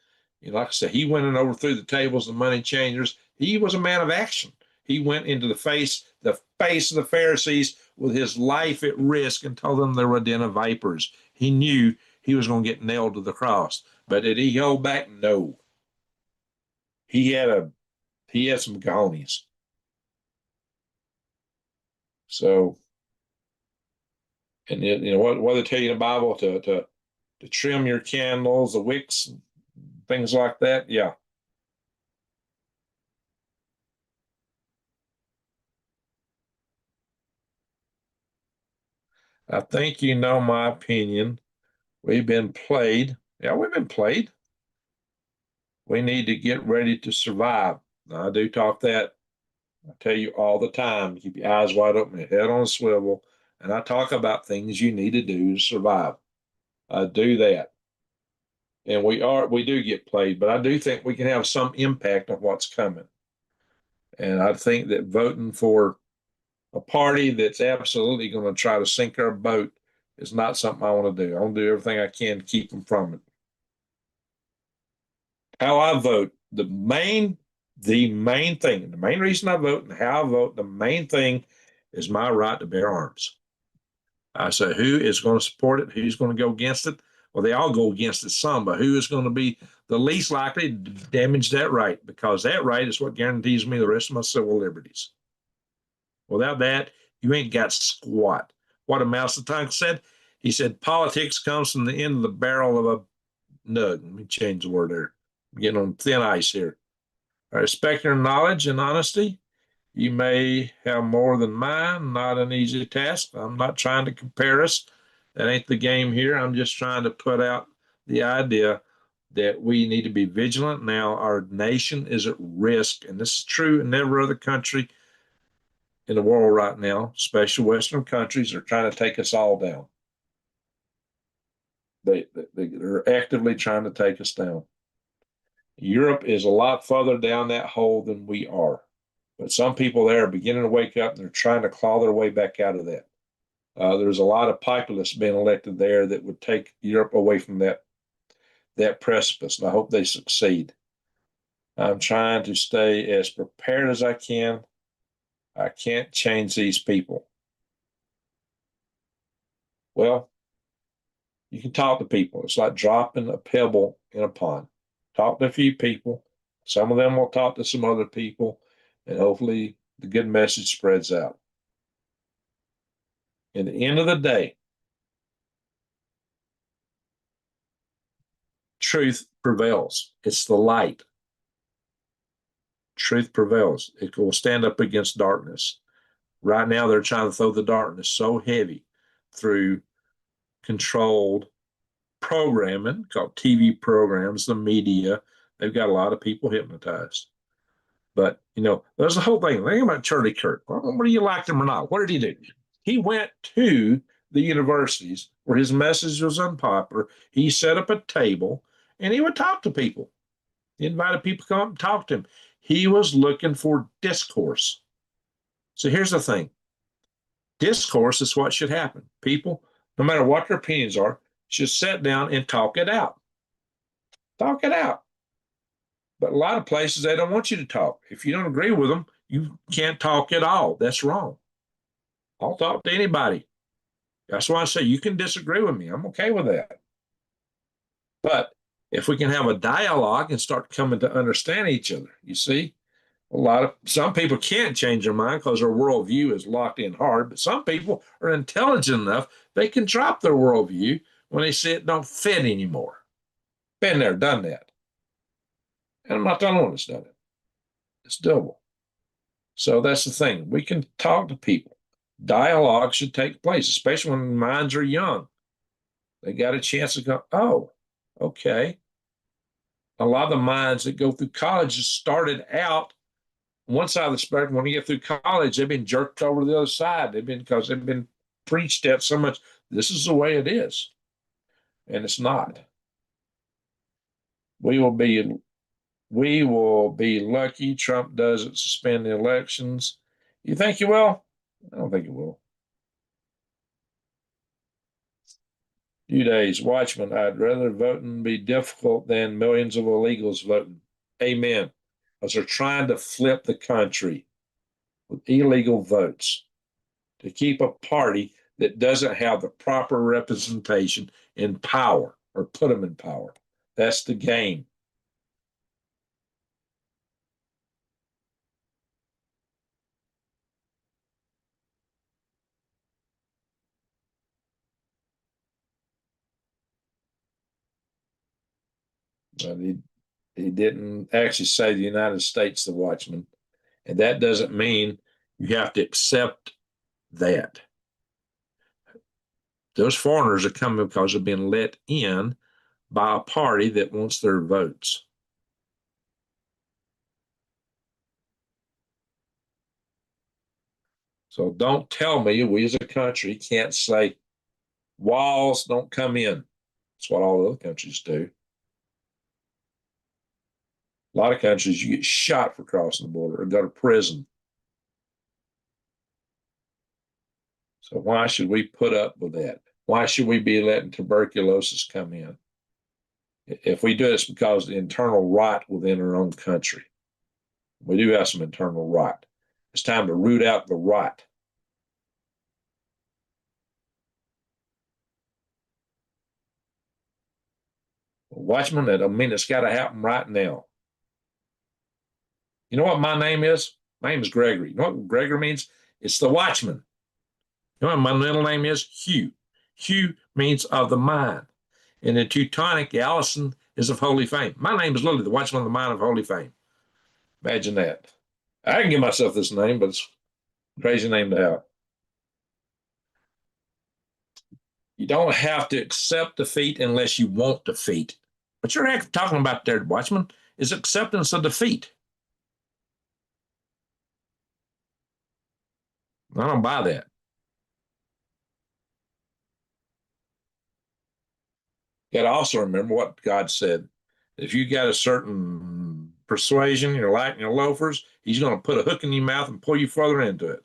like I said, he went and overthrew the tables of money changers. He was a man of action. He went into the face of the Pharisees with his life at risk and told them they were a den of vipers. He knew he was going to get nailed to the cross. But did he hold back? No. He had some cojones. So, and what they tell you in the Bible to trim your candles, the wicks, things like that. Yeah. I think you know my opinion. We've been played. Yeah, we've been played. We need to get ready to survive. Now, I do talk that. I tell you all the time, keep your eyes wide open, your head on a swivel, and I talk about things you need to do to survive. I do that. And we do get played, but I do think we can have some impact on what's coming. And I think that voting for a party that's absolutely going to try to sink our boat is not something I want to do. I want to do everything I can to keep them from it. How I vote, the main thing, the main reason I vote and how I vote, the main thing is my right to bear arms. I say who is going to support it, who's going to go against it. Well, they all go against it some, but who is going to be the least likely to damage that right? Because that right is what guarantees me the rest of my civil liberties. Without that, you ain't got squat. What Mao Zedong said? He said, politics comes from the end of the barrel of a nug. Let me change the word there. I'm getting on thin ice here. I respect your knowledge and honesty. You may have more than mine, not an easy task. I'm not trying to compare us. That ain't the game here. I'm just trying to put out the idea that we need to be vigilant. Now, our nation is at risk, and this is true in every other country in the world right now, especially Western countries, are trying to take us all down. They're actively trying to take us down. Europe is a lot further down that hole than we are. But some people there are beginning to wake up and they're trying to claw their way back out of that. There's a lot of populists being elected there that would take Europe away from that precipice, and I hope they succeed. I'm trying to stay as prepared as I can. I can't change these people. Well, you can talk to people. It's like dropping a pebble in a pond. Talk to a few people. Some of them will talk to some other people, and hopefully the good message spreads out. At the end of the day, truth prevails. It's the light. Truth prevails. It will stand up against darkness. Right now, they're trying to throw the darkness so heavy through controlled programming called TV programs, the media. They've got a lot of people hypnotized. But, there's the whole thing. Think about Charlie Kirk. Whether you liked him or not, what did he do? He went to the universities where his message was unpopular. He set up a table and he would talk to people. He invited people to come up and talk to him. He was looking for discourse. So here's the thing. Discourse is what should happen. People, no matter what their opinions are, should sit down and talk it out. Talk it out. But a lot of places, they don't want you to talk. If you don't agree with them, you can't talk at all. That's wrong. I'll talk to anybody. That's why I say you can disagree with me. I'm okay with that. But if we can have a dialogue and start coming to understand each other, you see, some people can't change their mind because their worldview is locked in hard, but some people are intelligent enough they can drop their worldview when they see it don't fit anymore. Been there, done that. And I'm not the only one that's done it. It's doable. So that's the thing. We can talk to people. Dialogue should take place, especially when minds are young. They got a chance to go, oh, okay. A lot of the minds that go through college just started out one side of the spectrum. When you get through college, they've been jerked over to the other side. Because they've been preached at so much. This is the way it is. And it's not. We will be lucky Trump doesn't suspend the elections. You think he will? I don't think he will. Few days, Watchman, I'd rather voting be difficult than millions of illegals voting. Amen. because they're trying to flip the country with illegal votes to keep a party that doesn't have the proper representation in power or put them in power. That's the game. But he didn't actually say the United States, the watchman. And that doesn't mean you have to accept that. Those foreigners are coming because they've been let in by a party that wants their votes. So don't tell me we as a country can't say walls don't come in. That's what all other countries do. A lot of countries you get shot for crossing the border or go to prison. So why should we put up with that? Why should we be letting tuberculosis come in? If we do it, it's because of the internal rot within our own country. We do have some internal rot. It's time to root out the rot. Watchman, I mean, it's got to happen right now. You know what my name is? My name is Gregory. You know what Gregory means? It's the watchman. You know what my middle name is? Hugh. Hugh means of the mind. In the Teutonic, Allison is of holy fame. My name is literally the watchman of the mind of holy fame. Imagine that. I can give myself this name, but it's a crazy name to have. You don't have to accept defeat unless you want defeat. What you're actually talking about there, watchman, is acceptance of defeat. I don't buy that. You got to also remember what God said. If you got a certain persuasion, you're lighting your loafers, he's going to put a hook in your mouth and pull you further into it.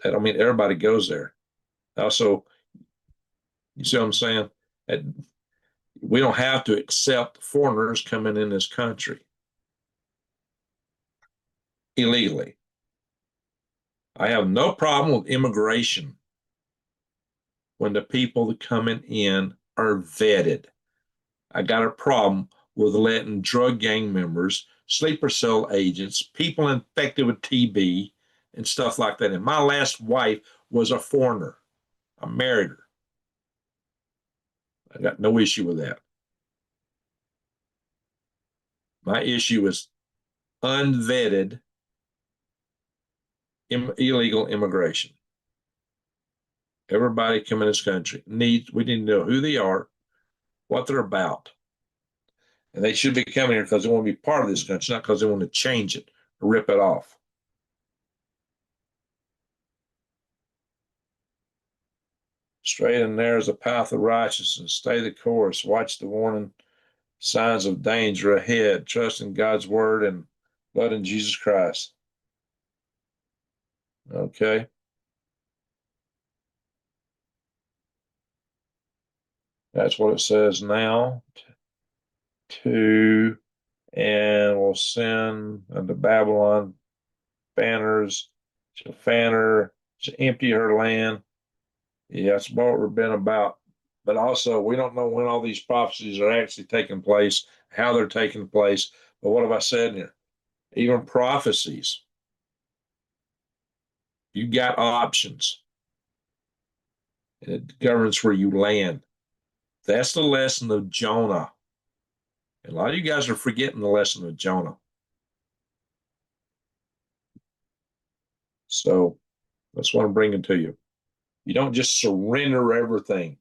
That don't mean everybody goes there. Also, you see what I'm saying? That we don't have to accept foreigners coming in this country illegally. I have no problem with immigration when the people that coming in are vetted. I got a problem with letting drug gang members, sleeper cell agents, people infected with TB, and stuff like that. And my last wife was a foreigner. I married her. I got no issue with that. My issue is unvetted illegal immigration. Everybody coming in this country we need to know who they are, what they're about. And they should be coming here because they want to be part of this country, not because they want to change it or rip it off. Straight and narrow is the path of righteousness. Stay the course. Watch the warning signs of danger ahead. Trust in God's word and blood in Jesus Christ. Okay. That's what it says now. To and will send unto Babylon banners, shall fan her, shall empty her land. Yeah, that's what we've been about. But also, we don't know when all these prophecies are actually taking place, how they're taking place. But what have I said here? Even prophecies, you got options. And it governs where you land. That's the lesson of Jonah. And a lot of you guys are forgetting the lesson of Jonah. So that's what I'm bringing to you. You don't just surrender everything.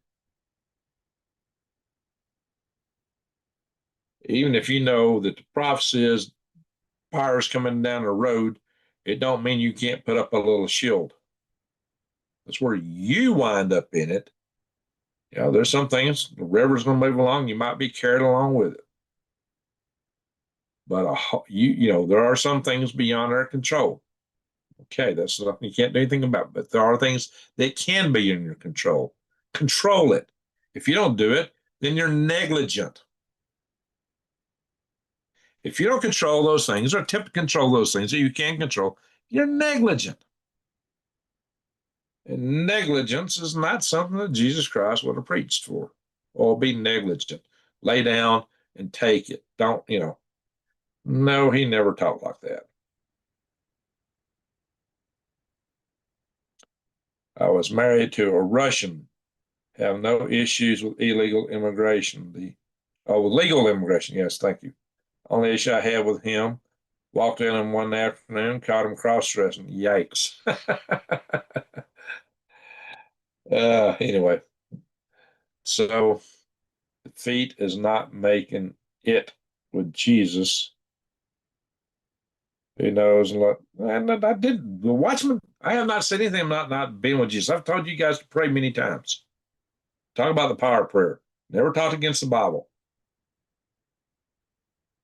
Even if you know that the prophecy is fire's coming down the road, it don't mean you can't put up a little shield. That's where you wind up in it. You know, there's some things, the river's going to move along, you might be carried along with it. But you know, there are some things beyond our control. Okay, that's something you can't do anything about, but there are things that can be in your control. Control it. If you don't do it, then you're negligent. If you don't control those things or attempt to control those things that you can control, you're negligent. And negligence is not something that Jesus Christ would have preached for. Or be negligent. Lay down and take it. Don't, no, he never taught like that. I was married to a Russian. Have no issues with illegal immigration. With legal immigration, yes, thank you. Only issue I had with him, walked in him one afternoon, caught him cross-dressing. Yikes. Anyway, so the feet is not making it with Jesus. Who knows? And I did the Watchman. I have not said anything about not being with Jesus. I've told you guys to pray many times. Talk about the power of prayer. Never talked against the Bible.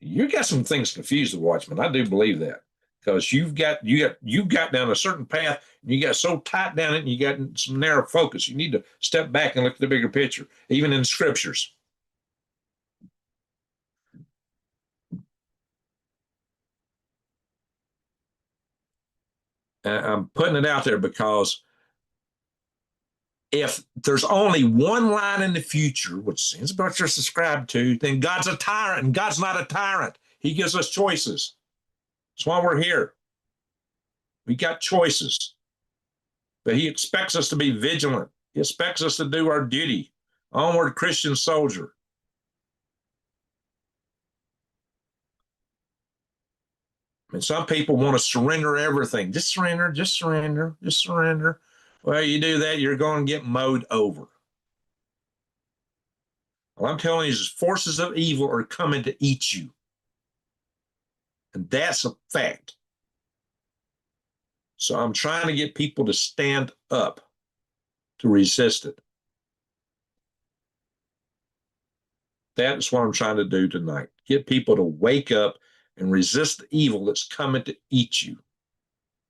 You got some things confused, the Watchman. I do believe that because you've got down a certain path. And you got so tight down it, and you got some narrow focus. You need to step back and look at the bigger picture, even in scriptures. I'm putting it out there because if there's only one line in the future, which seems what you're subscribed to, then God's a tyrant, and God's not a tyrant. He gives us choices. That's why we're here. We got choices, but he expects us to be vigilant. He expects us to do our duty. Onward, Christian soldier. I mean, some people want to surrender everything. Just surrender, just surrender, just surrender. Well, you do that, you're going to get mowed over. Well, I'm telling you, forces of evil are coming to eat you. And that's a fact. So I'm trying to get people to stand up to resist it. That's what I'm trying to do tonight. Get people to wake up and resist the evil that's coming to eat you.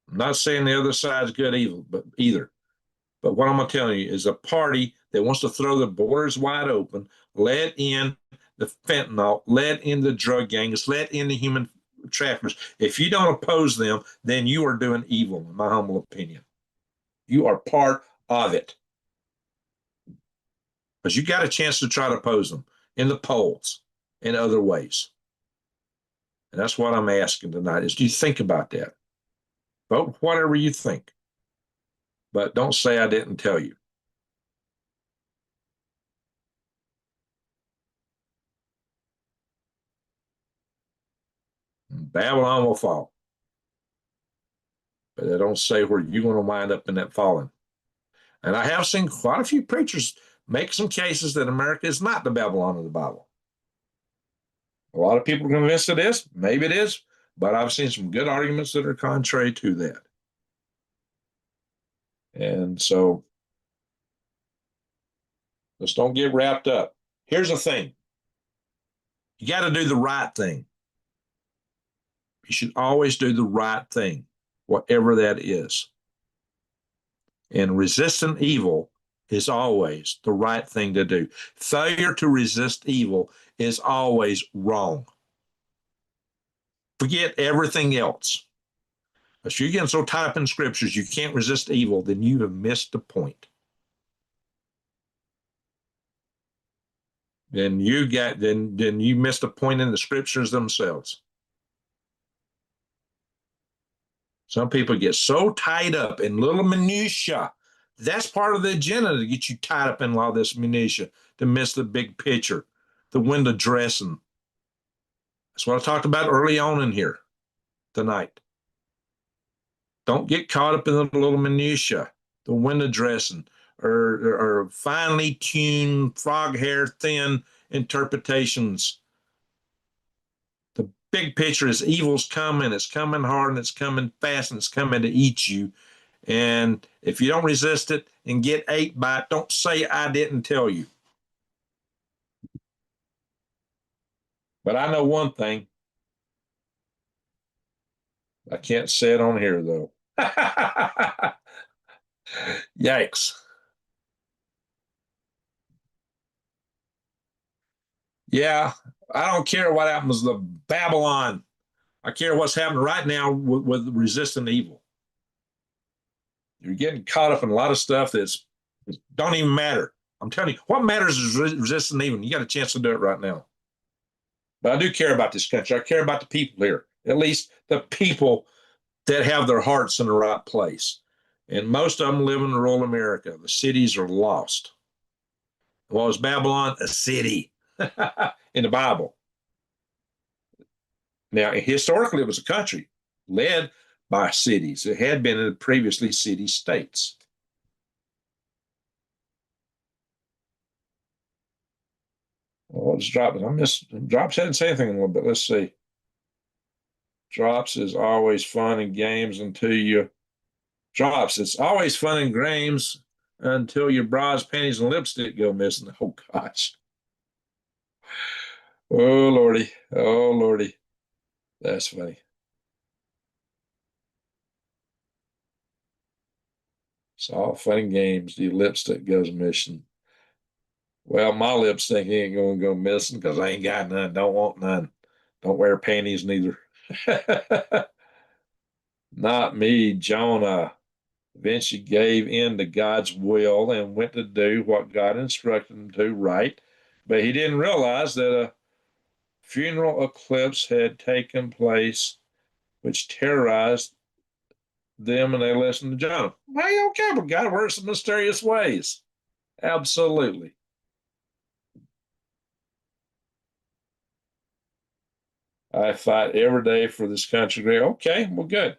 I'm not saying the other side's good evil, but either. But what I'm going to tell you is a party that wants to throw the borders wide open, let in the fentanyl, let in the drug gangs, let in the human traffickers. If you don't oppose them, then you are doing evil, in my humble opinion. You are part of it. Because you got a chance to try to oppose them in the polls, in other ways. And that's what I'm asking tonight is do you think about that? Vote whatever you think. But don't say I didn't tell you. Babylon will fall. But they don't say where you're going to wind up in that falling. And I have seen quite a few preachers make some cases that America is not the Babylon of the Bible. A lot of people are convinced it is. Maybe it is. But I've seen some good arguments that are contrary to that. And so let's don't get wrapped up. Here's the thing. You got to do the right thing. You should always do the right thing, whatever that is. And resisting evil is always the right thing to do. Failure to resist evil is always wrong. Forget everything else. If you're getting so tied up in scriptures you can't resist evil, then you have missed the point. Then you missed a point in the scriptures themselves. Some people get so tied up in little minutia. That's part of the agenda to get you tied up in all this minutia, to miss the big picture, the window dressing. That's what I talked about early on in here tonight. Don't get caught up in the little minutia, the window dressing, or finely tuned, frog hair thin interpretations. The big picture is evil's coming, it's coming hard, and it's coming fast, and it's coming to eat you. And if you don't resist it and get ate by it, don't say I didn't tell you. But I know one thing. I can't say it on here, though. Yikes. Yeah, I don't care what happens to Babylon. I care what's happening right now with resisting evil. You're getting caught up in a lot of stuff that's don't even matter. I'm telling you, what matters is resisting evil. You got a chance to do it right now. But I do care about this country. I care about the people here, at least the people that have their hearts in the right place. And most of them live in rural America. The cities are lost. What was Babylon? A city in the Bible. Now, historically, it was a country led by cities. It had been in previously city states. Well, it's dropping. Drops hadn't said anything in a little bit. Let's see. Drops is always fun and games until you drops. It's always fun and games until your bras, panties, and lipstick go missing. Oh gosh. Oh lordy. Oh lordy. That's funny. It's all fun and games. The lipstick goes missing. Well, my lipstick ain't gonna go missing because I ain't got none. Don't want none. Don't wear panties neither. Not me, Jonah. Eventually gave in to God's will and went to do what God instructed him to, right? But he didn't realize that a funeral eclipse had taken place, which terrorized them, and they listened to Jonah. Well, okay, but God works in mysterious ways. Absolutely. I fight every day for this country. Okay, well, good.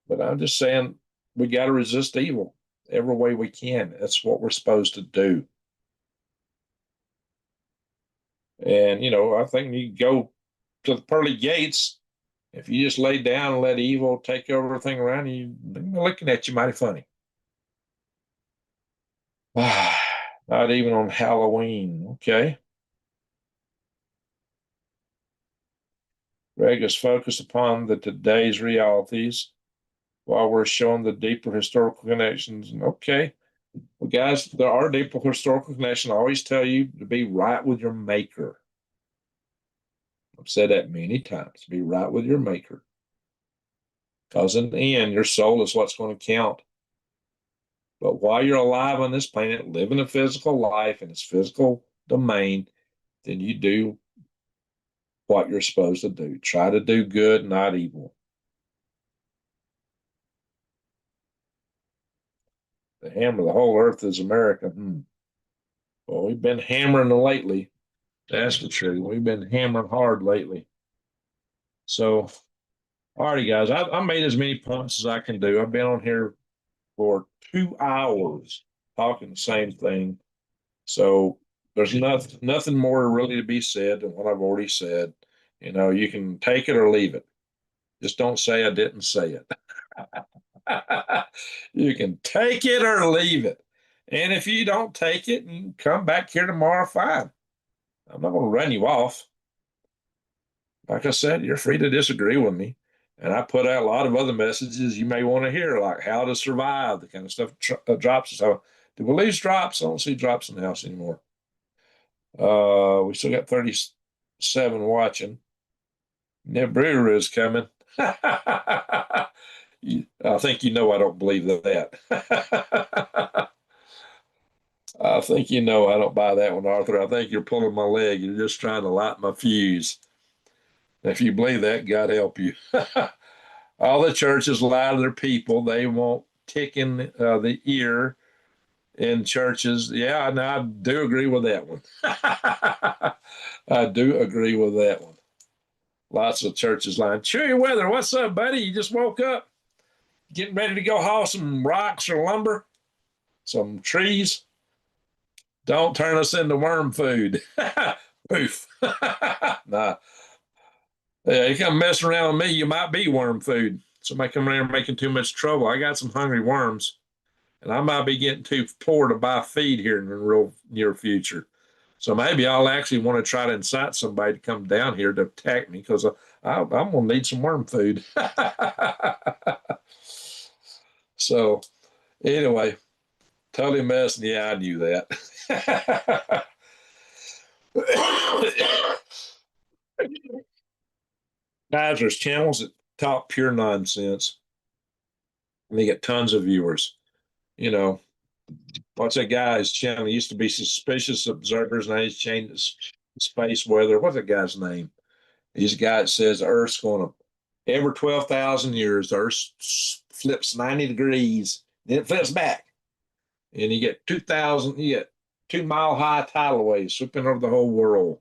But I'm just saying we got to resist evil every way we can. That's what we're supposed to do. And, I think you go to the pearly gates. If you just lay down and let evil take everything around you, they're looking at you mighty funny. Not even on Halloween. Okay. Greg is focused upon the today's realities while we're showing the deeper historical connections. Okay. Well, guys, there are deeper historical connections. I always tell you to be right with your maker. I've said that many times. Be right with your maker. Because in the end, your soul is what's going to count. But while you're alive on this planet, living a physical life in its physical domain, then you do what you're supposed to do. Try to do good, not evil. The hammer, the whole earth is America. Well, we've been hammering lately. That's the truth. We've been hammering hard lately. So, alrighty, guys, I made as many points as I can do. I've been on here for 2 hours talking the same thing. So there's nothing more really to be said than what I've already said. You can take it or leave it. Just don't say I didn't say it. You can take it or leave it. And if you don't take it and come back here tomorrow, fine. I'm not going to run you off. Like I said, you're free to disagree with me. And I put out a lot of other messages you may want to hear, like how to survive, the kind of stuff drops. So, do we lose drops? I don't see drops in the house anymore. We still got 37 watching. Neb Brewer is coming. I think I don't believe that. I think I don't buy that one, Arthur. I think you're pulling my leg. You're just trying to light my fuse. If you believe that, God help you. All the churches lie to their people. They won't tick in the ear in churches. Yeah, and I do agree with that one. I do agree with that one. Lots of churches lying. Cheery weather. What's up, buddy? You just woke up? Getting ready to go haul some rocks or lumber? Some trees? Don't turn us into worm food. Poof. Nah. Yeah, you come messing around with me, you might be worm food. Somebody coming in here making too much trouble. I got some hungry worms, and I might be getting too poor to buy feed here in the real near future. So maybe I'll actually want to try to incite somebody to come down here to attack me because I'm going to need some worm food. So anyway, totally messing. Yeah, I knew that. Guys, there's channels that talk pure nonsense, and they get tons of viewers. You know, what's that guy's channel? He used to be Suspicious Observers, now he's changed his space weather. What's that guy's name? He's a guy that says the Earth's going to, every 12,000 years, the Earth flips 90 degrees, then it flips back. And you get 2 mile high tidal waves sweeping over the whole world,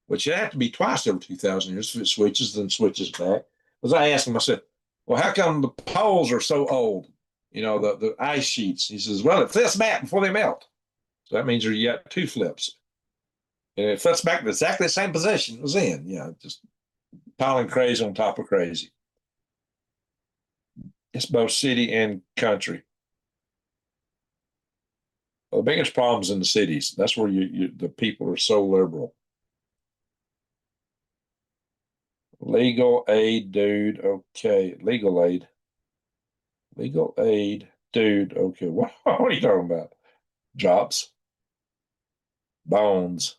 which it have to be twice every 2,000 years if it switches, then switches back. Because I asked him, I said, well, how come the poles are so old? You know, the ice sheets. He says, well, it flips back before they melt. So that means you got two flips. And it flips back to exactly the same position it was in. You know, just piling crazy on top of crazy. It's both city and country. Well, the biggest problems in the cities. That's where the people are so liberal. Legal aid, dude. Okay. Legal aid. Legal aid, dude. Okay. What are you talking about? Jobs. Bones.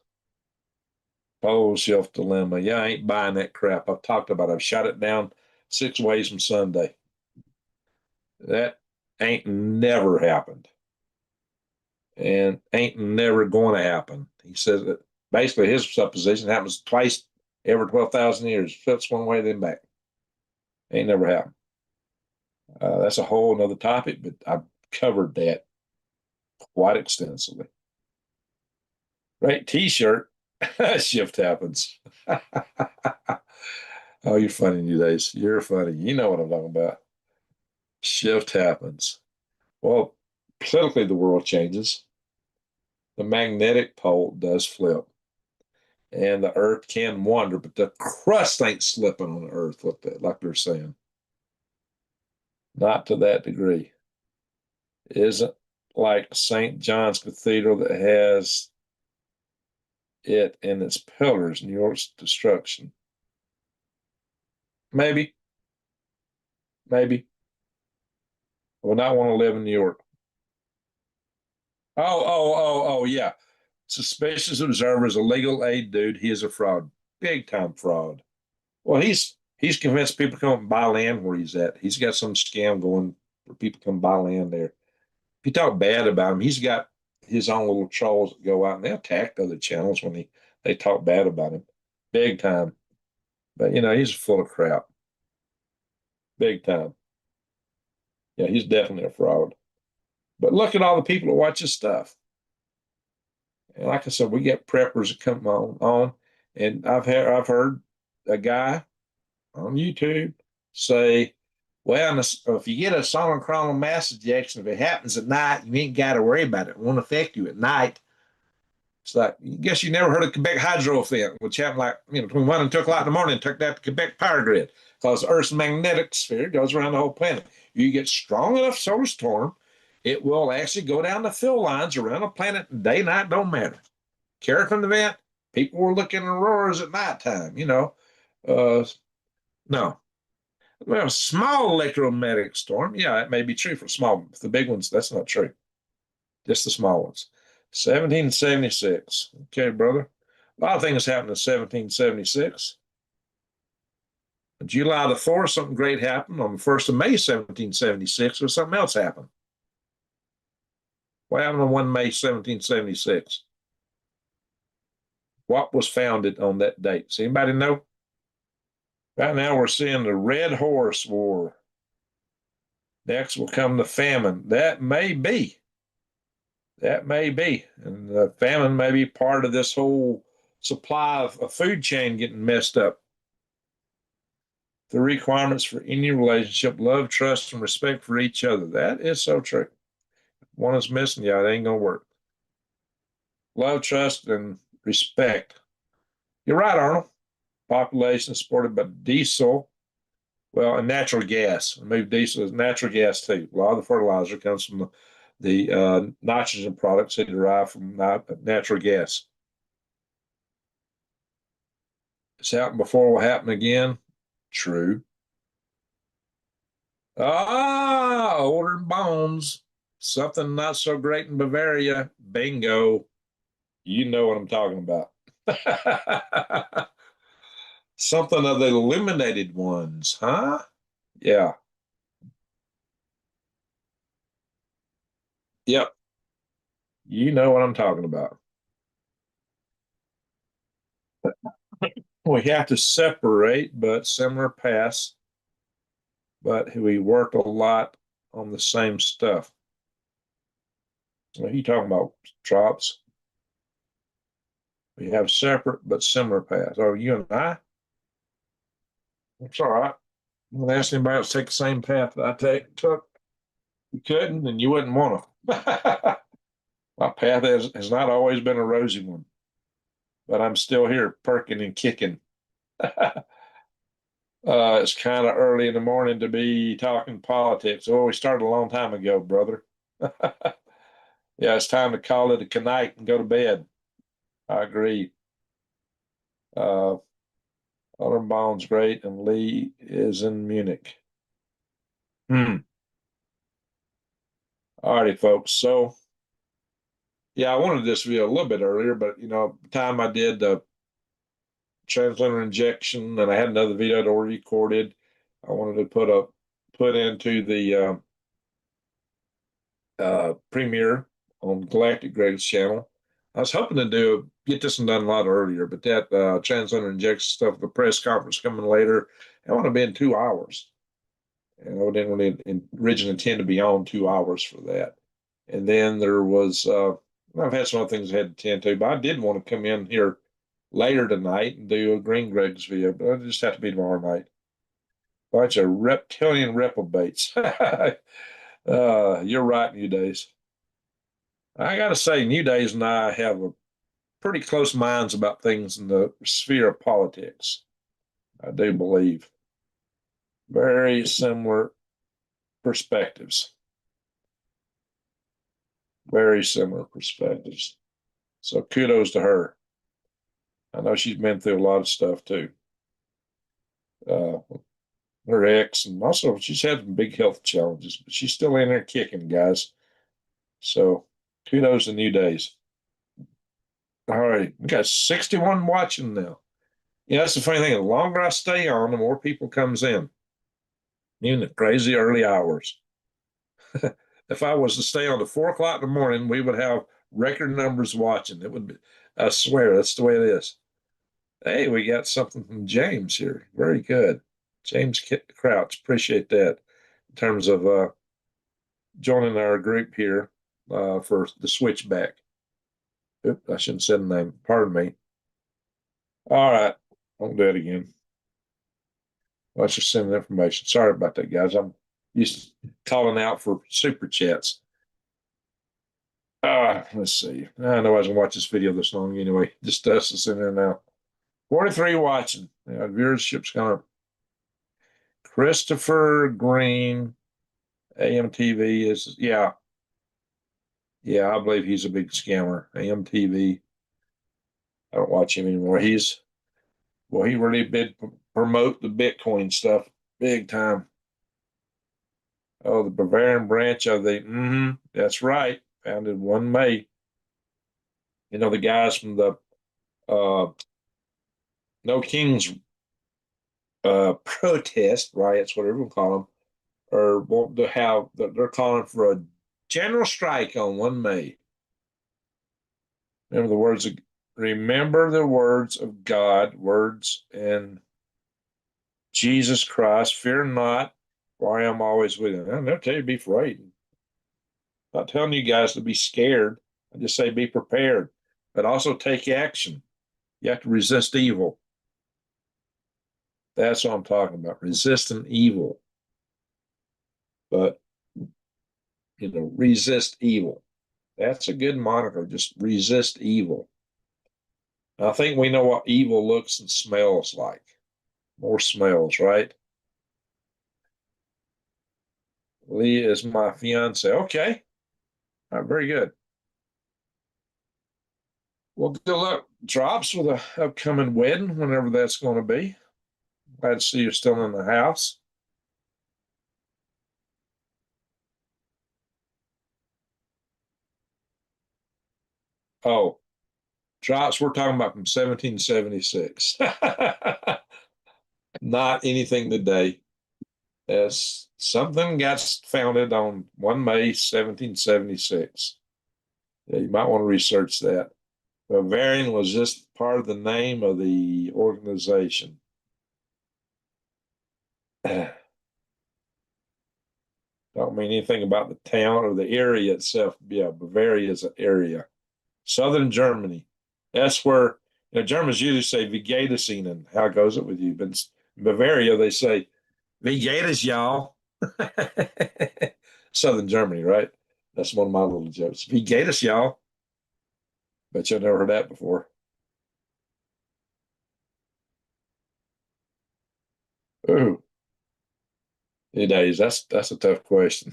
Pole shelf dilemma. Yeah, I ain't buying that crap. I've talked about it. I've shot it down 6 ways from Sunday. That ain't never happened. And ain't never going to happen. He says that basically his supposition happens twice every 12,000 years. Flips one way, then back. Ain't never happened. That's a whole nother topic, but I've covered that quite extensively. Great t-shirt. Shift happens. Oh, you're funny these days. You're funny. You know what I'm talking about. Shift happens. Well, politically, the world changes. The magnetic pole does flip, and the Earth can wander, but the crust ain't slipping on the Earth like they're saying. Not to that degree. It isn't like St. John's Cathedral that has it in its pillars, New York's destruction. Maybe. Maybe. I would not want to live in New York. Oh, yeah. Suspicious observer is a legal aid dude. He is a fraud. Big time fraud. Well, he's convinced people come buy land where he's at. He's got some scam going where people come buy land there. If you talk bad about him, he's got his own little trolls that go out and they attack other channels when they talk bad about him. Big time. But you know, he's full of crap. Big time. Yeah, he's definitely a fraud. But look at all the people that watch his stuff. And like I said, we get preppers that come on, and I've heard a guy on YouTube say, "Well, if you get a solid coronal mass ejection, if it happens at night, you ain't got to worry about it. It won't affect you at night." It's like, I guess you never heard of Quebec hydro event, which happened like between 1 and 2 o'clock in the morning, and took that to Quebec power grid because Earth's magnetic sphere goes around the whole planet. You get strong enough solar storm, it will actually go down the fill lines around the planet. Day, night, don't matter. Carrickon event, people were looking at auroras at nighttime, no. Well, small electromagnetic storm, yeah, it may be true for small, but the big ones, that's not true. Just the small ones. 1776. Okay, brother. A lot of things happened in 1776. On July the 4th, something great happened. On the 1st of May, 1776, or something else happened. What happened on 1 May, 1776? What was founded on that date? Does anybody know? Right now, we're seeing the Red Horse War. Next will come the famine. That may be. That may be. And the famine may be part of this whole supply of a food chain getting messed up. The requirements for any relationship, love, trust, and respect for each other. That is so true. One is missing, yeah, it ain't going to work. Love, trust, and respect. You're right, Arnold. Population supported by diesel, well, and natural gas. Maybe diesel is natural gas too. A lot of the fertilizer comes from the nitrogen products that derive from natural gas. It's happened before, will happen again. True. Older bones. Something not so great in Bavaria. Bingo. You know what I'm talking about. Something of the eliminated ones, huh? Yeah. Yep. You know what I'm talking about. We have to separate, but similar paths, but we work a lot on the same stuff. What are you talking about, Trops? We have separate but similar paths. Oh, you and I? It's all right. I'm going to ask anybody else to take the same path that took. You couldn't, and you wouldn't want to. My path has not always been a rosy one, but I'm still here perking and kicking. It's kind of early in the morning to be talking politics. Oh, we started a long time ago, brother. Yeah, it's time to call it a night and go to bed. I agree. Uh, Otterbaum's great, and Lee is in Munich. All righty, folks. So, yeah, I wanted this video a little bit earlier, but the time I did the translunar injection, and I had another video that already recorded. I wanted to put into the premiere on Galactic Greatest channel. I was hoping to get this one done a lot earlier, but that translunar injection stuff, the press conference coming later, I want to be in 2 hours. And I didn't really originally intend to be on 2 hours for that. And then there was, I've had some other things I had to attend to, but I did want to come in here later tonight and do a Green Greg's video, but it'll just have to be tomorrow night. Bunch of reptilian reprobates. You're right, New Days. I got to say, New Days and I have a pretty close minds about things in the sphere of politics. I do believe. Very similar perspectives. Very similar perspectives. So kudos to her. I know she's been through a lot of stuff too. Uh, her ex, and also she's had some big health challenges, but she's still in there kicking, guys. So kudos to New Days. All right, we got 61 watching now. Yeah, that's the funny thing. The longer I stay on, the more people comes in. In the crazy early hours. If I was to stay on to 4 o'clock in the morning, we would have record numbers watching. It would be, I swear, that's the way it is. Hey, we got something from James here. Very good. James Crouch. Appreciate that in terms of joining our group here for the switchback. Oop, I shouldn't say the name. Pardon me. All right. Won't do it again. Let's just send the information. Sorry about that, guys. I'm used to calling out for super chats. Let's see. I know I was gonna watch this video this long anyway. Just us is in there now. 43 watching. Viewership's gonna. Christopher Green, AMTV is yeah. I believe he's a big scammer. AMTV. I don't watch him anymore. He really did promote the Bitcoin stuff big time. Oh, the Bavarian branch of the that's right. Founded 1 May. The guys from the No Kings protest riots, whatever we call them, or want to have they're calling for a general strike on 1 May. Remember the words of God, words in Jesus Christ, fear not, for I am always with you. I never tell you to be afraid. I'm not telling you guys to be scared. I just say be prepared, but also take action. You have to resist evil. That's what I'm talking about. Resisting evil. But resist evil. That's a good moniker. Just resist evil. I think we know what evil looks and smells like. More smells, right? Lee is my fiance. Okay. All right, very good. Well, good luck, Drops, with the upcoming wedding, whenever that's going to be. Glad to see you're still in the house. Oh, Drops we're talking about from 1776. Not anything today. As something got founded on 1 May 1776. Yeah, you might want to research that. Bavarian was just part of the name of the organization. Don't mean anything about the town or the area itself. Yeah, Bavaria is an area. Southern Germany. That's where Germans usually say Vegetation, and how goes it with you? But in Bavaria, they say Vegetas, y'all. Southern Germany, right? That's one of my little jokes. Vegetas, y'all. Bet you've never heard that before. Ooh, hey days. That's a tough question.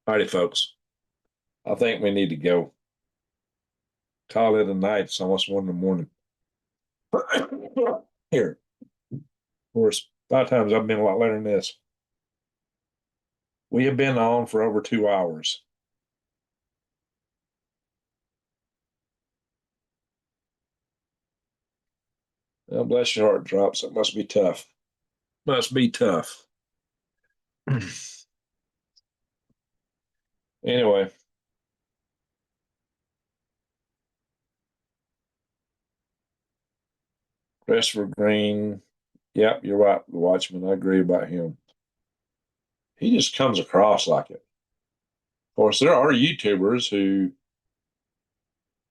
Alrighty, folks. I think we need to go. Call it a night. It's almost 1 in the morning. Here, of course, 5 times I've been a lot later than this. We have been on for over 2 hours. Well, bless your heart, Drops. It must be tough. Must be tough. Anyway, Christopher Green. Yep, you're right, the Watchman. I agree about him. He just comes across like it. Of course, there are YouTubers who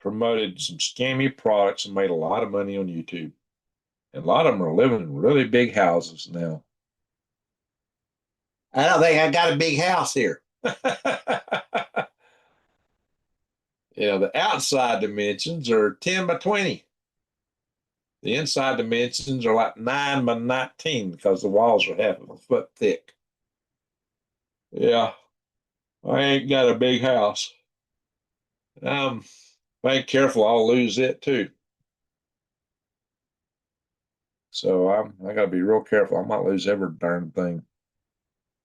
promoted some scammy products and made a lot of money on YouTube. And a lot of them are living in really big houses now. I don't think I got a big house here. The outside dimensions are 10 by 20. The inside dimensions are like 9 by 19 because the walls are half of a foot thick. Yeah, I ain't got a big house. If I ain't careful, I'll lose it too. So I got to be real careful. I might lose every darn thing,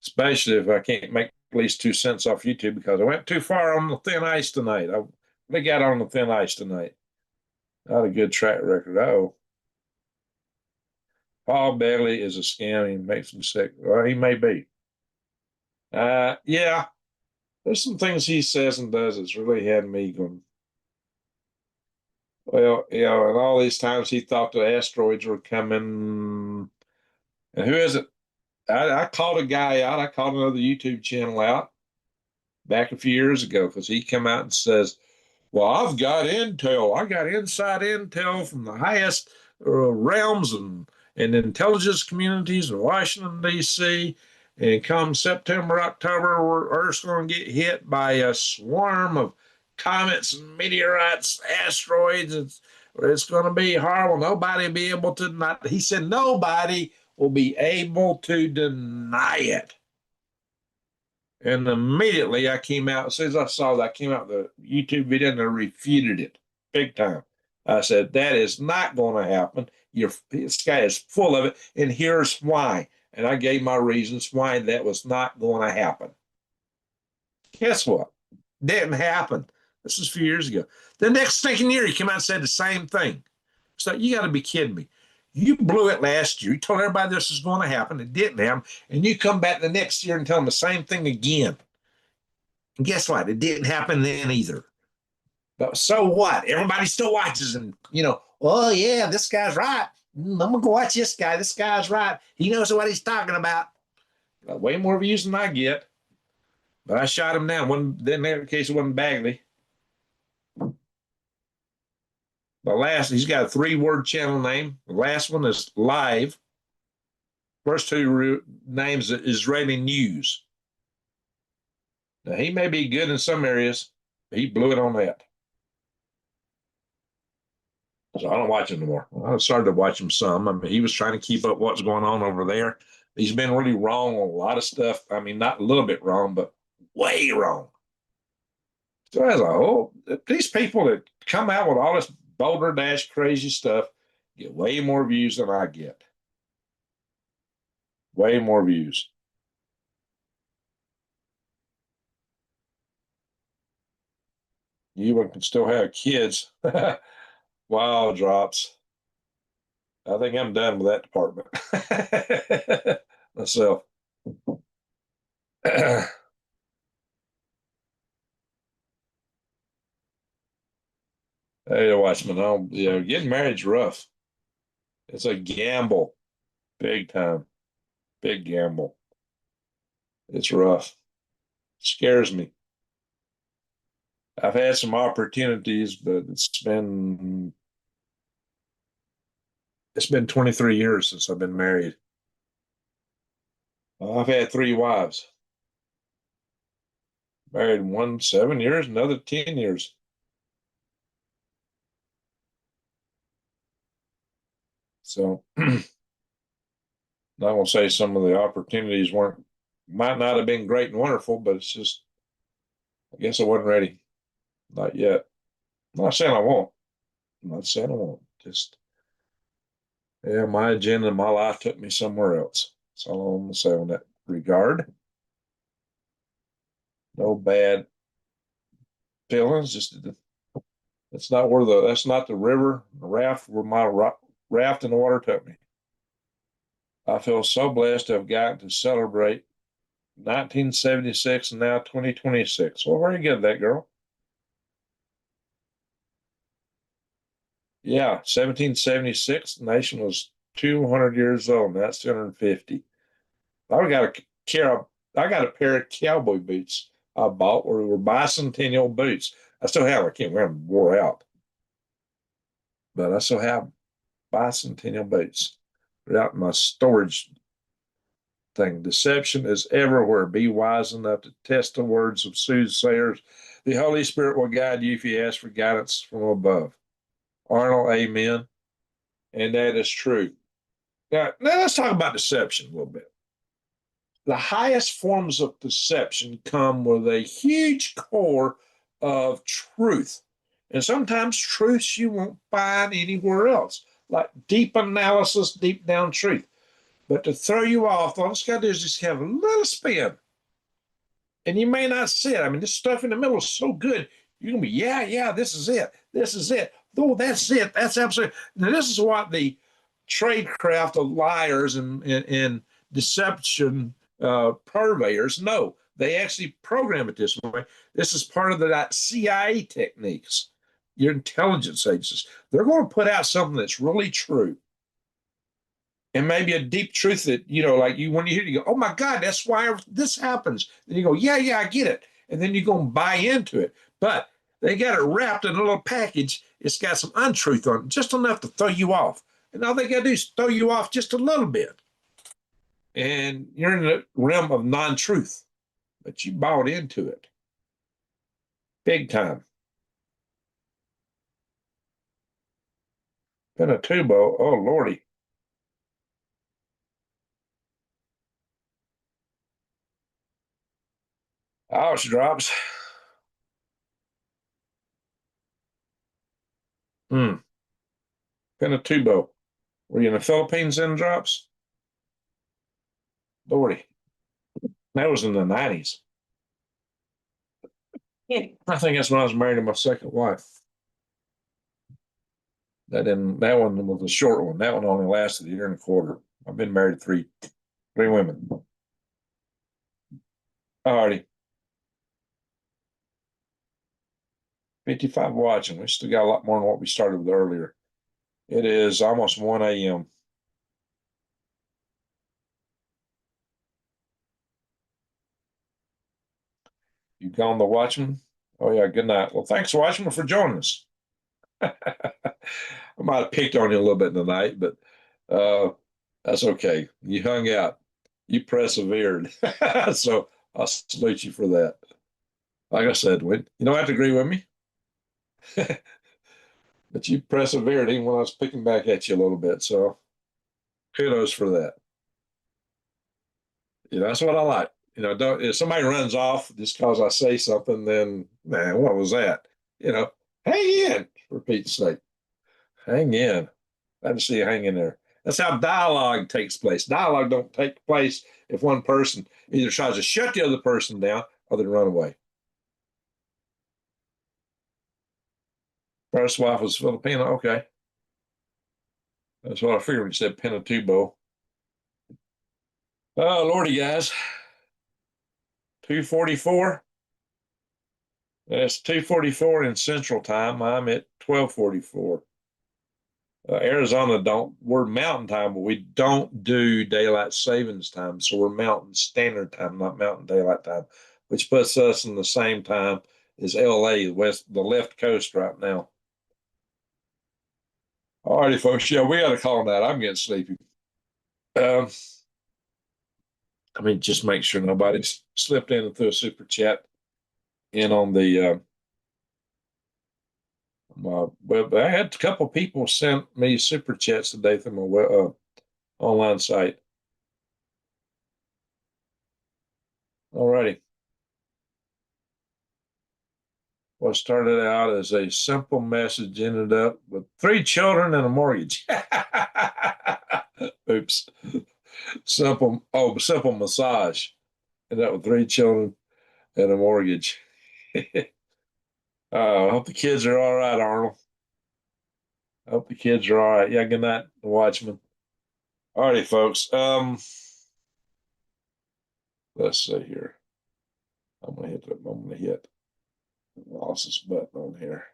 especially if I can't make at least 2 cents off YouTube because I went too far on the thin ice tonight. I got on the thin ice tonight. Not a good track record. Oh, Paul Bailey is a scam. He makes me sick. Well, he may be. Yeah, there's some things he says and does that's really had me going. Well, and all these times he thought the asteroids were coming. And who is it? I called a guy out. I called another YouTube channel out back a few years ago because he came out and says, well, I've got intel. I got inside intel from the highest realms and intelligence communities in Washington, D.C. And come September, October, Earth's going to get hit by a swarm of comets and meteorites, asteroids. It's going to be horrible. Nobody will be able to not. He said nobody will be able to deny it. And immediately I came out, as soon as I saw that, I came out with the YouTube video and I refuted it big time. I said, that is not going to happen. This guy is full of it. And here's why. And I gave my reasons why that was not going to happen. Guess what? Didn't happen. This was a few years ago. The next stinking year, he came out and said the same thing. So you got to be kidding me. You blew it last year. You told everybody this was going to happen. It didn't happen. And you come back the next year and tell them the same thing again. And guess what? It didn't happen then either. But so what? Everybody still watches and, oh, yeah, this guy's right. I'm going to go watch this guy. This guy's right. He knows what he's talking about. Got way more views than I get. But I shot him down. In that case, it wasn't Bagley. He's got a 3-word channel name. The last one is Live. First 2 names is Israeli News. Now, he may be good in some areas, but he blew it on that. So I don't watch him anymore. I started to watch him some. I mean, he was trying to keep up what's going on over there. He's been really wrong on a lot of stuff. I mean, not a little bit wrong, but way wrong. So as a whole, these people that come out with all this Boulder Dash crazy stuff get way more views than I get. Way more views. You can still have kids. Wow, drops. I think I'm done with that department myself. Hey, Watchman, getting married's rough. It's a gamble, big time, big gamble. It's rough. Scares me. I've had some opportunities, but it's been 23 years since I've been married. I've had three wives. Married one 7 years, another 10 years. So I'm not gonna say some of the opportunities might not have been great and wonderful, but it's just I guess I wasn't ready. Not yet. I'm not saying I won't. I'm not saying I won't. Just yeah, my agenda in my life took me somewhere else. That's all I'm gonna say on that regard. No bad feelings. Just that's not the river, the raft where my raft in the water took me. I feel so blessed to have gotten to celebrate 1976 and now 2026. Well, where you get that, girl? Yeah, 1776, the nation was 200 years old. Now it's 250. I got I got a pair of cowboy boots I bought were bicentennial boots. I still have. I can't wear them, wore out, but I still have bicentennial boots. They're out in my storage thing. Deception is everywhere. Be wise enough to test the words of soothsayers. The Holy Spirit will guide you if you ask for guidance from above. Arnold, amen. And that is true. Now let's talk about deception a little bit. The highest forms of deception come with a huge core of truth. And sometimes truths you won't find anywhere else, like deep analysis, deep down truth. But to throw you off, all it's got to do is just have a little spin. And you may not see it. I mean, this stuff in the middle is so good. You're going to be, yeah, this is it. This is it. Oh, that's it. That's absolutely. Now, this is what the tradecraft of liars and deception purveyors know. They actually program it this way. This is part of the CIA techniques, your intelligence agencies. They're going to put out something that's really true and maybe a deep truth that like when you hear it, you go, oh my God, that's why this happens. Then you go, yeah, I get it, and then you go and buy into it. But they got it wrapped in a little package. It's got some untruth on it, just enough to throw you off. And all they got to do is throw you off just a little bit, and you're in the realm of non-truth. But you bought into it, big time. Pinatubo, oh lordy. Ouch, drops. Hmm. Pinatubo. Were you in the Philippines then, drops? Lordy. That was in the 90s. Yeah. I think that's when I was married to my second wife. That one was a short one. That one only lasted a year and a quarter. I've been married to three women. Alrighty. 55 watching. We still got a lot more than what we started with earlier. It is almost 1 a.m. You gone the watchman? Oh yeah, good night. Well, thanks, watchman, for joining us. I might have picked on you a little bit tonight, but that's okay. You hung out. You persevered. So I'll salute you for that. Like I said, you don't have to agree with me, but you persevered even when I was picking back at you a little bit. So kudos for that. That's what I like. Don't if somebody runs off just because I say something, then man, what was that? You know, hang in, for Pete's sake. Hang in. I just see you hang in there. That's how dialogue takes place. Dialogue don't take place if one person either tries to shut the other person down or they run away. First wife was Filipino. Okay. That's what I figured when you said Pinatubo. Oh, Lordy, guys. 2:44. That's 2:44 in Central Time. I'm at 12:44. Arizona don't, we're mountain time, but we don't do daylight savings time. So we're mountain standard time, not mountain daylight time, which puts us in the same time as LA, the left coast right now. All righty, folks. Yeah, we got to call that. I'm getting sleepy. Um, I mean, just make sure nobody's slipped in and threw a super chat in on the but I had a couple people sent me super chats today from my online site. All righty. What started out as a simple message ended up with 3 children and a mortgage. Oops. Simple massage. Ended up with 3 children and a mortgage. I hope the kids are all right, Arnold. I hope the kids are all right. Yeah, good night, Watchman. All righty, folks. Let's see here. I'm gonna hit the losses button on here.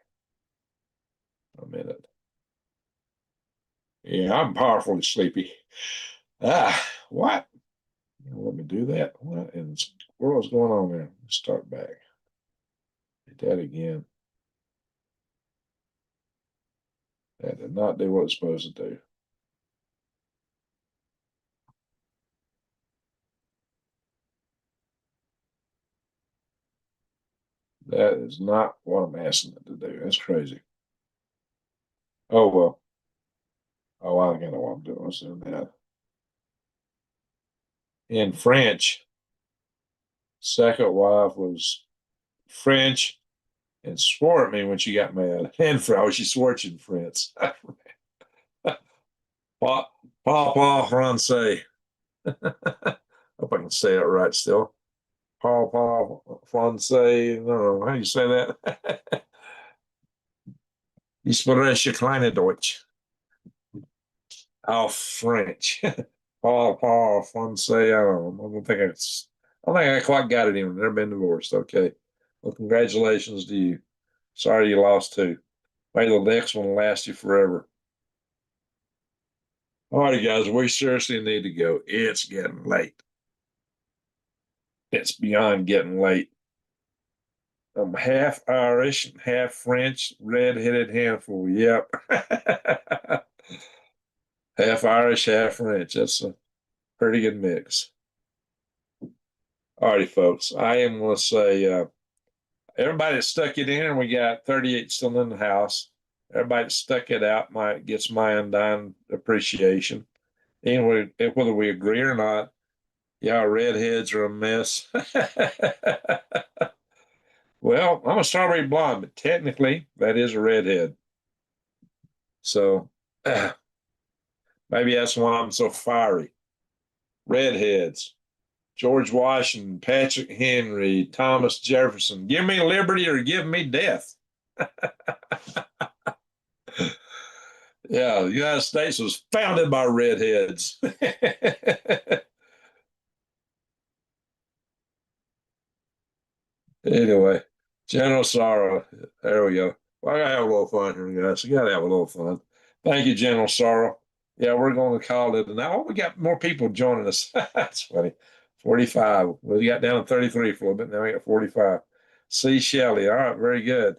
A minute. Yeah, I'm powerfully sleepy. What? Let me do that. What in the world's going on there? Let's start back. Hit that again. That did not do what it's supposed to do. That is not what I'm asking it to do. That's crazy. Oh well. Oh, I think I know what I'm doing. Let's do that. In French, second wife was French and swore at me when she got mad. And she swore it in French. Papa Francais. Hope I can say it right still. Papa Francais. I don't know how you say that. Ich spreche kleine Deutsch. Oh, French. Paul Francais. I don't think I quite got it even. Never been divorced. Okay. Well, congratulations to you. Sorry you lost 2. May the next one last you forever. All right, guys, we seriously need to go. It's getting late. It's beyond getting late. I'm half Irish and half French, red-headed handful. Yep. Half Irish, half French. That's a pretty good mix. All righty, folks. I am going to say everybody that stuck it in, and we got 38 still in the house. Everybody that stuck it out gets my undying appreciation. Anyway, whether we agree or not, yeah, redheads are a mess. Well, I'm a strawberry blonde, but technically that is a redhead. So maybe that's why I'm so fiery. Redheads. George Washington, Patrick Henry, Thomas Jefferson. Give me liberty or give me death. Yeah, the United States was founded by redheads. Anyway, General Sorrow. There we go. Well, I gotta have a little fun here, guys. You gotta have a little fun. Thank you, General Sorrow. Yeah, we're going to call it now. We got more people joining us. That's funny. 45. We got down to 33 for a little bit. Now we got 45. C. Shelley. All right, very good.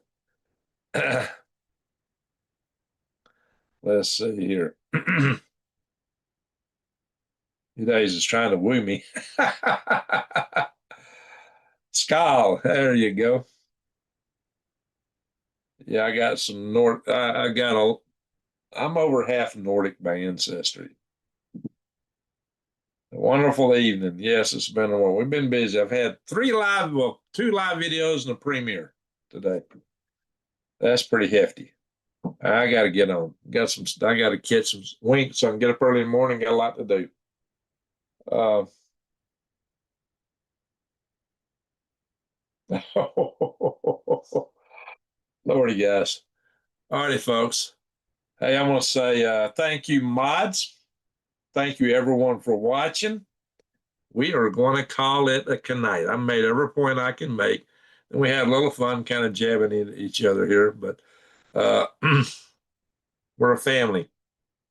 Let's see here. Days is trying to woo me. Skull. There you go. Yeah, I got some North. I got a. I'm over half Nordic by ancestry. A wonderful evening. Yes, it's been a while. We've been busy. I've had 2 live videos and a premiere today. That's pretty hefty. I got to get on. I got to catch some wink so I can get up early in the morning. Got a lot to do. Uh, Lordy, guys. All righty, folks. Hey, I'm going to say thank you, mods. Thank you, everyone, for watching. We are going to call it a night. I made every point I can make. And we had a little fun kind of jabbing each other here, but uh, we're a family.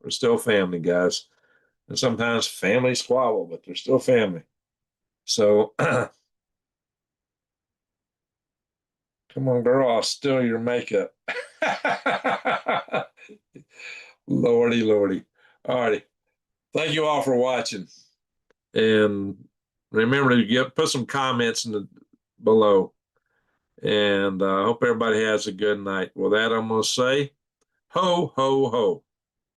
We're still family, guys. And sometimes families squabble, but they're still family. So come on, girl, I'll steal your makeup. Lordy, lordy. All righty. Thank you all for watching. And remember to put some comments below. And I hope everybody has a good night. With that, I'm going to say, ho, ho, ho.